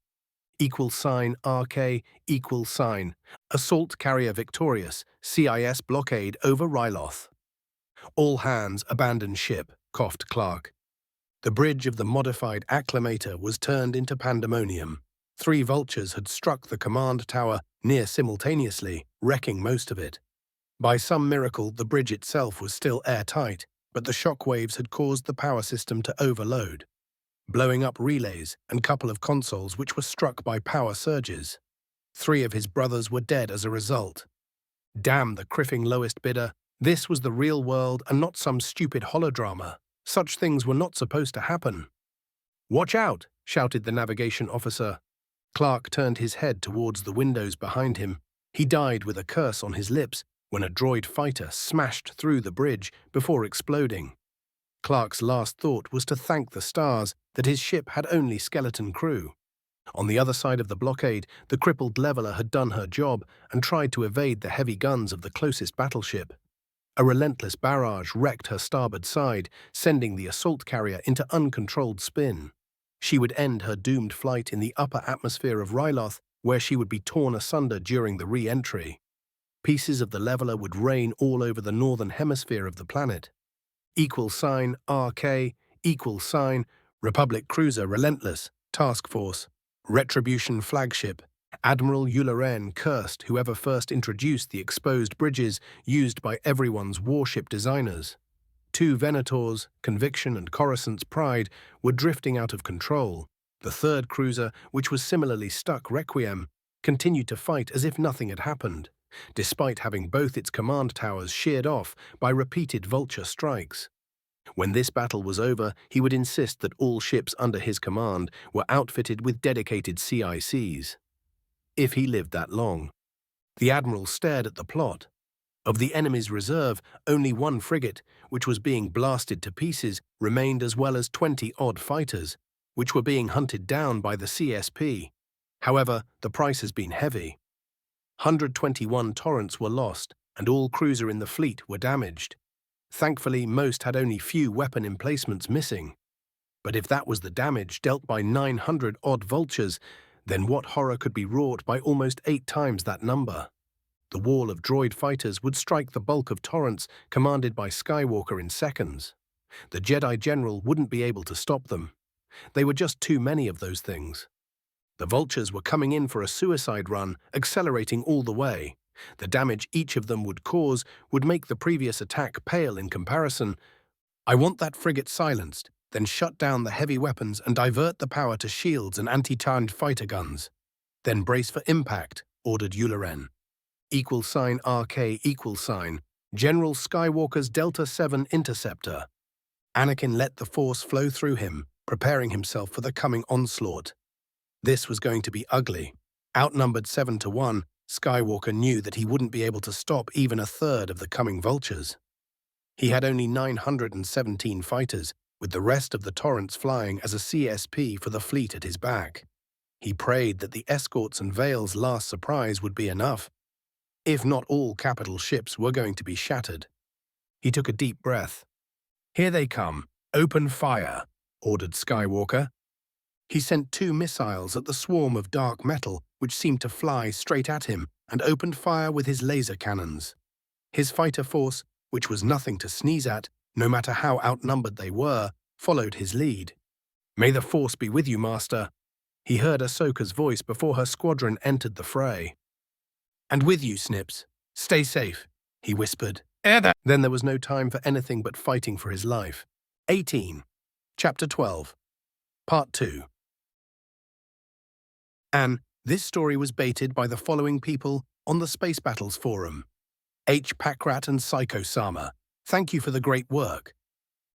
$RK, Assault carrier victorious, CIS blockade over Ryloth. "All hands abandon ship," coughed Clark. The bridge of the modified acclimator was turned into pandemonium. 3 vultures had struck the command tower near simultaneously, wrecking most of it. By some miracle, the bridge itself was still airtight, but the shockwaves had caused the power system to overload, blowing up relays and couple of consoles which were struck by power surges. 3 of his brothers were dead as a result. Damn the criffing lowest bidder. This was the real world and not some stupid holodrama. Such things were not supposed to happen. "Watch out!" shouted the navigation officer. Clark turned his head towards the windows behind him. He died with a curse on his lips when a droid fighter smashed through the bridge before exploding. Clark's last thought was to thank the stars that his ship had only skeleton crew. On the other side of the blockade, the crippled leveler had done her job and tried to evade the heavy guns of the closest battleship. A relentless barrage wrecked her starboard side, sending the assault carrier into uncontrolled spin. She would end her doomed flight in the upper atmosphere of Ryloth, where she would be torn asunder during the re-entry. Pieces of the leveler would rain all over the northern hemisphere of the planet. $RK, Republic Cruiser Relentless, Task Force, Retribution Flagship. Admiral Illuviar cursed whoever first introduced the exposed bridges used by everyone's warship designers. 2 Venators, Conviction and Coruscant's Pride, were drifting out of control. The 3rd cruiser, which was similarly stuck, Requiem, continued to fight as if nothing had happened, despite having both its command towers sheared off by repeated vulture strikes. When this battle was over, he would insist that all ships under his command were outfitted with dedicated CICs. If he lived that long. The Admiral stared at the plot. Of the enemy's reserve, only 1 frigate, which was being blasted to pieces, remained, as well as 20-odd fighters, which were being hunted down by the CSP. However, the price has been heavy. 121 torrents were lost, and all cruiser in the fleet were damaged. Thankfully, most had only few weapon emplacements missing. But if that was the damage dealt by 900-odd vultures, then what horror could be wrought by almost 8 times that number? The wall of droid fighters would strike the bulk of torrents commanded by Skywalker in seconds. The Jedi General wouldn't be able to stop them. They were just too many of those things. The vultures were coming in for a suicide run, accelerating all the way. The damage each of them would cause would make the previous attack pale in comparison. "I want that frigate silenced, then shut down the heavy weapons and divert the power to shields and anti-tank fighter guns. Then brace for impact," ordered Illuviar. $RK, General Skywalker's Delta 7 Interceptor. Anakin let the Force flow through him, preparing himself for the coming onslaught. This was going to be ugly. Outnumbered 7-1, Skywalker knew that he wouldn't be able to stop even a third of the coming vultures. He had only 917 fighters, with the rest of the torrents flying as a CSP for the fleet at his back. He prayed that the escorts and Vale's last surprise would be enough. If not, all capital ships were going to be shattered. He took a deep breath. "Here they come. Open fire," ordered Skywalker. He sent 2 missiles at the swarm of dark metal, which seemed to fly straight at him, and opened fire with his laser cannons. His fighter force, which was nothing to sneeze at, no matter how outnumbered they were, followed his lead. "May the Force be with you, Master." He heard Ahsoka's voice before her squadron entered the fray. "And with you, Snips. Stay safe," he whispered. Then there was no time for anything but fighting for his life. 18. Chapter 12. Part 2. This story was baited by the following people on the Space Battles Forum. H. Pakrat and Psycho Sama. Thank you for the great work.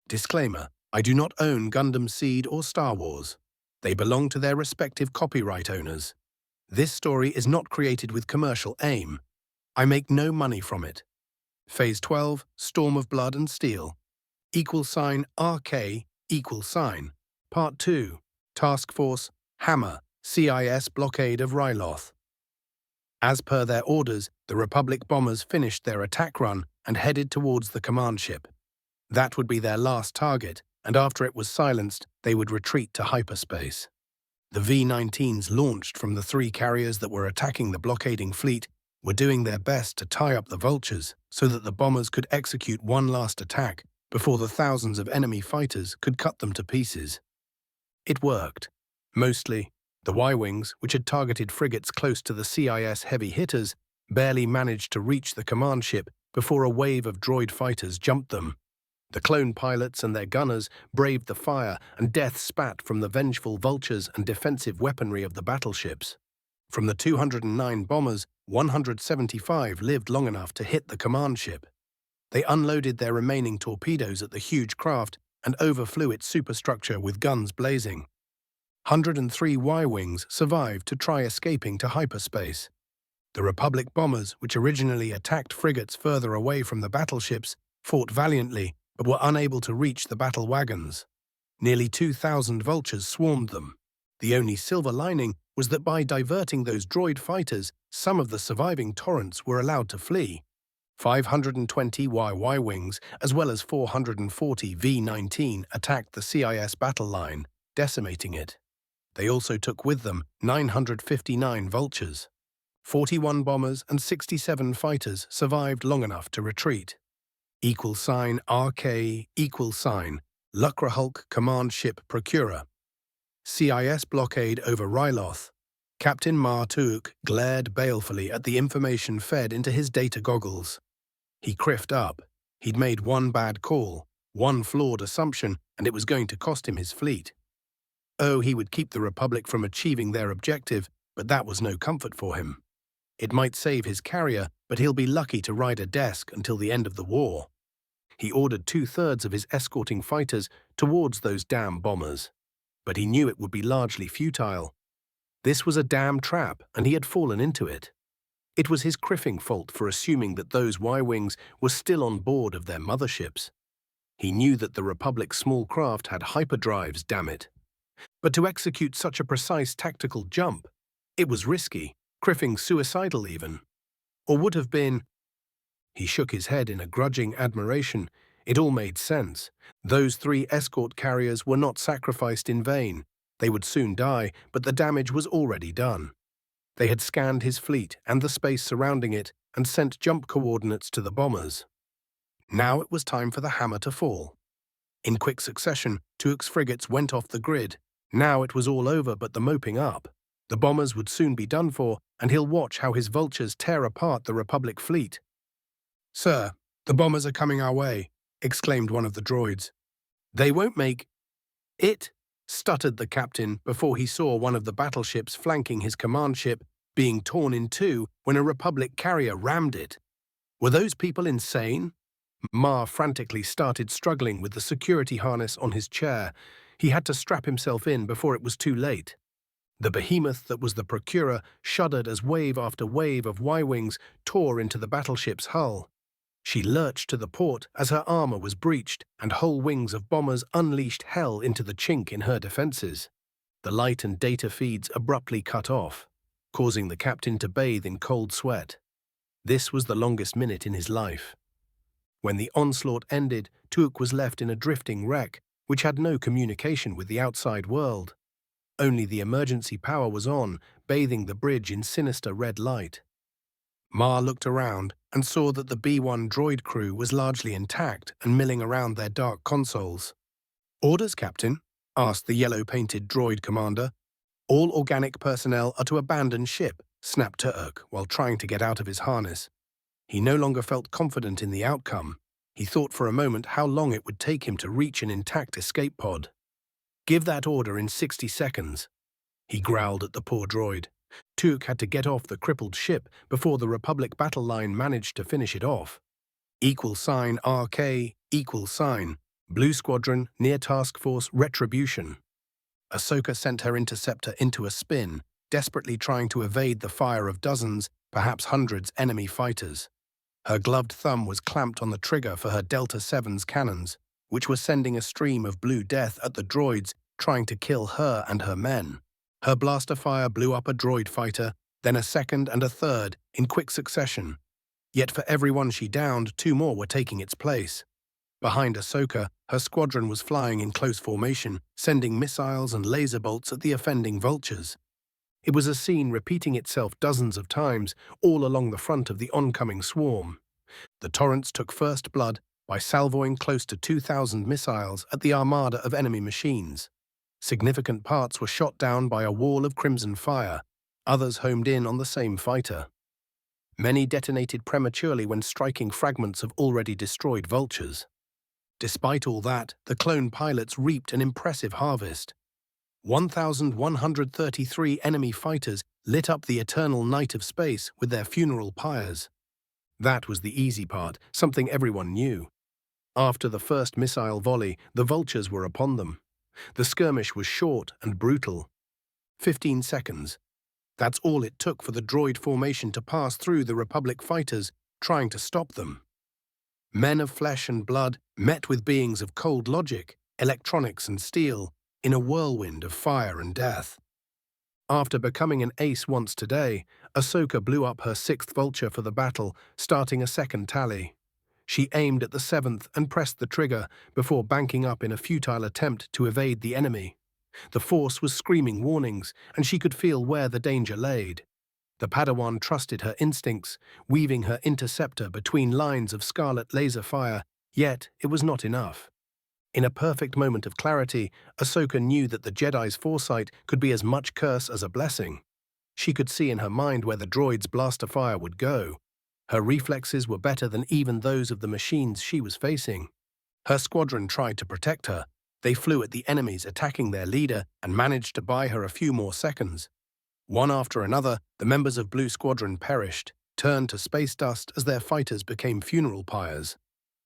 Disclaimer: I do not own Gundam Seed or Star Wars. They belong to their respective copyright owners. This story is not created with commercial aim. I make no money from it. Phase 12, Storm of Blood and Steel. $RK, Part 2, Task Force, Hammer, CIS blockade of Ryloth. As per their orders, the Republic bombers finished their attack run and headed towards the command ship. That would be their last target, and after it was silenced, they would retreat to hyperspace. The V-19s launched from the 3 carriers that were attacking the blockading fleet were doing their best to tie up the vultures so that the bombers could execute one last attack before the thousands of enemy fighters could cut them to pieces. It worked. Mostly, the Y-Wings, which had targeted frigates close to the CIS heavy hitters, barely managed to reach the command ship before a wave of droid fighters jumped them. The clone pilots and their gunners braved the fire, and death spat from the vengeful vultures and defensive weaponry of the battleships. From the 209 bombers, 175 lived long enough to hit the command ship. They unloaded their remaining torpedoes at the huge craft and overflew its superstructure with guns blazing. 103 Y-Wings survived to try escaping to hyperspace. The Republic bombers, which originally attacked frigates further away from the battleships, fought valiantly but were unable to reach the battle wagons. Nearly 2,000 vultures swarmed them. The only silver lining was that by diverting those droid fighters, some of the surviving torrents were allowed to flee. 520 Y-Wings, as well as 440 V-19, attacked the CIS battle line, decimating it. They also took with them 959 vultures. 41 bombers and 67 fighters survived long enough to retreat. =RK Luckrahulk Command Ship Procurer. CIS blockade over Ryloth. Captain Tuuk glared balefully at the information fed into his data goggles. He criffed up. He'd made one bad call, one flawed assumption, and it was going to cost him his fleet. Oh, he would keep the Republic from achieving their objective, but that was no comfort for him. It might save his carrier, but he'll be lucky to ride a desk until the end of the war. He ordered 2/3 of his escorting fighters towards those damn bombers. But he knew it would be largely futile. This was a damn trap, and he had fallen into it. It was his criffing fault for assuming that those Y-Wings were still on board of their motherships. He knew that the Republic's small craft had hyperdrives, damn it. But to execute such a precise tactical jump, it was risky, criffing suicidal even. Or would have been. He shook his head in a grudging admiration. It all made sense. Those 3 escort carriers were not sacrificed in vain. They would soon die, but the damage was already done. They had scanned his fleet and the space surrounding it and sent jump coordinates to the bombers. Now it was time for the hammer to fall. In quick succession, Tuuk's frigates went off the grid. Now it was all over but the moping up. The bombers would soon be done for, and he'll watch how his vultures tear apart the Republic fleet. "Sir, the bombers are coming our way," exclaimed one of the droids. "They won't make it," stuttered the captain before he saw one of the battleships flanking his command ship being torn in two when a Republic carrier rammed it. Were those people insane? Ma frantically started struggling with the security harness on his chair. He had to strap himself in before it was too late. The behemoth that was the Procurer shuddered as wave after wave of Y-Wings tore into the battleship's hull. She lurched to the port as her armor was breached, and whole wings of bombers unleashed hell into the chink in her defenses. The light and data feeds abruptly cut off, causing the captain to bathe in cold sweat. This was the longest minute in his life. When the onslaught ended, Tuuk was left in a drifting wreck, which had no communication with the outside world. Only the emergency power was on, bathing the bridge in sinister red light. Ma looked around and saw that the B-1 droid crew was largely intact and milling around their dark consoles. "Orders, Captain?" asked the yellow-painted droid commander. "All organic personnel are to abandon ship," snapped Tuuk while trying to get out of his harness. He no longer felt confident in the outcome. He thought for a moment how long it would take him to reach an intact escape pod. "Give that order in 60 seconds. He growled at the poor droid. Tuuk had to get off the crippled ship before the Republic battle line managed to finish it off. =RK, Blue Squadron, near Task Force Retribution. Ahsoka sent her interceptor into a spin, desperately trying to evade the fire of dozens, perhaps hundreds, enemy fighters. Her gloved thumb was clamped on the trigger for her Delta 7's cannons, which were sending a stream of blue death at the droids trying to kill her and her men. Her blaster fire blew up a droid fighter, then a second and a third in quick succession. Yet for every one she downed, 2 more were taking its place. Behind Ahsoka, her squadron was flying in close formation, sending missiles and laser bolts at the offending vultures. It was a scene repeating itself dozens of times, all along the front of the oncoming swarm. The torrents took first blood, by salvoing close to 2,000 missiles at the armada of enemy machines. Significant parts were shot down by a wall of crimson fire, others homed in on the same fighter. Many detonated prematurely when striking fragments of already destroyed vultures. Despite all that, the clone pilots reaped an impressive harvest. 1,133 enemy fighters lit up the eternal night of space with their funeral pyres. That was the easy part, something everyone knew. After the first missile volley, the vultures were upon them. The skirmish was short and brutal. 15 seconds. That's all it took for the droid formation to pass through the Republic fighters trying to stop them. Men of flesh and blood met with beings of cold logic, electronics and steel, in a whirlwind of fire and death. After becoming an ace once today, Ahsoka blew up her 6th vulture for the battle, starting a second tally. She aimed at the 7th and pressed the trigger before banking up in a futile attempt to evade the enemy. The Force was screaming warnings, and she could feel where the danger laid. The Padawan trusted her instincts, weaving her interceptor between lines of scarlet laser fire, yet it was not enough. In a perfect moment of clarity, Ahsoka knew that the Jedi's foresight could be as much curse as a blessing. She could see in her mind where the droid's blaster fire would go. Her reflexes were better than even those of the machines she was facing. Her squadron tried to protect her. They flew at the enemies, attacking their leader, and managed to buy her a few more seconds. One after another, the members of Blue Squadron perished, turned to space dust as their fighters became funeral pyres.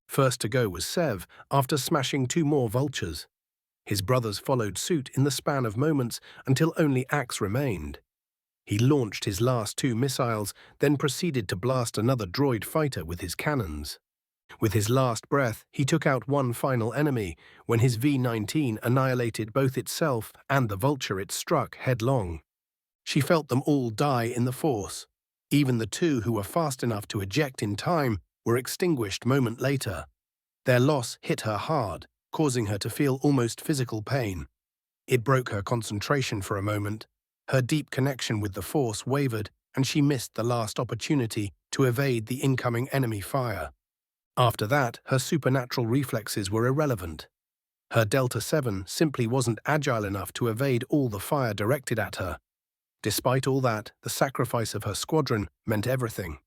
First to go was Sev, after smashing 2 more vultures. His brothers followed suit in the span of moments until only Axe remained. He launched his last 2 missiles, then proceeded to blast another droid fighter with his cannons. With his last breath, he took out one final enemy when his V-19 annihilated both itself and the vulture it struck headlong. She felt them all die in the Force. Even the 2 who were fast enough to eject in time were extinguished moment later. Their loss hit her hard, causing her to feel almost physical pain. It broke her concentration for a moment. Her deep connection with the Force wavered, and she missed the last opportunity to evade the incoming enemy fire. After that, her supernatural reflexes were irrelevant. Her Delta 7 simply wasn't agile enough to evade all the fire directed at her. Despite all that, the sacrifice of her squadron meant everything.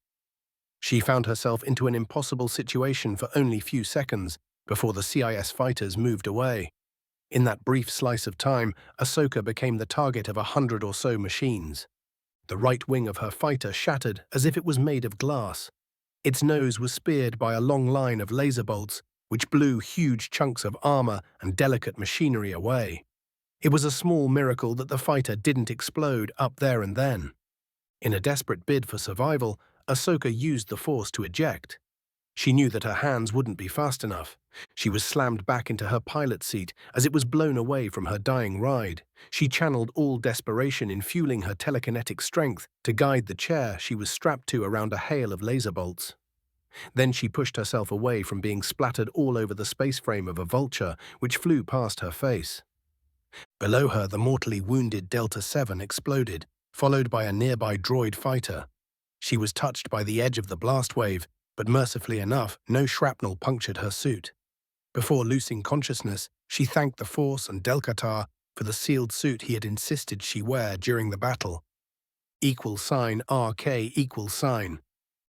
She found herself into an impossible situation for only few seconds before the CIS fighters moved away. In that brief slice of time, Ahsoka became the target of 100 or so machines. The right wing of her fighter shattered as if it was made of glass. Its nose was speared by a long line of laser bolts, which blew huge chunks of armor and delicate machinery away. It was a small miracle that the fighter didn't explode up there and then. In a desperate bid for survival, Ahsoka used the Force to eject. She knew that her hands wouldn't be fast enough. She was slammed back into her pilot seat as it was blown away from her dying ride. She channeled all desperation in fueling her telekinetic strength to guide the chair she was strapped to around a hail of laser bolts. Then she pushed herself away from being splattered all over the space frame of a vulture which flew past her face. Below her, the mortally wounded Delta 7 exploded, followed by a nearby droid fighter. She was touched by the edge of the blast wave, but mercifully enough, no shrapnel punctured her suit. Before losing consciousness, she thanked the Force and Delcatar for the sealed suit he had insisted she wear during the battle. =RK=.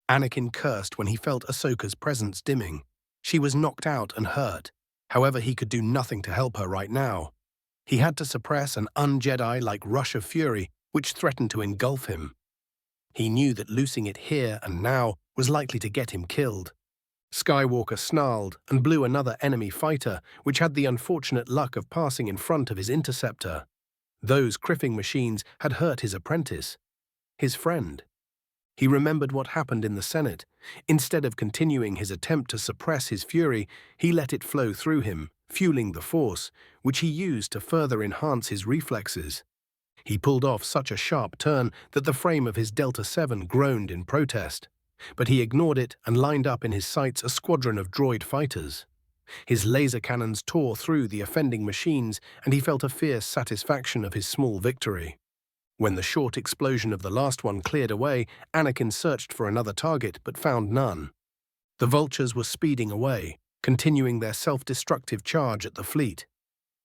Anakin cursed when he felt Ahsoka's presence dimming. She was knocked out and hurt. However, he could do nothing to help her right now. He had to suppress an un-Jedi-like rush of fury which threatened to engulf him. He knew that losing it here and now was likely to get him killed. Skywalker snarled and blew another enemy fighter, which had the unfortunate luck of passing in front of his interceptor. Those criffing machines had hurt his apprentice, his friend. He remembered what happened in the Senate. Instead of continuing his attempt to suppress his fury, he let it flow through him, fueling the Force, which he used to further enhance his reflexes. He pulled off such a sharp turn that the frame of his Delta 7 groaned in protest. But he ignored it and lined up in his sights a squadron of droid fighters. His laser cannons tore through the offending machines, and he felt a fierce satisfaction of his small victory. When the short explosion of the last one cleared away, Anakin searched for another target but found none. The vultures were speeding away, continuing their self-destructive charge at the fleet.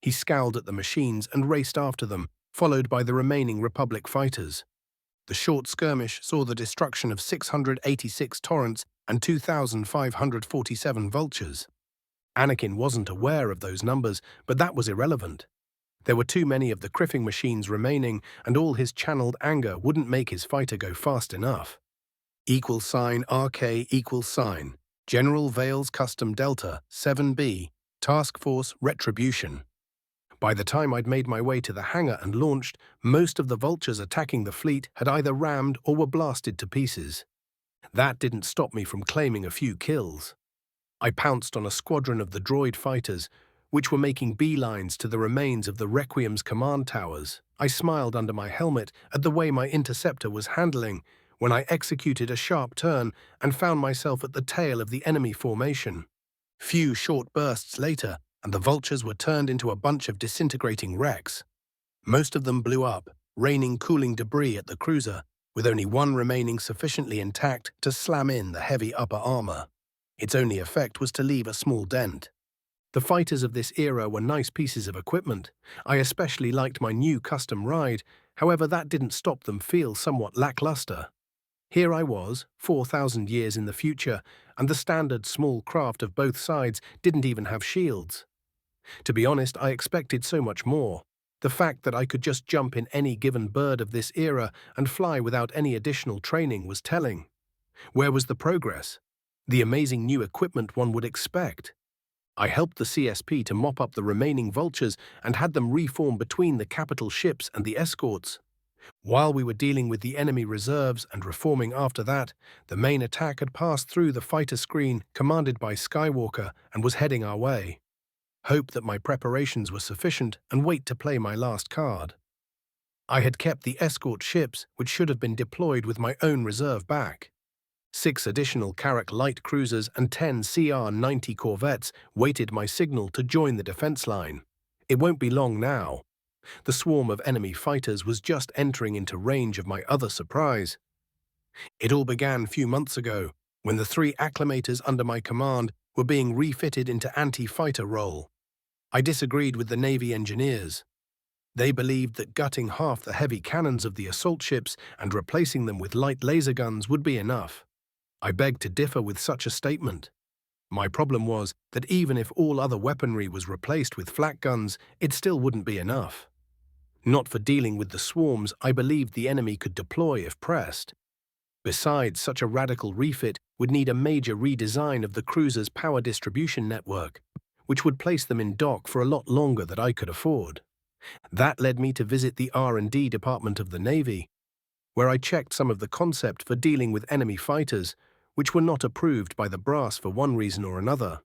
He scowled at the machines and raced after them, followed by the remaining Republic fighters. The short skirmish saw the destruction of 686 Torrents and 2,547 Vultures. Anakin wasn't aware of those numbers, but that was irrelevant. There were too many of the criffing machines remaining, and all his channeled anger wouldn't make his fighter go fast enough. =RK=, General Vales Custom Delta 7B, Task Force Retribution. By the time I'd made my way to the hangar and launched, most of the vultures attacking the fleet had either rammed or were blasted to pieces. That didn't stop me from claiming a few kills. I pounced on a squadron of the droid fighters, which were making beelines to the remains of the Requiems command towers. I smiled under my helmet at the way my interceptor was handling when I executed a sharp turn and found myself at the tail of the enemy formation. Few short bursts later, and the vultures were turned into a bunch of disintegrating wrecks. Most of them blew up, raining cooling debris at the cruiser, with only one remaining sufficiently intact to slam in the heavy upper armor. Its only effect was to leave a small dent. The fighters of this era were nice pieces of equipment. I especially liked my new custom ride, however that didn't stop them feel somewhat lackluster. Here I was, 4,000 years in the future, and the standard small craft of both sides didn't even have shields. To be honest, I expected so much more. The fact that I could just jump in any given bird of this era and fly without any additional training was telling. Where was the progress? The amazing new equipment one would expect. I helped the CSP to mop up the remaining vultures and had them reform between the capital ships and the escorts. While we were dealing with the enemy reserves and reforming after that, the main attack had passed through the fighter screen commanded by Skywalker and was heading our way. Hope that my preparations were sufficient and wait to play my last card. I had kept the escort ships, which should have been deployed with my own reserve back. 6 additional Carrack light cruisers and 10 CR-90 corvettes waited my signal to join the defense line. It won't be long now. The swarm of enemy fighters was just entering into range of my other surprise. It all began a few months ago, when the 3 acclimators under my command were being refitted into anti-fighter role. I disagreed with the Navy engineers. They believed that gutting half the heavy cannons of the assault ships and replacing them with light laser guns would be enough. I begged to differ with such a statement. My problem was that even if all other weaponry was replaced with flak guns, it still wouldn't be enough. Not for dealing with the swarms I believed the enemy could deploy if pressed. Besides, such a radical refit would need a major redesign of the cruiser's power distribution network, which would place them in dock for a lot longer than I could afford. That led me to visit the R&D department of the Navy, where I checked some of the concept for dealing with enemy fighters, which were not approved by the brass for one reason or another.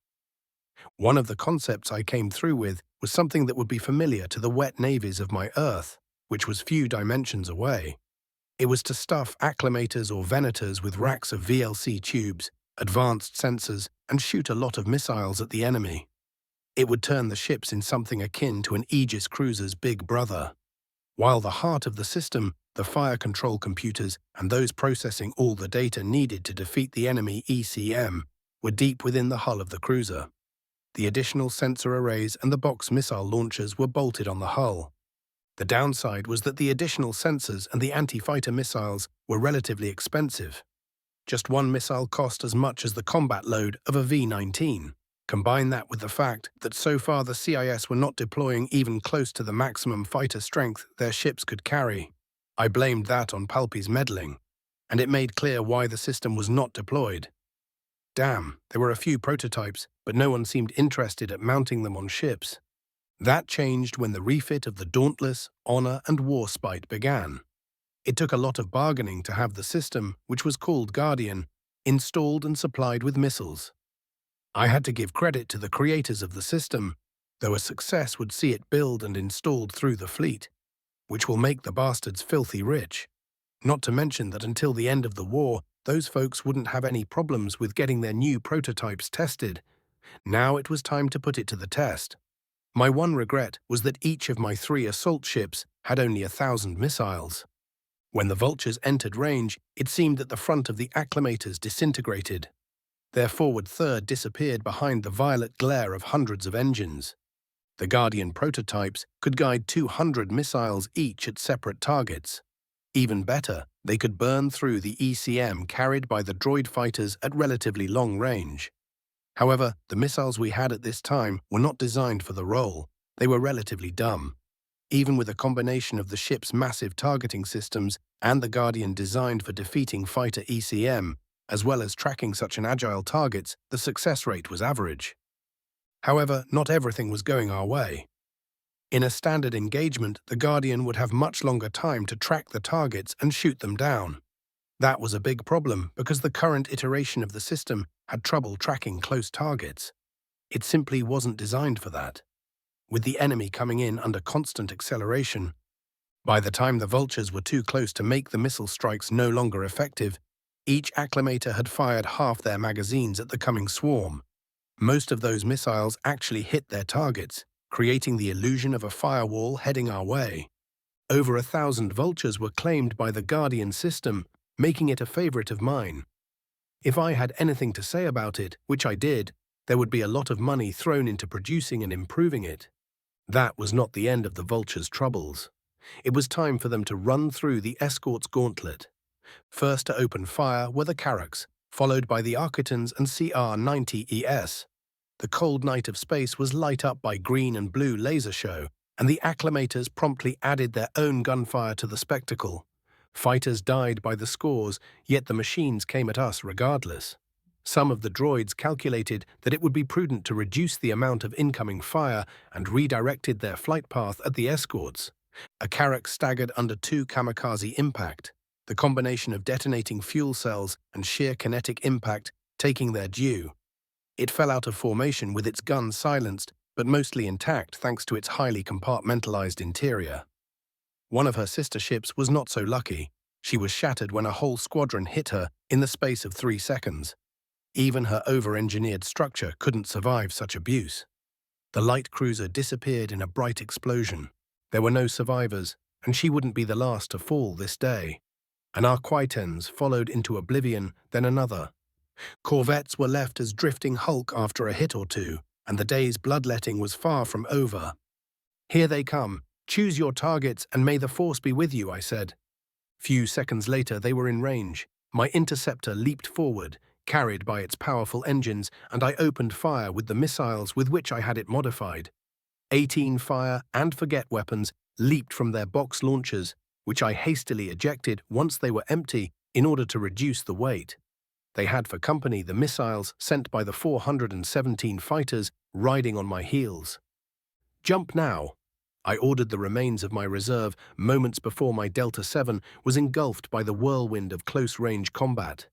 One of the concepts I came through with was something that would be familiar to the wet navies of my Earth, which was few dimensions away. It was to stuff acclimators or venators with racks of VLC tubes, advanced sensors, and shoot a lot of missiles at the enemy. It would turn the ships in something akin to an Aegis cruiser's big brother. While the heart of the system, the fire control computers, and those processing all the data needed to defeat the enemy ECM, were deep within the hull of the cruiser. The additional sensor arrays and the box missile launchers were bolted on the hull. The downside was that the additional sensors and the anti-fighter missiles were relatively expensive. Just one missile cost as much as the combat load of a V-19. Combine that with the fact that so far the CIS were not deploying even close to the maximum fighter strength their ships could carry. I blamed that on Palpy's meddling, and it made clear why the system was not deployed. Damn, there were a few prototypes, but no one seemed interested at mounting them on ships. That changed when the refit of the Dauntless, Honor, and Warspite began. It took a lot of bargaining to have the system, which was called Guardian, installed and supplied with missiles. I had to give credit to the creators of the system, though a success would see it built and installed through the fleet, which will make the bastards filthy rich. Not to mention that until the end of the war, those folks wouldn't have any problems with getting their new prototypes tested. Now it was time to put it to the test. My one regret was that each of my 3 assault ships had only 1,000 missiles. When the vultures entered range, it seemed that the front of the acclimators disintegrated. Their forward third disappeared behind the violet glare of hundreds of engines. The Guardian prototypes could guide 200 missiles each at separate targets. Even better, they could burn through the ECM carried by the droid fighters at relatively long range. However, the missiles we had at this time were not designed for the role. They were relatively dumb. Even with a combination of the ship's massive targeting systems and the Guardian designed for defeating fighter ECM, as well as tracking such an agile targets, the success rate was average. However, not everything was going our way. In a standard engagement, the Guardian would have much longer time to track the targets and shoot them down. That was a big problem because the current iteration of the system had trouble tracking close targets. It simply wasn't designed for that. With the enemy coming in under constant acceleration, by the time the vultures were too close to make the missile strikes no longer effective, each acclimator had fired half their magazines at the coming swarm. Most of those missiles actually hit their targets, creating the illusion of a firewall heading our way. Over 1,000 vultures were claimed by the Guardian system, making it a favorite of mine. If I had anything to say about it, which I did, there would be a lot of money thrown into producing and improving it. That was not the end of the vultures' troubles. It was time for them to run through the escort's gauntlet. First to open fire were the Carracks, followed by the Architans and CR-90ES. The cold night of space was light up by green and blue laser show, and the acclimators promptly added their own gunfire to the spectacle. Fighters died by the scores, yet the machines came at us regardless. Some of the droids calculated that it would be prudent to reduce the amount of incoming fire and redirected their flight path at the escorts. A Carrack staggered under 2 kamikaze impact, the combination of detonating fuel cells and sheer kinetic impact taking their due. It fell out of formation with its guns silenced, but mostly intact thanks to its highly compartmentalized interior. One of her sister ships was not so lucky. She was shattered when a whole squadron hit her in the space of 3 seconds. Even her over-engineered structure couldn't survive such abuse. The light cruiser disappeared in a bright explosion. There were no survivors, and she wouldn't be the last to fall this day. An Requiems followed into oblivion, then another. Corvettes were left as drifting hulk after a hit or two, and the day's bloodletting was far from over. "Here they come. Choose your targets and may the Force be with you," I said. Few seconds later they were in range. My interceptor leaped forward, carried by its powerful engines, and I opened fire with the missiles with which I had it modified. 18 fire and forget weapons leaped from their box launchers, which I hastily ejected once they were empty in order to reduce the weight. They had for company the missiles sent by the 417 fighters riding on my heels. "Jump now!" I ordered the remains of my reserve moments before my Delta 7 was engulfed by the whirlwind of close-range combat.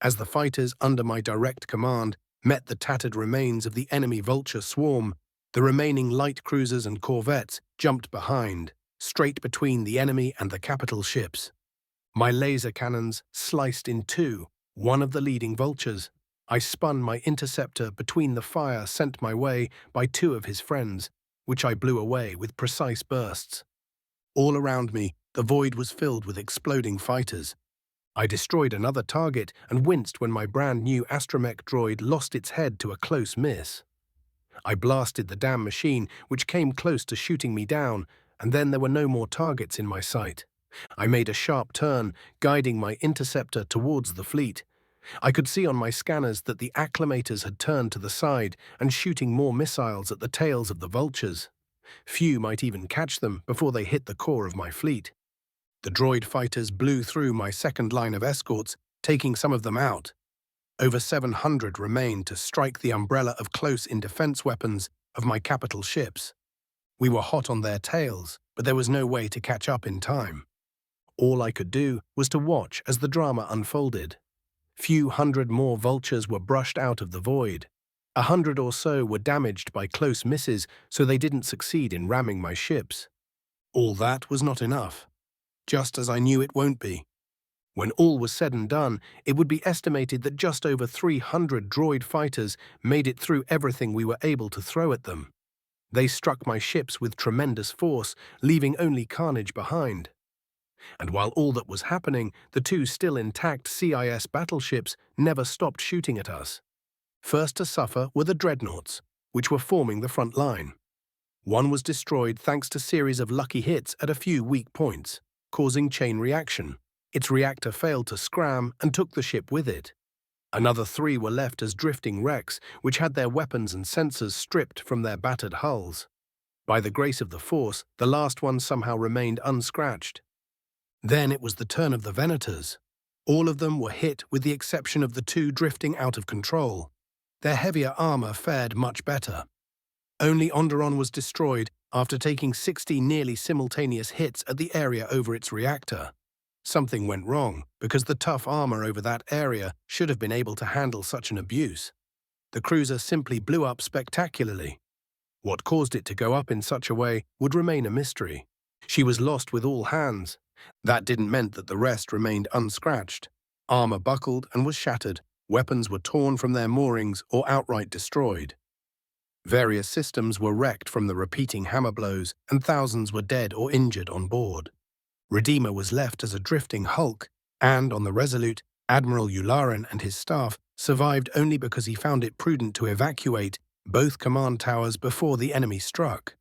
As the fighters under my direct command met the tattered remains of the enemy vulture swarm, the remaining light cruisers and corvettes jumped behind, straight between the enemy and the capital ships. My laser cannons sliced in two one of the leading vultures. I spun my interceptor between the fire sent my way by 2 of his friends, which I blew away with precise bursts. All around me, the void was filled with exploding fighters. I destroyed another target and winced when my brand-new astromech droid lost its head to a close miss. I blasted the damn machine, which came close to shooting me down, and then there were no more targets in my sight. I made a sharp turn, guiding my interceptor towards the fleet. I could see on my scanners that the acclimators had turned to the side and shooting more missiles at the tails of the vultures. Few might even catch them before they hit the core of my fleet. The droid fighters blew through my second line of escorts, taking some of them out. Over 700 remained to strike the umbrella of close-in defense weapons of my capital ships. We were hot on their tails, but there was no way to catch up in time. All I could do was to watch as the drama unfolded. Few hundred more vultures were brushed out of the void. 100 or so were damaged by close misses, so they didn't succeed in ramming my ships. All that was not enough, just as I knew it won't be. When all was said and done, it would be estimated that just over 300 droid fighters made it through everything we were able to throw at them. They struck my ships with tremendous force, leaving only carnage behind. And while all that was happening, the 2 still intact CIS battleships never stopped shooting at us. First to suffer were the dreadnoughts, which were forming the front line. One was destroyed thanks to a series of lucky hits at a few weak points, causing chain reaction. Its reactor failed to scram and took the ship with it. Another 3 were left as drifting wrecks, which had their weapons and sensors stripped from their battered hulls. By the grace of the Force, the last one somehow remained unscratched. Then it was the turn of the Venators. All of them were hit with the exception of the 2 drifting out of control. Their heavier armor fared much better. Only Onderon was destroyed after taking 60 nearly simultaneous hits at the area over its reactor. Something went wrong, because the tough armor over that area should have been able to handle such an abuse. The cruiser simply blew up spectacularly. What caused it to go up in such a way would remain a mystery. She was lost with all hands. That didn't mean that the rest remained unscratched. Armor buckled and was shattered. Weapons were torn from their moorings or outright destroyed. Various systems were wrecked from the repeating hammer blows, and thousands were dead or injured on board. Redeemer was left as a drifting hulk, and on the Resolute, Admiral Yularen and his staff survived only because he found it prudent to evacuate both command towers before the enemy struck.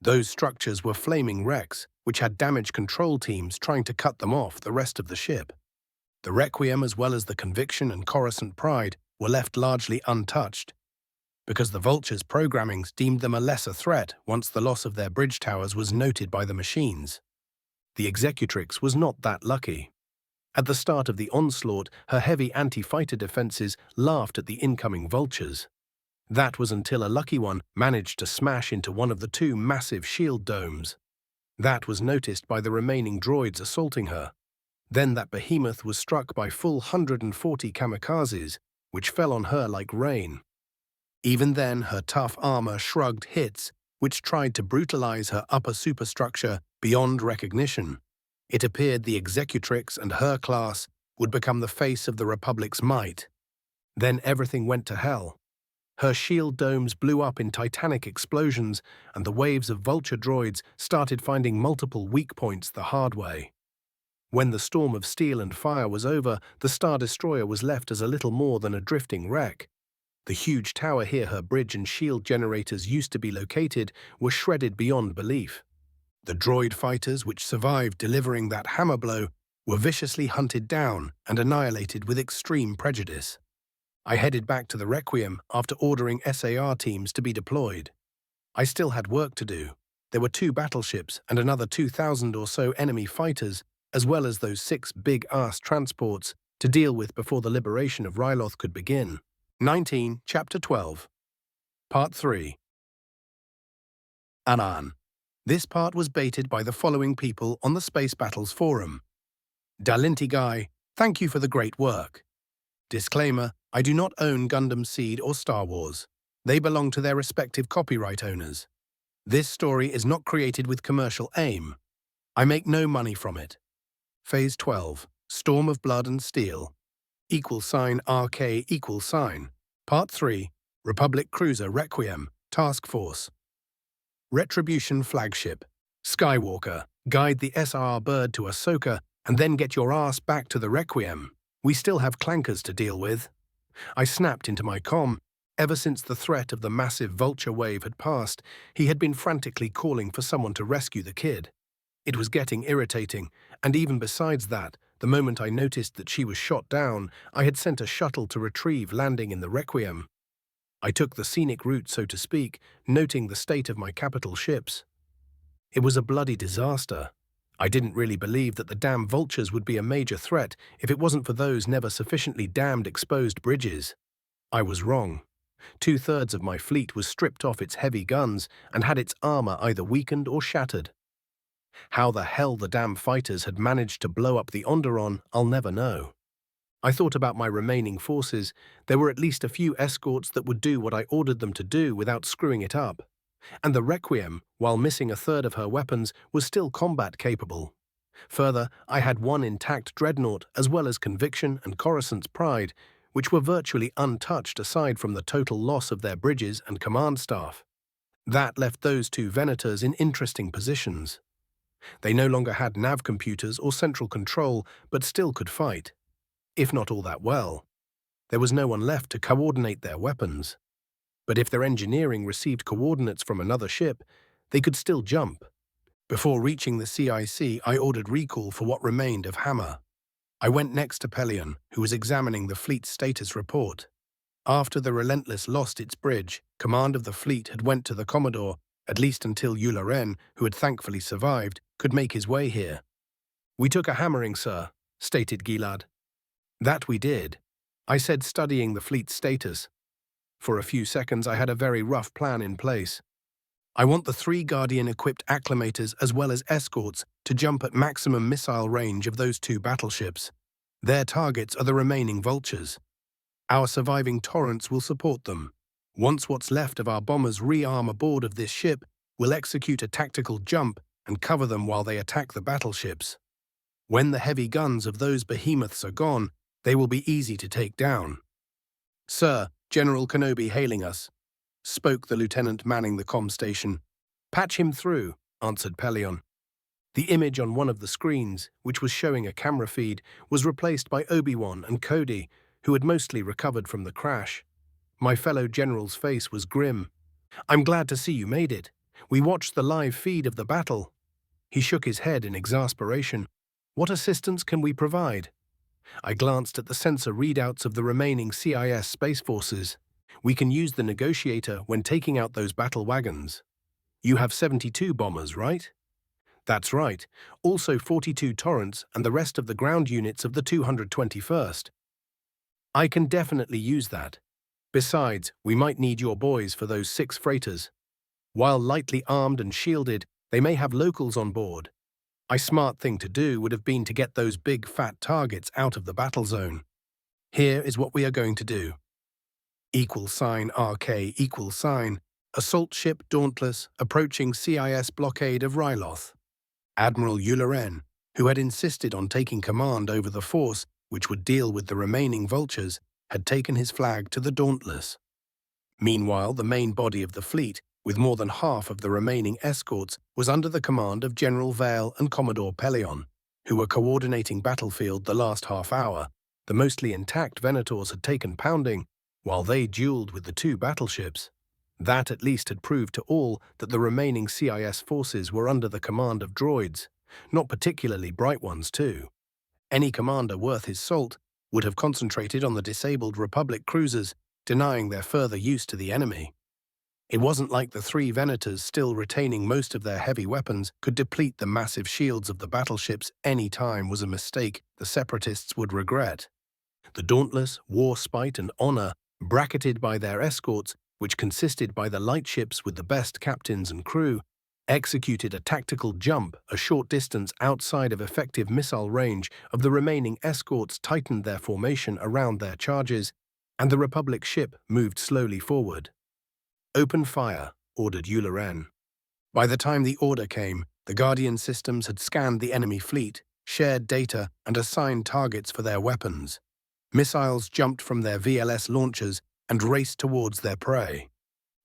Those structures were flaming wrecks, which had damage control teams trying to cut them off the rest of the ship. The Requiem, as well as the Conviction and Coruscant Pride, were left largely untouched, because the Vulture's programmings deemed them a lesser threat once the loss of their bridge towers was noted by the machines. The Executrix was not that lucky. At the start of the onslaught, her heavy anti-fighter defenses laughed at the incoming Vultures. That was until a lucky one managed to smash into one of the 2 massive shield domes. That was noticed by the remaining droids assaulting her. Then that behemoth was struck by full 140 kamikazes, which fell on her like rain. Even then, her tough armor shrugged hits, which tried to brutalize her upper superstructure beyond recognition. It appeared the Executrix and her class would become the face of the Republic's might. Then everything went to hell. Her shield domes blew up in titanic explosions, and the waves of Vulture droids started finding multiple weak points the hard way. When the storm of steel and fire was over, the Star Destroyer was left as a little more than a drifting wreck. The huge tower here her bridge and shield generators used to be located were shredded beyond belief. The droid fighters which survived delivering that hammer blow were viciously hunted down and annihilated with extreme prejudice. I headed back to the Requiem after ordering SAR teams to be deployed. I still had work to do. There were 2 battleships and another 2,000 or so enemy fighters, as well as those 6 big-ass transports to deal with before the liberation of Ryloth could begin. 19, Chapter 12. Part 3. Anan. This part was baited by the following people on the Space Battles forum. Dalinti Guy, thank you for the great work. Disclaimer, I do not own Gundam Seed or Star Wars. They belong to their respective copyright owners. This story is not created with commercial aim. I make no money from it. Phase 12, Storm of Blood and Steel. =RK=. Part 3, Republic Cruiser Requiem, Task Force. Retribution Flagship. Skywalker, guide the SR bird to Ahsoka and then get your ass back to the Requiem. We still have clankers to deal with. I snapped into my comm. Ever since the threat of the massive Vulture wave had passed, he had been frantically calling for someone to rescue the kid. It was getting irritating, and even besides that, the moment I noticed that she was shot down, I had sent a shuttle to retrieve landing in the Requiem. I took the scenic route, so to speak, noting the state of my capital ships. It was a bloody disaster. I didn't really believe that the damn Vultures would be a major threat if it wasn't for those never sufficiently damned exposed bridges. I was wrong. 2/3 of my fleet was stripped off its heavy guns and had its armor either weakened or shattered. How the hell the damn fighters had managed to blow up the Onderon, I'll never know. I thought about my remaining forces. There were at least a few escorts that would do what I ordered them to do without screwing it up. And the Requiem, while missing 1/3 of her weapons, was still combat-capable. Further, I had 1 intact dreadnought as well as Conviction and Coruscant's Pride, which were virtually untouched aside from the total loss of their bridges and command staff. That left those 2 Venators in interesting positions. They no longer had nav computers or central control, but still could fight, if not all that well. There was no one left to coordinate their weapons. But if their engineering received coordinates from another ship, they could still jump. Before reaching the CIC, I ordered recall for what remained of Hammer. I went next to Pelion, who was examining the fleet's status report. After the Relentless lost its bridge, command of the fleet had went to the Commodore, at least until Yularen, who had thankfully survived, could make his way here. "We took a hammering, sir," stated Gilad. "That we did," I said, studying the fleet's status. For a few seconds I had a very rough plan in place. I want the 3 Guardian-equipped acclimators as well as escorts to jump at maximum missile range of those 2 battleships. Their targets are the remaining vultures. Our surviving torrents will support them. Once what's left of our bombers rearm aboard of this ship, we'll execute a tactical jump and cover them while they attack the battleships. When the heavy guns of those behemoths are gone, they will be easy to take down. "Sir, General Kenobi hailing us," spoke the lieutenant manning the comm station. "Patch him through," answered Pelion. The image on one of the screens, which was showing a camera feed, was replaced by Obi-Wan and Cody, who had mostly recovered from the crash. My fellow general's face was grim. "I'm glad to see you made it. We watched the live feed of the battle." He shook his head in exasperation. "What assistance can we provide?" I glanced at the sensor readouts of the remaining CIS Space Forces. "We can use the negotiator when taking out those battle wagons." "You have 72 bombers, right?" "That's right. Also 42 torrents and the rest of the ground units of the 221st. I can definitely use that. Besides, we might need your boys for those 6 freighters. While lightly armed and shielded, they may have locals on board. A smart thing to do would have been to get those big fat targets out of the battle zone. Here is what we are going to do. =RK=, assault ship Dauntless approaching CIS blockade of Ryloth. Admiral Yularen, who had insisted on taking command over the force which would deal with the remaining vultures, had taken his flag to the Dauntless. Meanwhile, the main body of the fleet, with more than half of the remaining escorts, was under the command of General Vale and Commodore Pelion, who were coordinating battlefield the last half hour. The mostly intact Venators had taken pounding, while they dueled with the 2 battleships. That at least had proved to all that the remaining CIS forces were under the command of droids, not particularly bright ones too. Any commander worth his salt would have concentrated on the disabled Republic cruisers, denying their further use to the enemy. It wasn't like the 3 Venators, still retaining most of their heavy weapons, could deplete the massive shields of the battleships any time was a mistake the Separatists would regret. The Dauntless, Warspite and Honor, bracketed by their escorts, which consisted by the light ships with the best captains and crew, executed a tactical jump a short distance outside of effective missile range of the remaining escorts, tightened their formation around their charges, and the Republic ship moved slowly forward. "Open fire," ordered Yularen. By the time the order came, the Guardian systems had scanned the enemy fleet, shared data, and assigned targets for their weapons. Missiles jumped from their VLS launchers and raced towards their prey.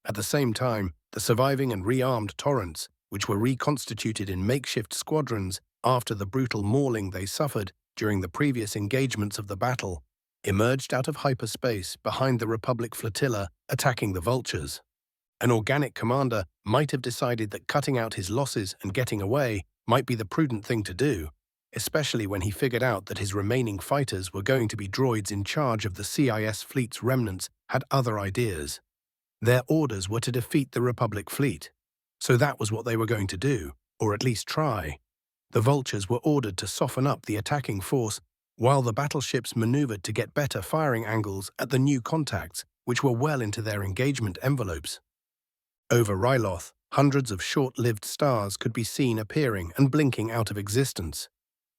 At the same time, the surviving and rearmed torrents, which were reconstituted in makeshift squadrons after the brutal mauling they suffered during the previous engagements of the battle, emerged out of hyperspace behind the Republic flotilla attacking the vultures. An organic commander might have decided that cutting out his losses and getting away might be the prudent thing to do, especially when he figured out that his remaining fighters were going to be droids in charge of the CIS fleet's remnants had other ideas. Their orders were to defeat the Republic fleet. So that was what they were going to do, or at least try. The vultures were ordered to soften up the attacking force, while the battleships maneuvered to get better firing angles at the new contacts, which were well into their engagement envelopes. Over Ryloth, hundreds of short-lived stars could be seen appearing and blinking out of existence.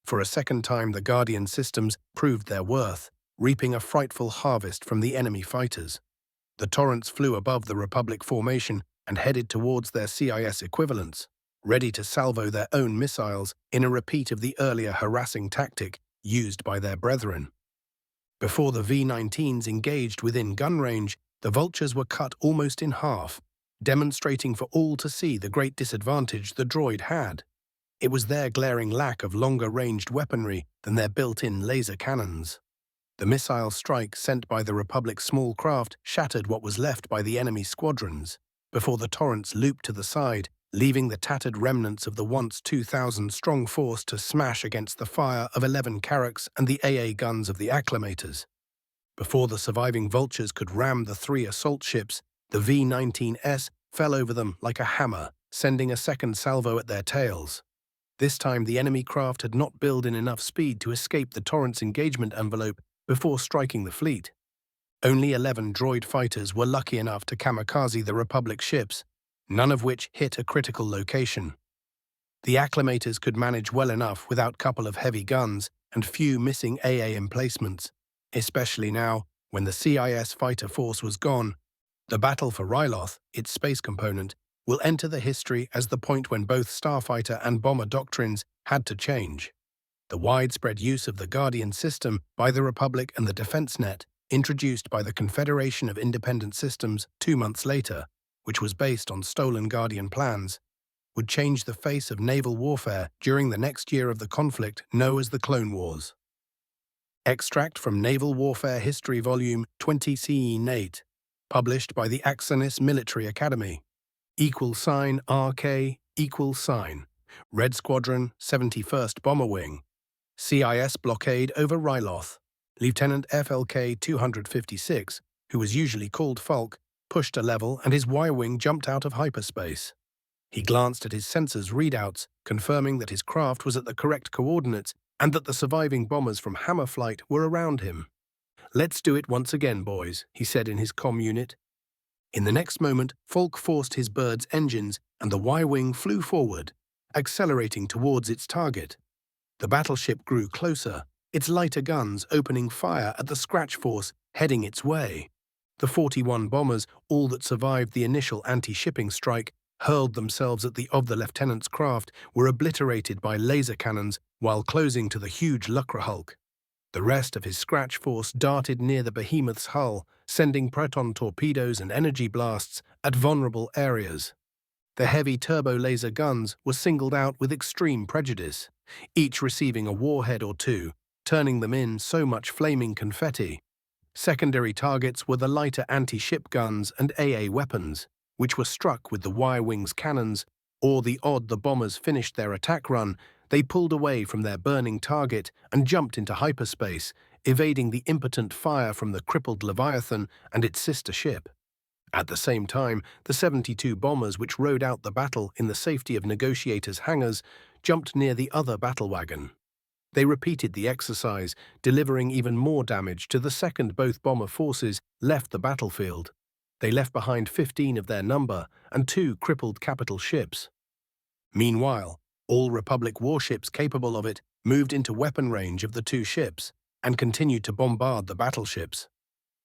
For a second time, the Guardian systems proved their worth, reaping a frightful harvest from the enemy fighters. The torrents flew above the Republic formation and headed towards their CIS equivalents, ready to salvo their own missiles in a repeat of the earlier harassing tactic used by their brethren. Before the V-19s engaged within gun range, the vultures were cut almost in half, demonstrating for all to see the great disadvantage the droid had. It was their glaring lack of longer-ranged weaponry than their built-in laser cannons. The missile strike sent by the Republic's small craft shattered what was left by the enemy squadrons, before the torrents looped to the side, leaving the tattered remnants of the once 2,000-strong force to smash against the fire of 11 Carracks and the AA guns of the Acclamators. Before the surviving vultures could ram the 3 assault ships, the V-19S fell over them like a hammer, sending a second salvo at their tails. This time the enemy craft had not built in enough speed to escape the torrent's engagement envelope before striking the fleet. Only 11 droid fighters were lucky enough to kamikaze the Republic ships, none of which hit a critical location. The Acclamators could manage well enough without a couple of heavy guns and few missing AA emplacements, especially now, when the CIS fighter force was gone. The battle for Ryloth, its space component, will enter the history as the point when both starfighter and bomber doctrines had to change. The widespread use of the Guardian system by the Republic and the Defense Net, introduced by the Confederation of Independent Systems 2 months later, which was based on stolen Guardian plans, would change the face of naval warfare during the next year of the conflict known as the Clone Wars. Extract from Naval Warfare History Volume 20 CE8, published by the Axanis Military Academy. =RK Red Squadron 71st Bomber Wing. CIS blockade over Ryloth. Lieutenant FLK 256, who was usually called Falk, pushed a level and his Y-wing jumped out of hyperspace. He glanced at his sensors readouts, confirming that his craft was at the correct coordinates and that the surviving bombers from Hammer Flight were around him. "Let's do it once again, boys," he said in his comm unit. In the next moment, Falk forced his bird's engines and the Y-wing flew forward, accelerating towards its target. The battleship grew closer, its lighter guns opening fire at the Scratch Force heading its way. The 41 bombers, all that survived the initial anti-shipping strike, hurled themselves at the lieutenant's craft, were obliterated by laser cannons while closing to the huge Lucrehulk. The rest of his Scratch Force darted near the behemoth's hull, sending proton torpedoes and energy blasts at vulnerable areas. The heavy turbo-laser guns were singled out with extreme prejudice, each receiving a warhead or two, turning them in so much flaming confetti. Secondary targets were the lighter anti-ship guns and AA weapons, which were struck with the Y-wing's cannons, or the odd the bombers finished their attack run, they pulled away from their burning target and jumped into hyperspace, evading the impotent fire from the crippled Leviathan and its sister ship. At the same time, the 72 bombers which rode out the battle in the safety of Negotiators' hangars jumped near the other battle wagon. They repeated the exercise, delivering even more damage to the second both bomber forces left the battlefield. They left behind 15 of their number and 2 crippled capital ships. Meanwhile, all Republic warships capable of it moved into weapon range of the 2 ships and continued to bombard the battleships.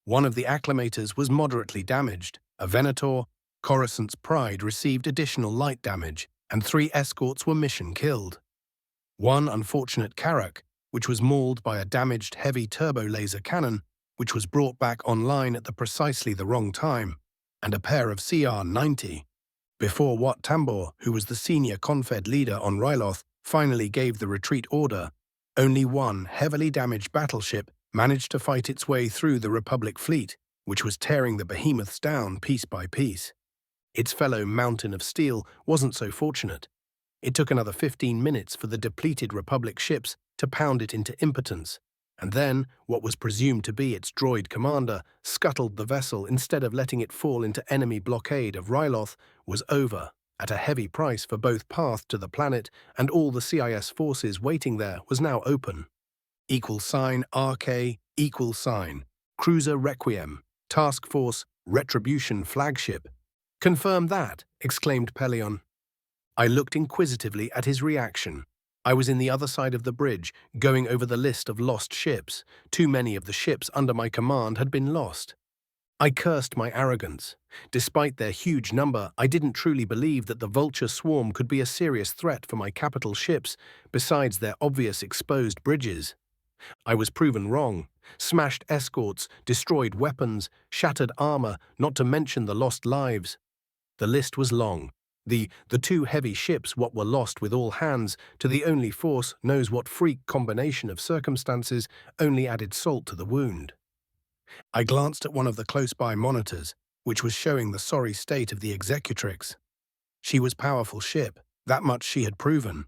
One of the Acclamators was moderately damaged. A Venator, Coruscant's Pride, received additional light damage, and 3 escorts were mission killed. One unfortunate Carrack, which was mauled by a damaged heavy turbo-laser cannon, which was brought back online at precisely the wrong time, and a pair of CR-90. Before Wat Tambor, who was the senior Confed leader on Ryloth, finally gave the retreat order, only one heavily damaged battleship managed to fight its way through the Republic fleet, which was tearing the behemoths down piece by piece. Its fellow Mountain of Steel wasn't so fortunate. It took another 15 minutes for the depleted Republic ships to pound it into impotence, and then what was presumed to be its droid commander scuttled the vessel instead of letting it fall into enemy blockade of Ryloth was over, at a heavy price for both path to the planet, and all the CIS forces waiting there was now open. =RK Cruiser Requiem, Task Force Retribution flagship. Confirm that, exclaimed Pelion. I looked inquisitively at his reaction. I was in the other side of the bridge, going over the list of lost ships. Too many of the ships under my command had been lost. I cursed my arrogance. Despite their huge number, I didn't truly believe that the Vulture swarm could be a serious threat for my capital ships, besides their obvious exposed bridges. I was proven wrong. Smashed escorts, destroyed weapons, shattered armor, not to mention the lost lives. The list was long. The two heavy ships what were lost with all hands to the only force knows what freak combination of circumstances only added salt to the wound. I glanced at one of the close-by monitors, which was showing the sorry state of the executrix. She was powerful ship, that much she had proven.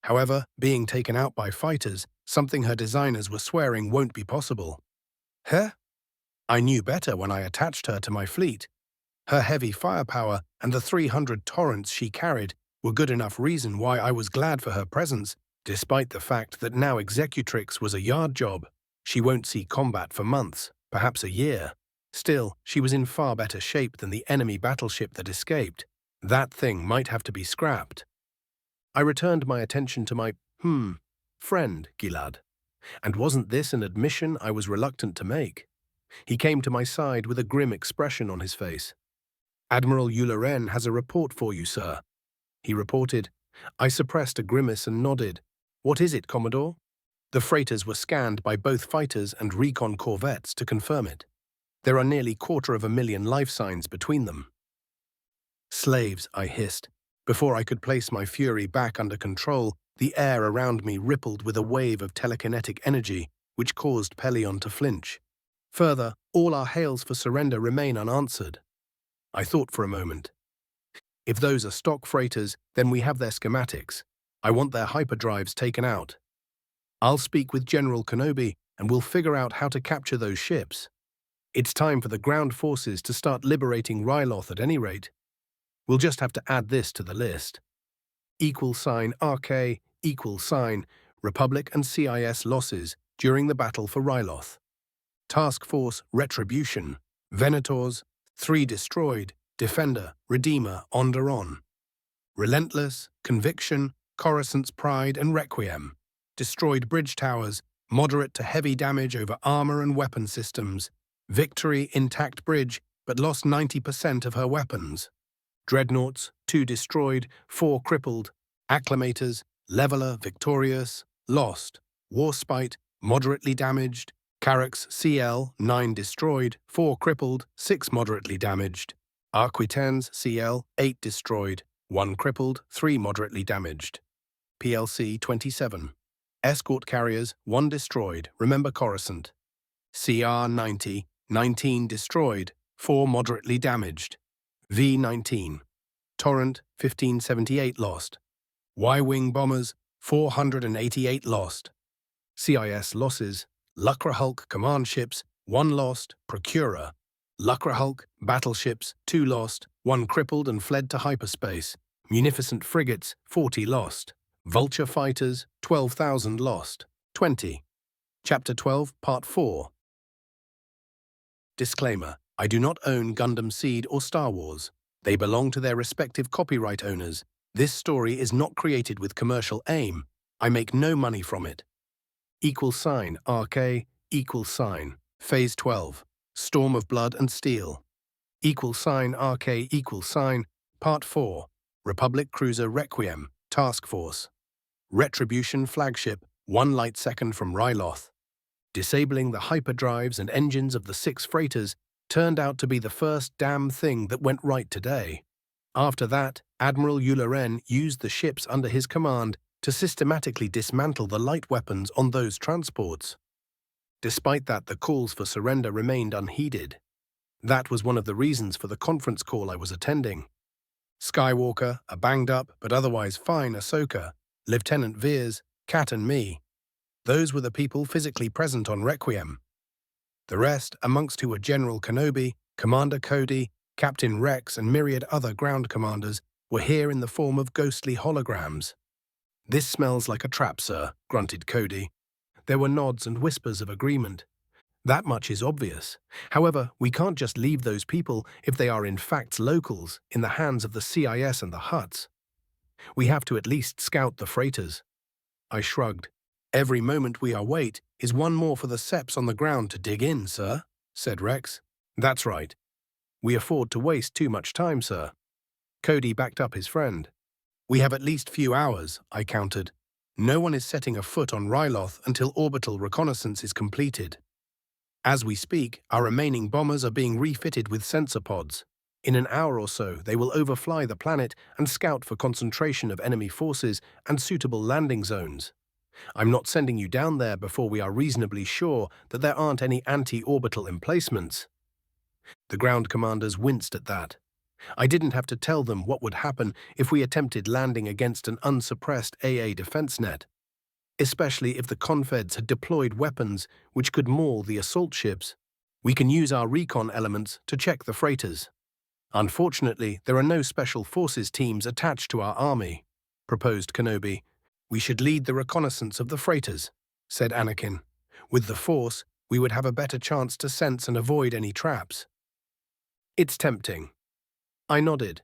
However, being taken out by fighters, something her designers were swearing won't be possible. Huh? I knew better when I attached her to my fleet. Her heavy firepower and the 300 torrents she carried were good enough reason why I was glad for her presence, despite the fact that now executrix was a yard job. She won't see combat for months, perhaps a year. Still, she was in far better shape than the enemy battleship that escaped. That thing might have to be scrapped. I returned my attention to my, friend, Gilad. And wasn't this an admission I was reluctant to make? He came to my side with a grim expression on his face. Admiral Ularen has a report for you, sir. He reported. I suppressed a grimace and nodded. What is it, Commodore? The freighters were scanned by both fighters and recon corvettes to confirm it. There are nearly 250,000 life signs between them. Slaves, I hissed. Before I could place my fury back under control, the air around me rippled with a wave of telekinetic energy, which caused Pelion to flinch. Further, all our hails for surrender remain unanswered. I thought for a moment. If those are stock freighters, then we have their schematics. I want their hyperdrives taken out. I'll speak with General Kenobi, and we'll figure out how to capture those ships. It's time for the ground forces to start liberating Ryloth at any rate. We'll just have to add this to the list. =RK, Republic and CIS losses during the battle for Ryloth. Task Force Retribution, Venators, 3 destroyed, Defender, Redeemer, Onderon. Relentless, Conviction, Coruscant's Pride and Requiem. Destroyed bridge towers, moderate to heavy damage over armor and weapon systems. Victory, intact bridge, but lost 90% of her weapons. Dreadnoughts, 2 destroyed, 4 crippled. Acclamators, Leveler, Victorious, lost. Warspite, moderately damaged. Carrack's CL, 9 destroyed, 4 crippled, 6 moderately damaged. Arquitens CL, 8 destroyed, 1 crippled, 3 moderately damaged. PLC 27. Escort carriers, 1 destroyed, remember Coruscant. CR 90, 19 destroyed, 4 moderately damaged. V-19. Torrent, 1578 lost. Y-Wing bombers, 488 lost. CIS losses. Lucrahulk command ships, 1 lost, Procurer. Lucrahulk battleships, 2 lost, 1 crippled and fled to hyperspace. Munificent frigates, 40 lost. Vulture fighters, 12,000 lost. 20. Chapter 12, Part 4. Disclaimer: I do not own Gundam Seed or Star Wars. They belong to their respective copyright owners. This story is not created with commercial aim. I make no money from it. RK, Phase 12, Storm of Blood and Steel. RK, Part 4, Republic Cruiser Requiem, Task Force. Retribution flagship, 1 light second from Ryloth. Disabling the hyperdrives and engines of the 6 freighters turned out to be the first damn thing that went right today. After that, Admiral Ularen used the ships under his command to systematically dismantle the light weapons on those transports. Despite that, the calls for surrender remained unheeded. That was one of the reasons for the conference call I was attending. Skywalker, a banged-up but otherwise fine Ahsoka, Lieutenant Veers, Kat and me. Those were the people physically present on Requiem. The rest, amongst who were General Kenobi, Commander Cody, Captain Rex and myriad other ground commanders, were here in the form of ghostly holograms. "This smells like a trap, sir," grunted Cody. There were nods and whispers of agreement. That much is obvious. However, we can't just leave those people, if they are in fact locals, in the hands of the CIS and the Hutts. We have to at least scout the freighters. I shrugged. "Every moment we await is one more for the Seps on the ground to dig in, sir," said Rex. "That's right. We afford to waste too much time, sir." Cody backed up his friend. "We have at least few hours," I countered. "No one is setting a foot on Ryloth until orbital reconnaissance is completed. As we speak, our remaining bombers are being refitted with sensor pods. In an hour or so, they will overfly the planet and scout for concentration of enemy forces and suitable landing zones. I'm not sending you down there before we are reasonably sure that there aren't any anti-orbital emplacements." The ground commanders winced at that. I didn't have to tell them what would happen if we attempted landing against an unsuppressed AA defense net, especially if the Confeds had deployed weapons which could maul the assault ships. We can use our recon elements to check the freighters. Unfortunately, there are no special forces teams attached to our army, proposed Kenobi. "We should lead the reconnaissance of the freighters," said Anakin. "With the Force, we would have a better chance to sense and avoid any traps." "It's tempting." I nodded.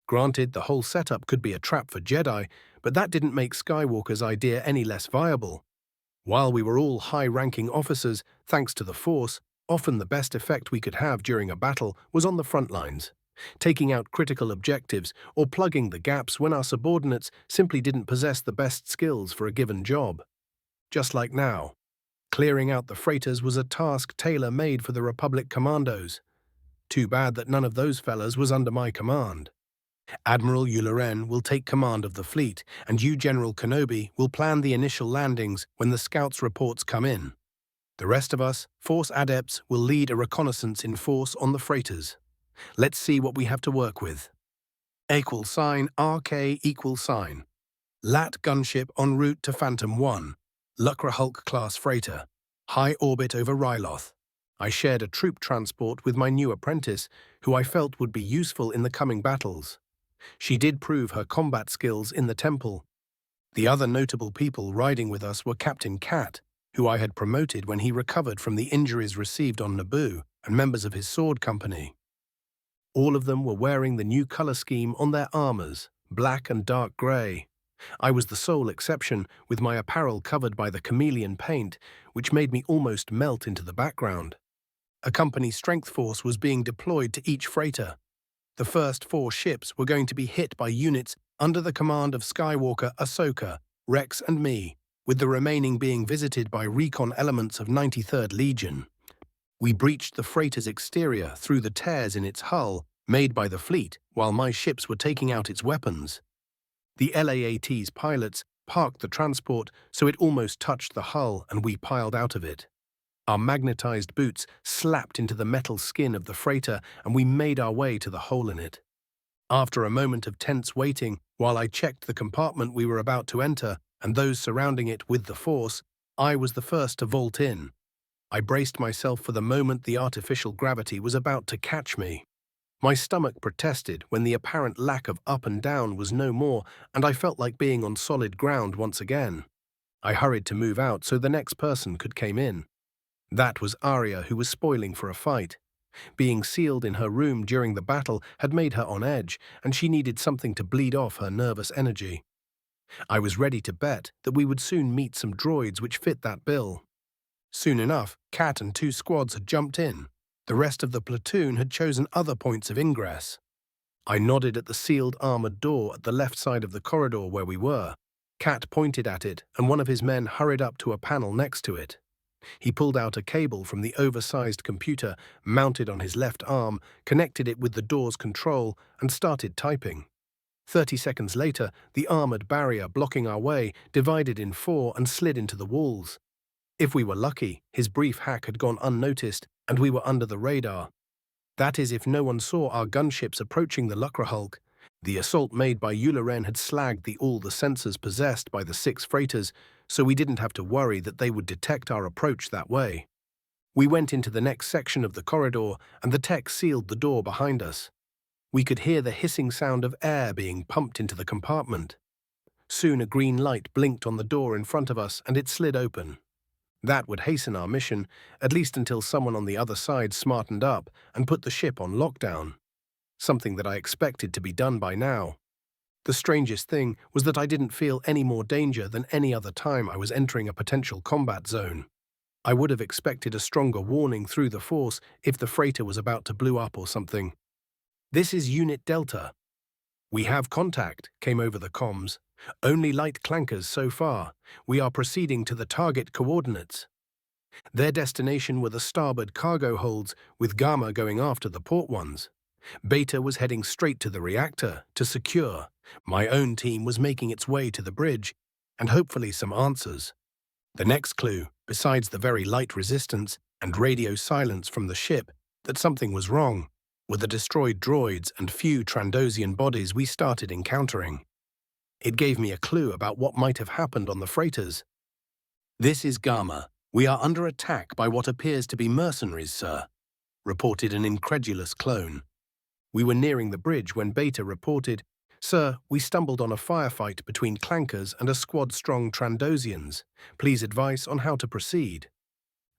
Granted, the whole setup could be a trap for Jedi, but that didn't make Skywalker's idea any less viable. While we were all high-ranking officers, thanks to the Force, often the best effect we could have during a battle was on the front lines, taking out critical objectives or plugging the gaps when our subordinates simply didn't possess the best skills for a given job. Just like now. Clearing out the freighters was a task tailor-made for the Republic commandos. Too bad that none of those fellas was under my command. Admiral Yularen will take command of the fleet, and you, General Kenobi, will plan the initial landings when the scouts' reports come in. The rest of us, Force adepts, will lead a reconnaissance in force on the freighters. Let's see what we have to work with. =RK=. LAT gunship en route to Phantom 1, Lucra Hulk-class freighter, high orbit over Ryloth. I shared a troop transport with my new apprentice, who I felt would be useful in the coming battles. She did prove her combat skills in the temple. The other notable people riding with us were Captain Cat, who I had promoted when he recovered from the injuries received on Naboo, and members of his sword company. All of them were wearing the new color scheme on their armors, black and dark gray. I was the sole exception, with my apparel covered by the chameleon paint, which made me almost melt into the background. A company strength force was being deployed to each freighter. The first 4 ships were going to be hit by units under the command of Skywalker, Ahsoka, Rex, and me, with the remaining being visited by recon elements of 93rd Legion. We breached the freighter's exterior through the tears in its hull made by the fleet while my ships were taking out its weapons. The LAAT's pilots parked the transport so it almost touched the hull, and we piled out of it. Our magnetized boots slapped into the metal skin of the freighter, and we made our way to the hole in it. After a moment of tense waiting, while I checked the compartment we were about to enter and those surrounding it with the Force, I was the first to vault in. I braced myself for the moment the artificial gravity was about to catch me. My stomach protested when the apparent lack of up and down was no more, and I felt like being on solid ground once again. I hurried to move out so the next person could come in. That was Arya, who was spoiling for a fight. Being sealed in her room during the battle had made her on edge, and she needed something to bleed off her nervous energy. I was ready to bet that we would soon meet some droids which fit that bill. Soon enough, Cat and 2 squads had jumped in. The rest of the platoon had chosen other points of ingress. I nodded at the sealed armored door at the left side of the corridor where we were. Cat pointed at it, and one of his men hurried up to a panel next to it. He pulled out a cable from the oversized computer mounted on his left arm, connected it with the door's control, and started typing. 30 seconds later, the armored barrier blocking our way divided in 4 and slid into the walls. If we were lucky, his brief hack had gone unnoticed, and we were under the radar. That is, if no one saw our gunships approaching the Lucra Hulk. The assault made by Yularen had slagged all the sensors possessed by the 6 freighters, so we didn't have to worry that they would detect our approach that way. We went into the next section of the corridor, and the tech sealed the door behind us. We could hear the hissing sound of air being pumped into the compartment. Soon a green light blinked on the door in front of us, and it slid open. That would hasten our mission, at least until someone on the other side smartened up and put the ship on lockdown. Something that I expected to be done by now. The strangest thing was that I didn't feel any more danger than any other time I was entering a potential combat zone. I would have expected a stronger warning through the Force if the freighter was about to blow up or something. "This is Unit Delta. We have contact," came over the comms. "Only light clankers so far. We are proceeding to the target coordinates." Their destination were the starboard cargo holds, with Gamma going after the port ones. Beta was heading straight to the reactor to secure. My own team was making its way to the bridge, and hopefully some answers. The next clue, besides the very light resistance and radio silence from the ship that something was wrong, were the destroyed droids and few Trandosian bodies we started encountering. It gave me a clue about what might have happened on the freighters. "This is Gamma. We are under attack by what appears to be mercenaries, sir," reported an incredulous clone. We were nearing the bridge when Beta reported, "Sir, we stumbled on a firefight between clankers and a squad-strong Trandosians. Please advise on how to proceed."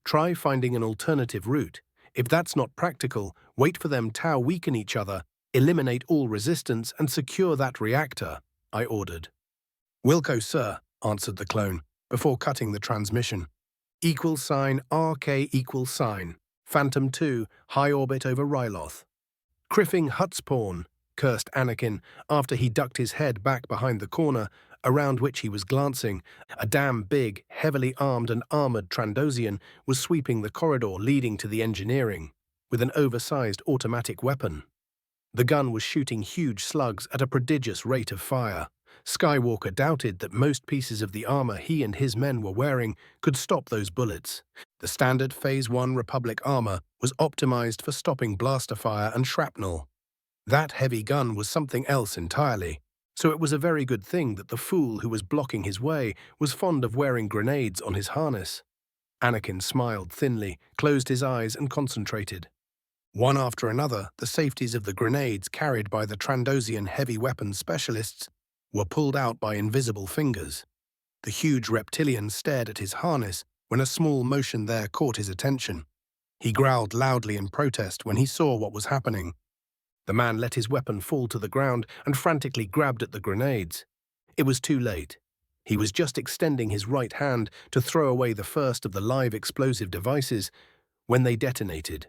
"Try finding an alternative route. If that's not practical, wait for them to weaken each other, eliminate all resistance, and secure that reactor," I ordered. "Wilco, sir," answered the clone, before cutting the transmission. =RK=, Phantom 2, high orbit over Ryloth. "Criffing Hutspawn," cursed Anakin after he ducked his head back behind the corner, around which he was glancing. A damn big, heavily armed and armored Trandosian was sweeping the corridor leading to the engineering, with an oversized automatic weapon. The gun was shooting huge slugs at a prodigious rate of fire. Skywalker doubted that most pieces of the armor he and his men were wearing could stop those bullets. The standard Phase 1 Republic armor was optimized for stopping blaster fire and shrapnel. That heavy gun was something else entirely, so it was a very good thing that the fool who was blocking his way was fond of wearing grenades on his harness. Anakin smiled thinly, closed his eyes and concentrated. One after another, the safeties of the grenades carried by the Trandosian heavy weapons specialists were pulled out by invisible fingers. The huge reptilian stared at his harness when a small motion there caught his attention. He growled loudly in protest when he saw what was happening. The man let his weapon fall to the ground and frantically grabbed at the grenades. It was too late. He was just extending his right hand to throw away the first of the live explosive devices when they detonated.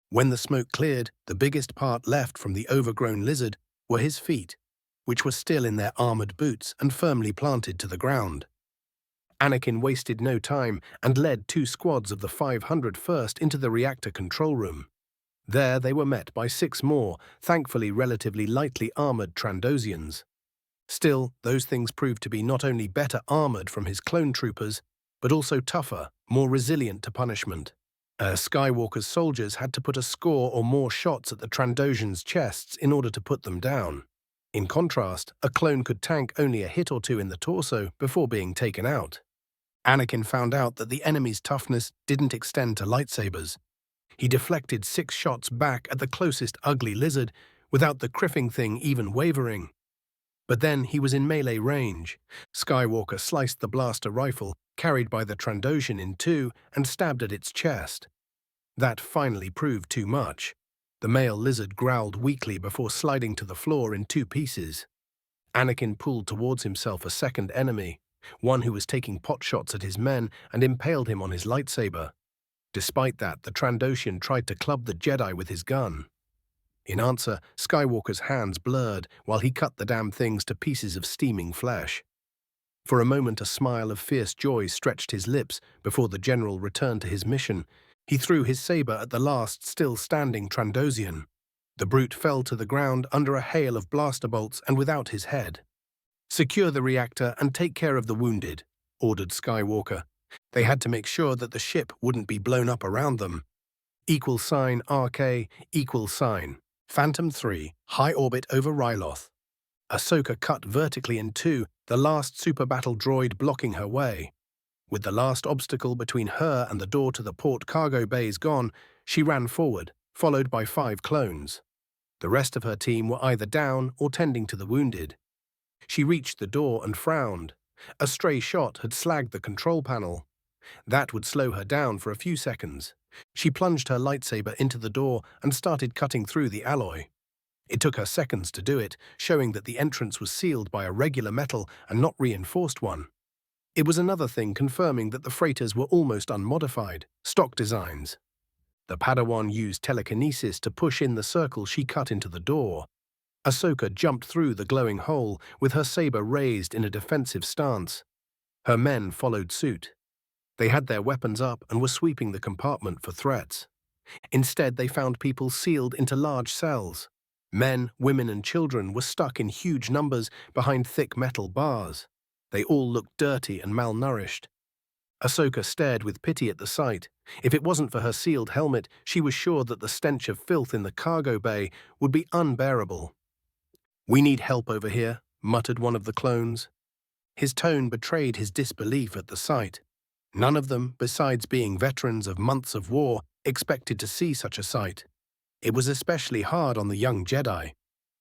When the smoke cleared, the biggest part left from the overgrown lizard were his feet, which were still in their armored boots and firmly planted to the ground. Anakin wasted no time and led 2 squads of the 501st into the reactor control room. There they were met by 6 more, thankfully relatively lightly armored Trandosians. Still, those things proved to be not only better armored from his clone troopers, but also tougher, more resilient to punishment. Skywalker's soldiers had to put a score or more shots at the Trandosians' chests in order to put them down. In contrast, a clone could tank only a hit or 2 in the torso before being taken out. Anakin found out that the enemy's toughness didn't extend to lightsabers. He deflected 6 shots back at the closest ugly lizard without the criffing thing even wavering. But then he was in melee range. Skywalker sliced the blaster rifle carried by the Trandosian in 2 and stabbed at its chest. That finally proved too much. The male lizard growled weakly before sliding to the floor in 2 pieces. Anakin pulled towards himself a second enemy, one who was taking potshots at his men, and impaled him on his lightsaber. Despite that, the Trandosian tried to club the Jedi with his gun. In answer, Skywalker's hands blurred while he cut the damn things to pieces of steaming flesh. For a moment, a smile of fierce joy stretched his lips before the general returned to his mission. He threw his saber at the last still-standing Trandosian. The brute fell to the ground under a hail of blaster bolts and without his head. "Secure the reactor and take care of the wounded," ordered Skywalker. They had to make sure that the ship wouldn't be blown up around them. =RK, Phantom 3, high orbit over Ryloth. Ahsoka cut vertically in 2, the last super battle droid blocking her way. With the last obstacle between her and the door to the port cargo bays gone, she ran forward, followed by 5 clones. The rest of her team were either down or tending to the wounded. She reached the door and frowned. A stray shot had slagged the control panel. That would slow her down for a few seconds. She plunged her lightsaber into the door and started cutting through the alloy. It took her seconds to do it, showing that the entrance was sealed by a regular metal and not reinforced one. It was another thing confirming that the freighters were almost unmodified, stock designs. The Padawan used telekinesis to push in the circle she cut into the door. Ahsoka jumped through the glowing hole with her saber raised in a defensive stance. Her men followed suit. They had their weapons up and were sweeping the compartment for threats. Instead, they found people sealed into large cells. Men, women, and children were stuck in huge numbers behind thick metal bars. They all looked dirty and malnourished. Ahsoka stared with pity at the sight. If it wasn't for her sealed helmet, she was sure that the stench of filth in the cargo bay would be unbearable. "We need help over here," muttered one of the clones. His tone betrayed his disbelief at the sight. None of them, besides being veterans of months of war, expected to see such a sight. It was especially hard on the young Jedi.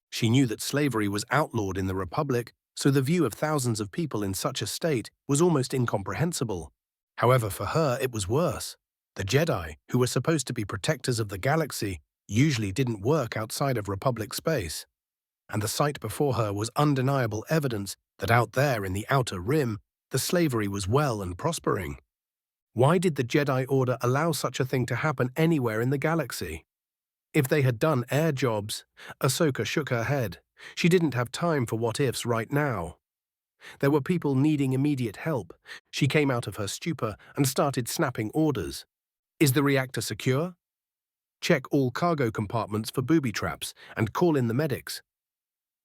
She knew that slavery was outlawed in the Republic, so the view of thousands of people in such a state was almost incomprehensible. However, for her, it was worse. The Jedi, who were supposed to be protectors of the galaxy, usually didn't work outside of Republic space. And the sight before her was undeniable evidence that out there in the Outer Rim, the slavery was well and prospering. Why did the Jedi Order allow such a thing to happen anywhere in the galaxy? If they had done air jobs, Ahsoka shook her head. She didn't have time for what-ifs right now. There were people needing immediate help. She came out of her stupor and started snapping orders. "Is the reactor secure? Check all cargo compartments for booby traps and call in the medics.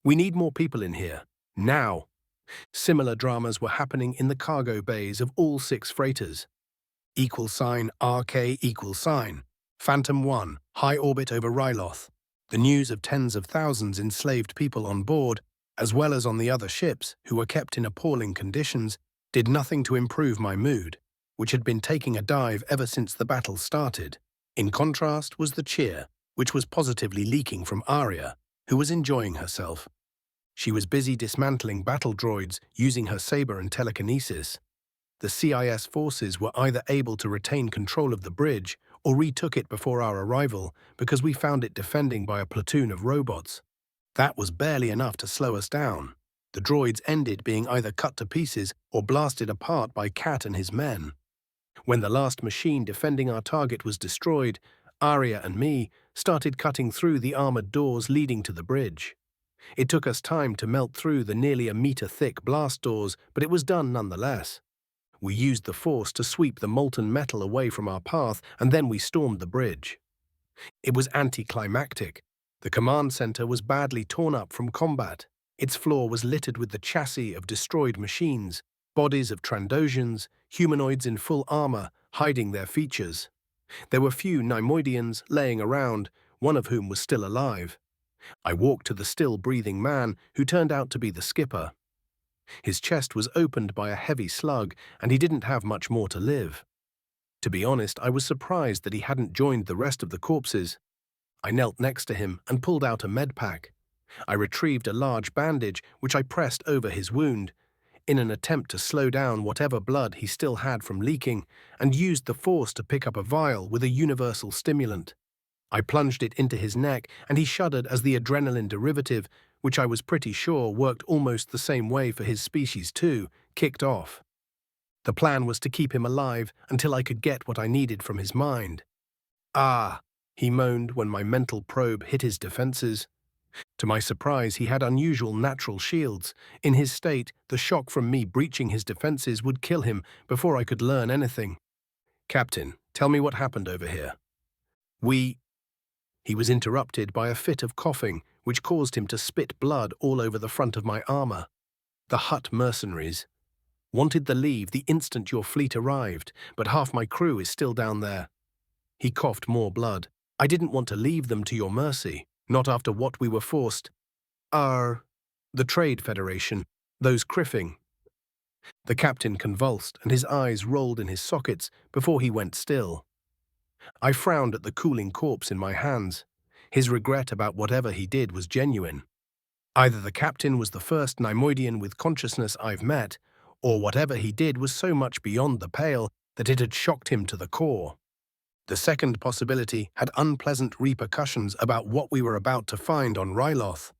We need more people in here, now." Similar dramas were happening in the cargo bays of all 6 freighters. =RK=, Phantom 1, high orbit over Ryloth. The news of tens of thousands enslaved people on board, as well as on the other ships who were kept in appalling conditions, did nothing to improve my mood, which had been taking a dive ever since the battle started. In contrast was the cheer, which was positively leaking from Arya, who was enjoying herself. She was busy dismantling battle droids using her saber and telekinesis. The CIS forces were either able to retain control of the bridge or retook it before our arrival because we found it defending by a platoon of robots. That was barely enough to slow us down. The droids ended being either cut to pieces or blasted apart by Cat and his men. When the last machine defending our target was destroyed, Arya and me started cutting through the armored doors leading to the bridge. It took us time to melt through the nearly a meter-thick blast doors, but it was done nonetheless. We used the Force to sweep the molten metal away from our path, and then we stormed the bridge. It was anticlimactic. The command center was badly torn up from combat. Its floor was littered with the chassis of destroyed machines, bodies of Trandosians, humanoids in full armor, hiding their features. There were few Neimoidians laying around, one of whom was still alive. I walked to the still-breathing man, who turned out to be the skipper. His chest was opened by a heavy slug, and he didn't have much more to live. To be honest, I was surprised that he hadn't joined the rest of the corpses. I knelt next to him and pulled out a med pack. I retrieved a large bandage, which I pressed over his wound, in an attempt to slow down whatever blood he still had from leaking, and used the Force to pick up a vial with a universal stimulant. I plunged it into his neck, and he shuddered as the adrenaline derivative, which I was pretty sure worked almost the same way for his species too, kicked off. The plan was to keep him alive until I could get what I needed from his mind. "Ah," he moaned when my mental probe hit his defenses. To my surprise, he had unusual natural shields. In his state, the shock from me breaching his defenses would kill him before I could learn anything. "Captain, tell me what happened over here." He was interrupted by a fit of coughing, which caused him to spit blood all over the front of my armor. "The Hutt mercenaries wanted the leave the instant your fleet arrived, but half my crew is still down there." He coughed more blood. "I didn't want to leave them to your mercy, not after what we were forced. The Trade Federation, those Criffing." The captain convulsed, and his eyes rolled in his sockets before he went still. I frowned at the cooling corpse in my hands. His regret about whatever he did was genuine. Either the captain was the first Neimoidian with consciousness I've met, or whatever he did was so much beyond the pale that it had shocked him to the core. The second possibility had unpleasant repercussions about what we were about to find on Ryloth.